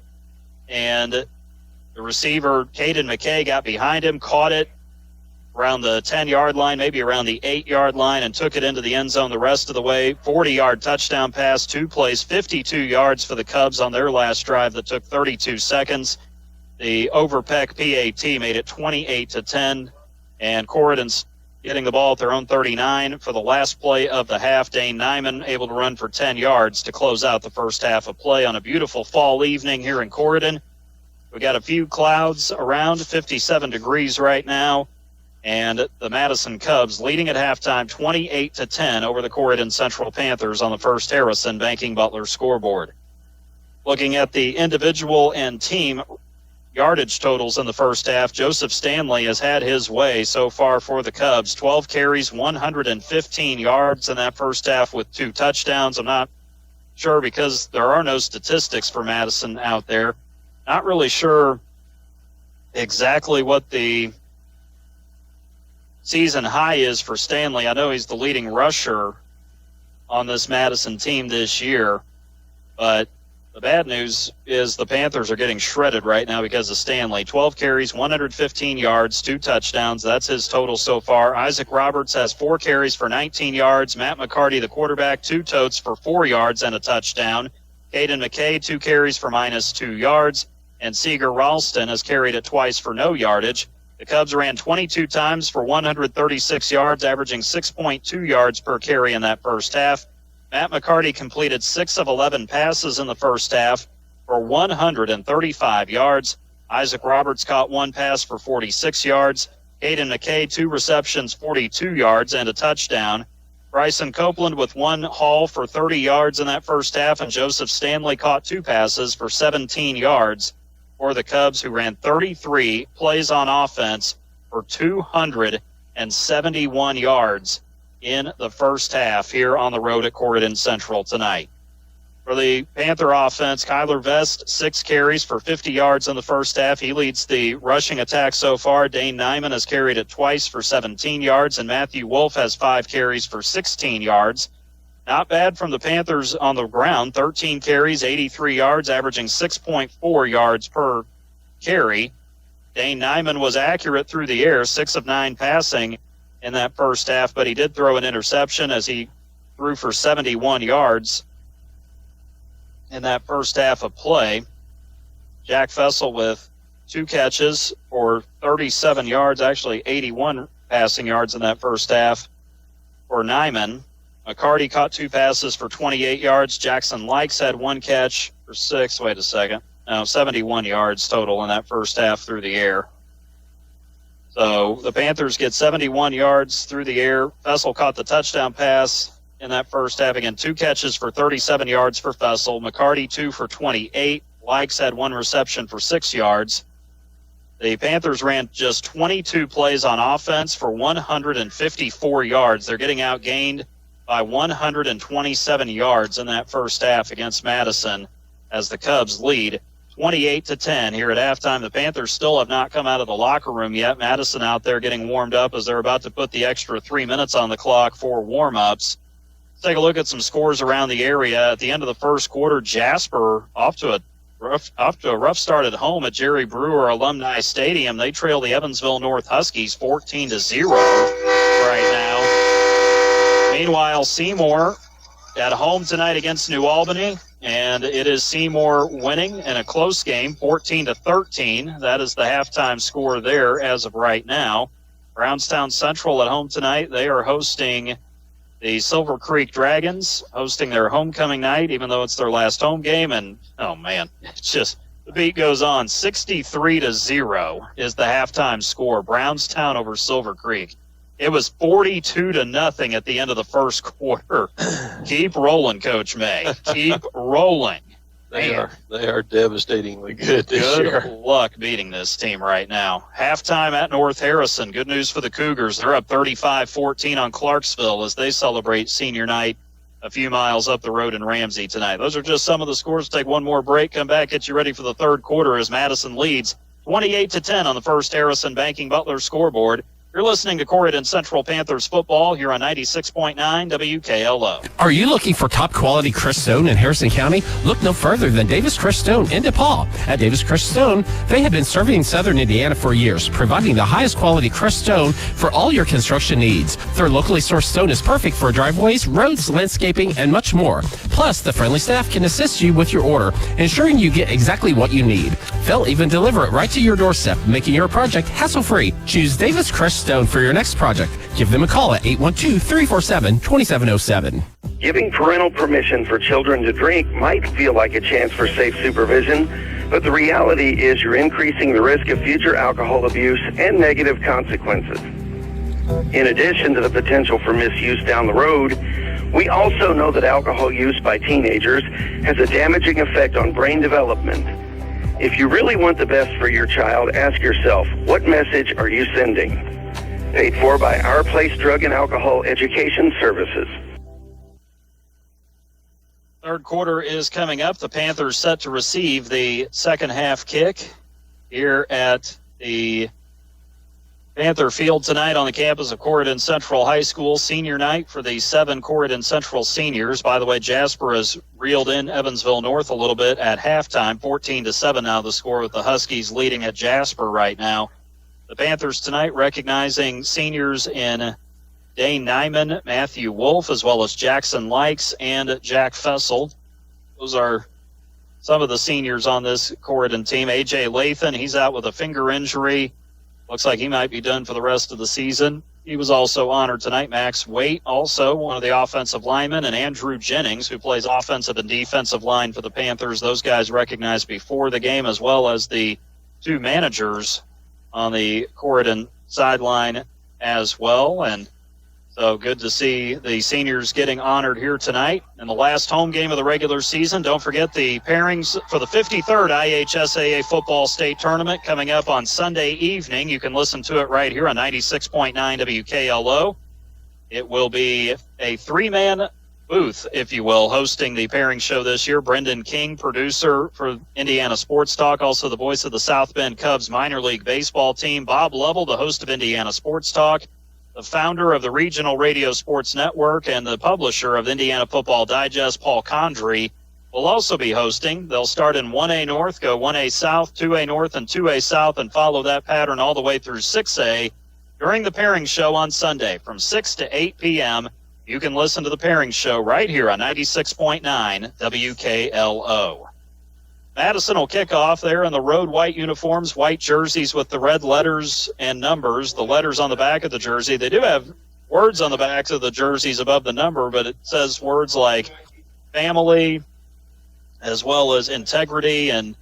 and the receiver Caden McKay got behind him, caught it around the 10-yard line, maybe around the 8-yard line, and took it into the end zone the rest of the way. 40-yard touchdown pass, 2 plays, 52 yards for the Cubs on their last drive that took 32 seconds. The Overpeck PAT made it 28-10, and Corydon's getting the ball at their own 39 for the last play of the half. Dane Nyman able to run for 10 yards to close out the first half of play on a beautiful fall evening here in Corydon. We got a few clouds around, 57 degrees right now, and the Madison Cubs leading at halftime 28-10 over the Corydon Central Panthers on the First Harrison Banking Butler scoreboard. Looking at the individual and team yardage totals in the first half, Joseph Stanley has had his way so far for the Cubs. 12 carries, 115 yards in that first half with 2 touchdowns. I'm not sure because there are no statistics for Madison out there. Not really sure exactly what the season high is for Stanley. I know he's the leading rusher on this Madison team this year, but the bad news is the Panthers are getting shredded right now because of Stanley. 12 carries, 115 yards, 2 touchdowns. That's his total so far. Isaac Roberts has 4 carries for 19 yards. Matt McCarty, the quarterback, 2 totes for 4 yards and a touchdown. Caden McKay, 2 carries for -2 yards. And Seeger Ralston has carried it twice for no yardage. The Cubs ran 22 times for 136 yards, averaging 6.2 yards per carry in that first half. Matt McCarty completed 6 of 11 passes in the first half for 135 yards. Isaac Roberts caught 1 pass for 46 yards. Caden McKay, 2 receptions, 42 yards, and a touchdown. Bryson Copeland with 1 haul for 30 yards in that first half, and Joseph Stanley caught 2 passes for 17 yards for the Cubs, who ran 33 plays on offense for 271 yards in the first half here on the road at Corydon Central tonight. For the Panther offense, Kyler Vest, 6 carries for 50 yards in the first half. He leads the rushing attack so far. Dane Nyman has carried it twice for 17 yards, and Matthew Wolf has 5 carries for 16 yards. Not bad from the Panthers on the ground. 13 carries, 83 yards, averaging 6.4 yards per carry. Dane Nyman was accurate through the air, 6 of 9 passing in that first half, but he did throw an interception as he threw for 71 yards in that first half of play. Jack Fessel with 2 catches for 37 yards, actually 81 passing yards in that first half for Nyman. McCarty caught 2 passes for 28 yards. Jackson Likes had 1 catch for 71 yards total in that first half through the air. So the Panthers get 71 yards through the air. Fessel caught the touchdown pass in that first half. Again, 2 catches for 37 yards for Fessel. McCarty 2 for 28. Likes had 1 reception for 6 yards. The Panthers ran just 22 plays on offense for 154 yards. They're getting outgained by 127 yards in that first half against Madison as the Cubs lead 28-10 here at halftime. The Panthers still have not come out of the locker room yet. Madison out there getting warmed up as they're about to put the extra 3 minutes on the clock for warm-ups. Let's take a look at some scores around the area. At the end of the first quarter, Jasper off to a rough start at home at Jerry Brewer Alumni Stadium. They trail the Evansville North Huskies 14-0 right now. Meanwhile, Seymour at home tonight against New Albany, and it is Seymour winning in a close game, 14-13. That is the halftime score there as of right now. Brownstown Central at home tonight. They are hosting the Silver Creek Dragons, hosting their homecoming night, even though it's their last home game. And, oh, man, it's just the beat goes on. 63-0 is the halftime score. Brownstown over Silver Creek. It was 42-0 at the end of the first quarter. Keep rolling, Coach May. Keep rolling. They are devastatingly good this year. Good luck beating this team right now. Halftime at North Harrison. Good news for the Cougars. They're up 35-14 on Clarksville as they celebrate senior night a few miles up the road in Ramsey tonight. Those are just some of the scores. Take one more break, come back, get you ready for the third quarter as Madison leads 28-10 on the First Harrison Banking Butler scoreboard. You're listening to Corydon Central Panthers football here on 96.9 WKLO. Are you looking for top quality Crestone in Harrison County? Look no further than Davis Crestone in DePaul. At Davis Crestone, they have been serving Southern Indiana for years, providing the highest quality Crestone for all your construction needs. Their locally sourced stone is perfect for driveways, roads, landscaping, and much more. Plus, the friendly staff can assist you with your order, ensuring you get exactly what you need. They'll even deliver it right to your doorstep, making your project hassle-free. Choose Davis Crestone for your next project. Give them a call at 812-347-2707. Giving parental permission for children to drink might feel like a chance for safe supervision, but the reality is you're increasing the risk of future alcohol abuse and negative consequences. In addition to the potential for misuse down the road, we also know that alcohol use by teenagers has a damaging effect on brain development. If you really want the best for your child, ask yourself, what message are you sending? Paid for by Our Place Drug and Alcohol Education Services. Third quarter is coming up. The Panthers set to receive the second half kick here at the Panther Field tonight on the campus of Corydon Central High School. Senior night for the 7 Corydon Central seniors. By the way, Jasper has reeled in Evansville North a little bit at halftime. 14-7 now the score, with the Huskies leading at Jasper right now. The Panthers tonight recognizing seniors in Dane Nyman, Matthew Wolf, as well as Jackson Likes and Jack Fessel. Those are some of the seniors on this Corydon team. A.J. Lathan, he's out with a finger injury. Looks like he might be done for the rest of the season. He was also honored tonight. Max Waite, also one of the offensive linemen, and Andrew Jennings, who plays offensive and defensive line for the Panthers. Those guys recognized before the game, as well as the 2 managers on the Corydon sideline as well. And so good to see the seniors getting honored here tonight. In the last home game of the regular season, don't forget the pairings for the 53rd IHSAA Football State Tournament coming up on Sunday evening. You can listen to it right here on 96.9 WKLO. It will be a 3-man booth, if you will, hosting the pairing show this year. Brendan King, producer for Indiana Sports Talk, also the voice of the South Bend Cubs minor league baseball team. Bob Lovell, the host of Indiana Sports Talk, the founder of the Regional Radio Sports Network, and the publisher of Indiana Football Digest, Paul Condry, will also be hosting. They'll start in 1A North, go 1A South, 2A North, and 2A South, and follow that pattern all the way through 6A during the pairing show on Sunday from 6 to 8 p.m. You can listen to the pairing show right here on 96.9 WKLO. Madison will kick off there in the road white uniforms, white jerseys with the red letters and numbers. The letters on the back of the jersey, they do have words on the backs of the jerseys above the number, but it says words like family as well as integrity and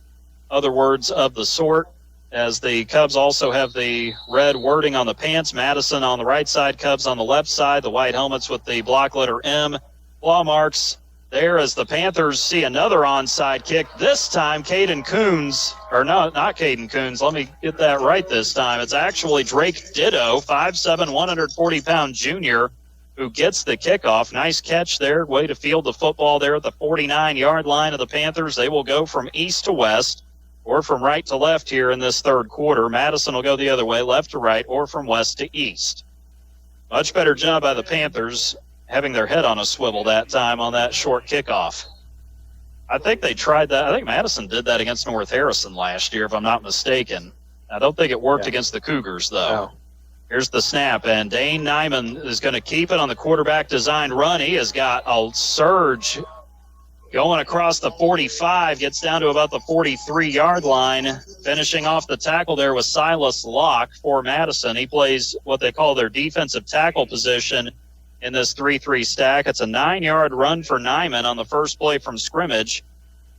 other words of the sort. As the Cubs also have the red wording on the pants, Madison on the right side, Cubs on the left side, the white helmets with the block letter M, claw marks there as the Panthers see another onside kick. This time, Caden Coons, or no, not Caden Coons. Let me get that right this time. It's actually Drake Ditto, 5'7", 140-pound junior, who gets the kickoff. Nice catch there. Way to field the football there at the 49-yard line of the Panthers. They will go from east to west or from right to left here in this third quarter. Madison will go the other way, left to right, or from west to east. Much better job by the Panthers, having their head on a swivel that time on that short kickoff. I think they tried that. I think Madison did that against North Harrison last year, if I'm not mistaken. I don't think it worked against the Cougars, though. No. Here's the snap, and Dane Nyman is going to keep it on the quarterback design run. He has got a surge going across the 45, gets down to about the 43-yard line. Finishing off the tackle there was Silas Locke for Madison. He plays what they call their defensive tackle position in this 3-3 stack. It's a 9-yard run for Nyman on the first play from scrimmage,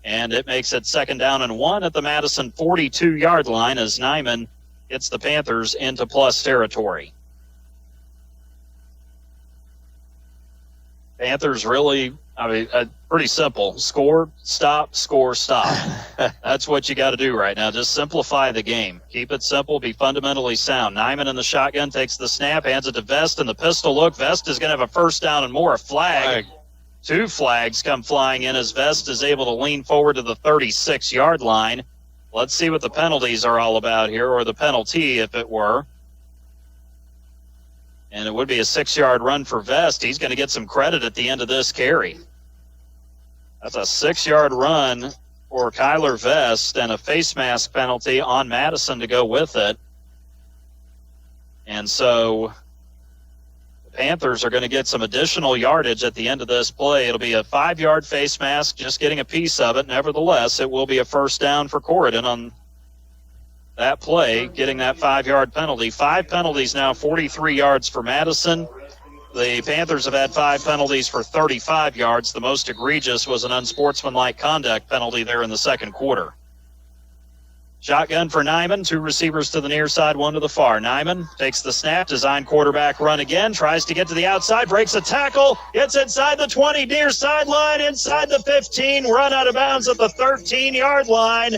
and it makes it 2nd down and 1 at the Madison 42-yard line as Nyman gets the Panthers into plus territory. Panthers really, pretty simple. Score, stop, score, stop. That's what you got to do right now. Just simplify the game. Keep it simple, be fundamentally sound. Nyman in the shotgun takes the snap, hands it to Vest in the pistol look. Vest is going to have a first down and more. A flag. 2 flags come flying in as Vest is able to lean forward to the 36-yard line. Let's see what the penalties are all about here, or the penalty if it were. And it would be a 6-yard run for Vest. He's going to get some credit at the end of this carry. That's a 6-yard run for Kyler Vest and a face mask penalty on Madison to go with it. And so the Panthers are going to get some additional yardage at the end of this play. It'll be a 5-yard face mask, just getting a piece of it. Nevertheless, it will be a first down for Corydon on that play, getting that 5-yard penalty. 5 penalties now, 43 yards for Madison. The Panthers have had 5 penalties for 35 yards. The most egregious was an unsportsmanlike conduct penalty there in the second quarter. Shotgun for Nyman, 2 receivers to the near side, 1 to the far. Nyman takes the snap, design quarterback run again, tries to get to the outside, breaks a tackle, gets inside the 20, near sideline, inside the 15, run out of bounds at the 13-yard line.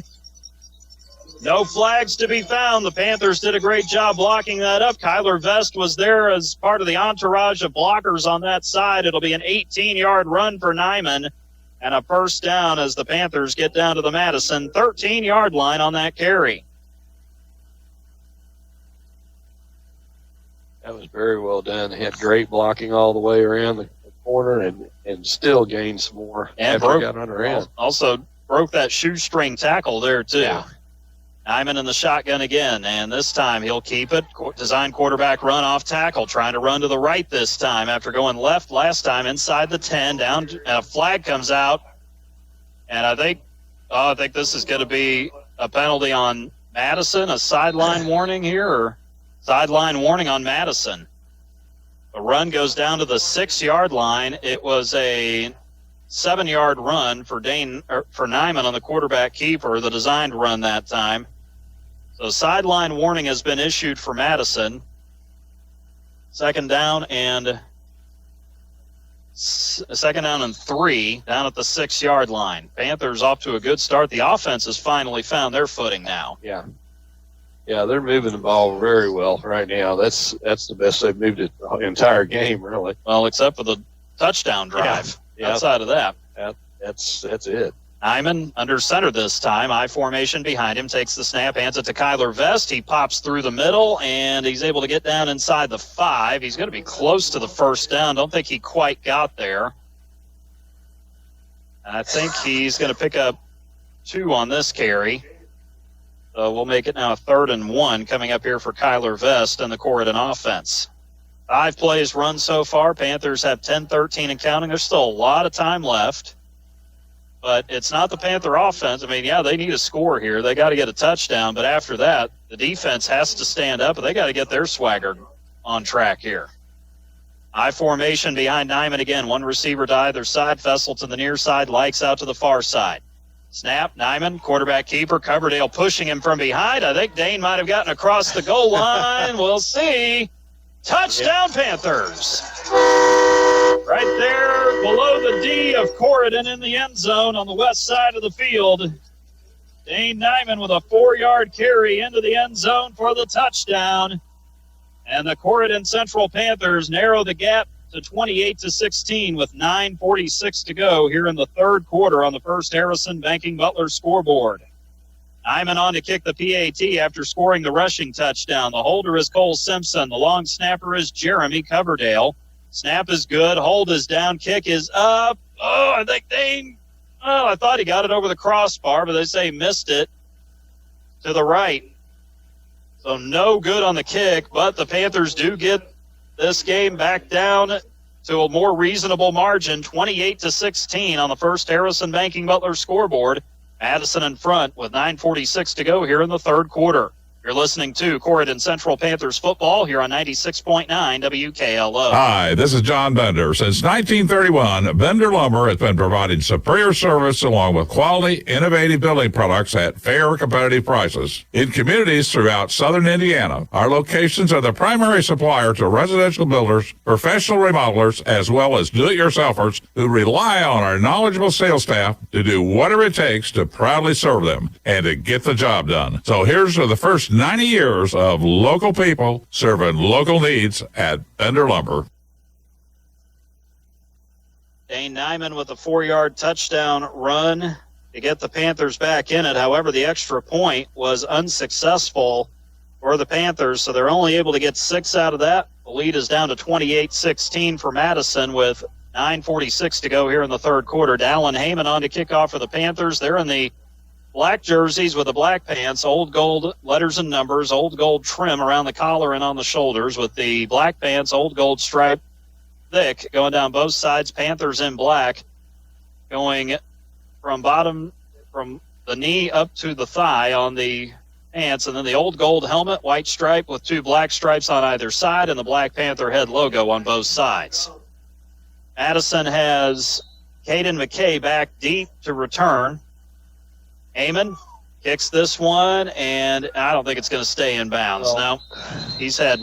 No flags to be found. The Panthers did a great job blocking that up. Kyler Vest was there as part of the entourage of blockers on that side. It'll be an 18-yard run for Nyman and a first down as the Panthers get down to the Madison 13-yard line on that carry. That was very well done. He had great blocking all the way around the corner and still gained some more and after he got under him. Also broke that shoestring tackle there, too. Yeah. Nyman in the shotgun again, and this time he'll keep it. Design quarterback run off tackle, trying to run to the right this time after going left last time inside the 10, down, and a flag comes out. And I think this is going to be a penalty on Madison, a sideline warning here, or sideline warning on Madison. The run goes down to the 6-yard line. It was a 7-yard run for Nyman on the quarterback keeper, the designed run that time. So sideline warning has been issued for Madison. Second down and 3 down at the 6-yard line. Panthers off to a good start. The offense has finally found their footing now. Yeah, they're moving the ball very well right now. That's the best they've moved it the entire game, really. Well, except for the touchdown drive. Yeah. Outside of that. That's it. Nyman under center this time. I formation behind him. Takes the snap, hands it to Kyler Vest. He pops through the middle, and he's able to get down inside the 5. He's going to be close to the first down. Don't think he quite got there. I think he's going to pick up 2 on this carry. So we'll make it now a 3rd and 1 coming up here for Kyler Vest and the Corydon offense. 5 plays run so far. Panthers have 10-13 and counting. There's still a lot of time left. But it's not the Panther offense. I mean, yeah, they need a score here. They got to get a touchdown. But after that, the defense has to stand up, and they got to get their swagger on track here. I formation behind Nyman again. 1 receiver to either side. Fessel to the near side. Likes out to the far side. Snap, Nyman, quarterback keeper. Coverdale pushing him from behind. I think Dane might have gotten across the goal line. We'll see. Touchdown, Panthers. Right there below the D of Corydon in the end zone on the west side of the field. Dane Nyman with a 4-yard carry into the end zone for the touchdown. And the Corydon Central Panthers narrow the gap to 28-16 with 9:46 to go here in the third quarter on the First Harrison Banking Butler scoreboard. Nyman on to kick the PAT after scoring the rushing touchdown. The holder is Cole Simpson. The long snapper is Jeremy Coverdale. Snap is good. Hold is down. Kick is up. I think I thought he got it over the crossbar, but they say missed it to the right. So no good on the kick, but the Panthers do get this game back down to a more reasonable margin, 28-16 on the First Harrison Banking Butler scoreboard. Madison in front with 9:46 to go here in the third quarter. You're listening to Corydon Central Panthers football here on 96.9 WKLO. Hi, this is John Bender. Since 1931, Bender Lumber has been providing superior service along with quality, innovative building products at fair, competitive prices. In communities throughout southern Indiana, our locations are the primary supplier to residential builders, professional remodelers, as well as do-it-yourselfers who rely on our knowledgeable sales staff to do whatever it takes to proudly serve them and to get the job done. So here's to the first 90 years of local people serving local needs at Bender Lumber. Dane Nyman with a 4-yard touchdown run to get the Panthers back in it. However, the extra point was unsuccessful for the Panthers, so they're only able to get 6 out of that. The lead is down to 28-16 for Madison with 9:46 to go here in the third quarter. Dallin Heyman on to kick off for the Panthers. They're in the black jerseys with the black pants, old gold letters and numbers, old gold trim around the collar and on the shoulders with the black pants, old gold stripe thick going down both sides. Panthers in black going from the knee up to the thigh on the pants, and then the old gold helmet, white stripe with 2 black stripes on either side, and the Black Panther head logo on both sides. Madison has Caden McKay back deep to return. Amon kicks this one, and I don't think it's going to stay in bounds. No, he's had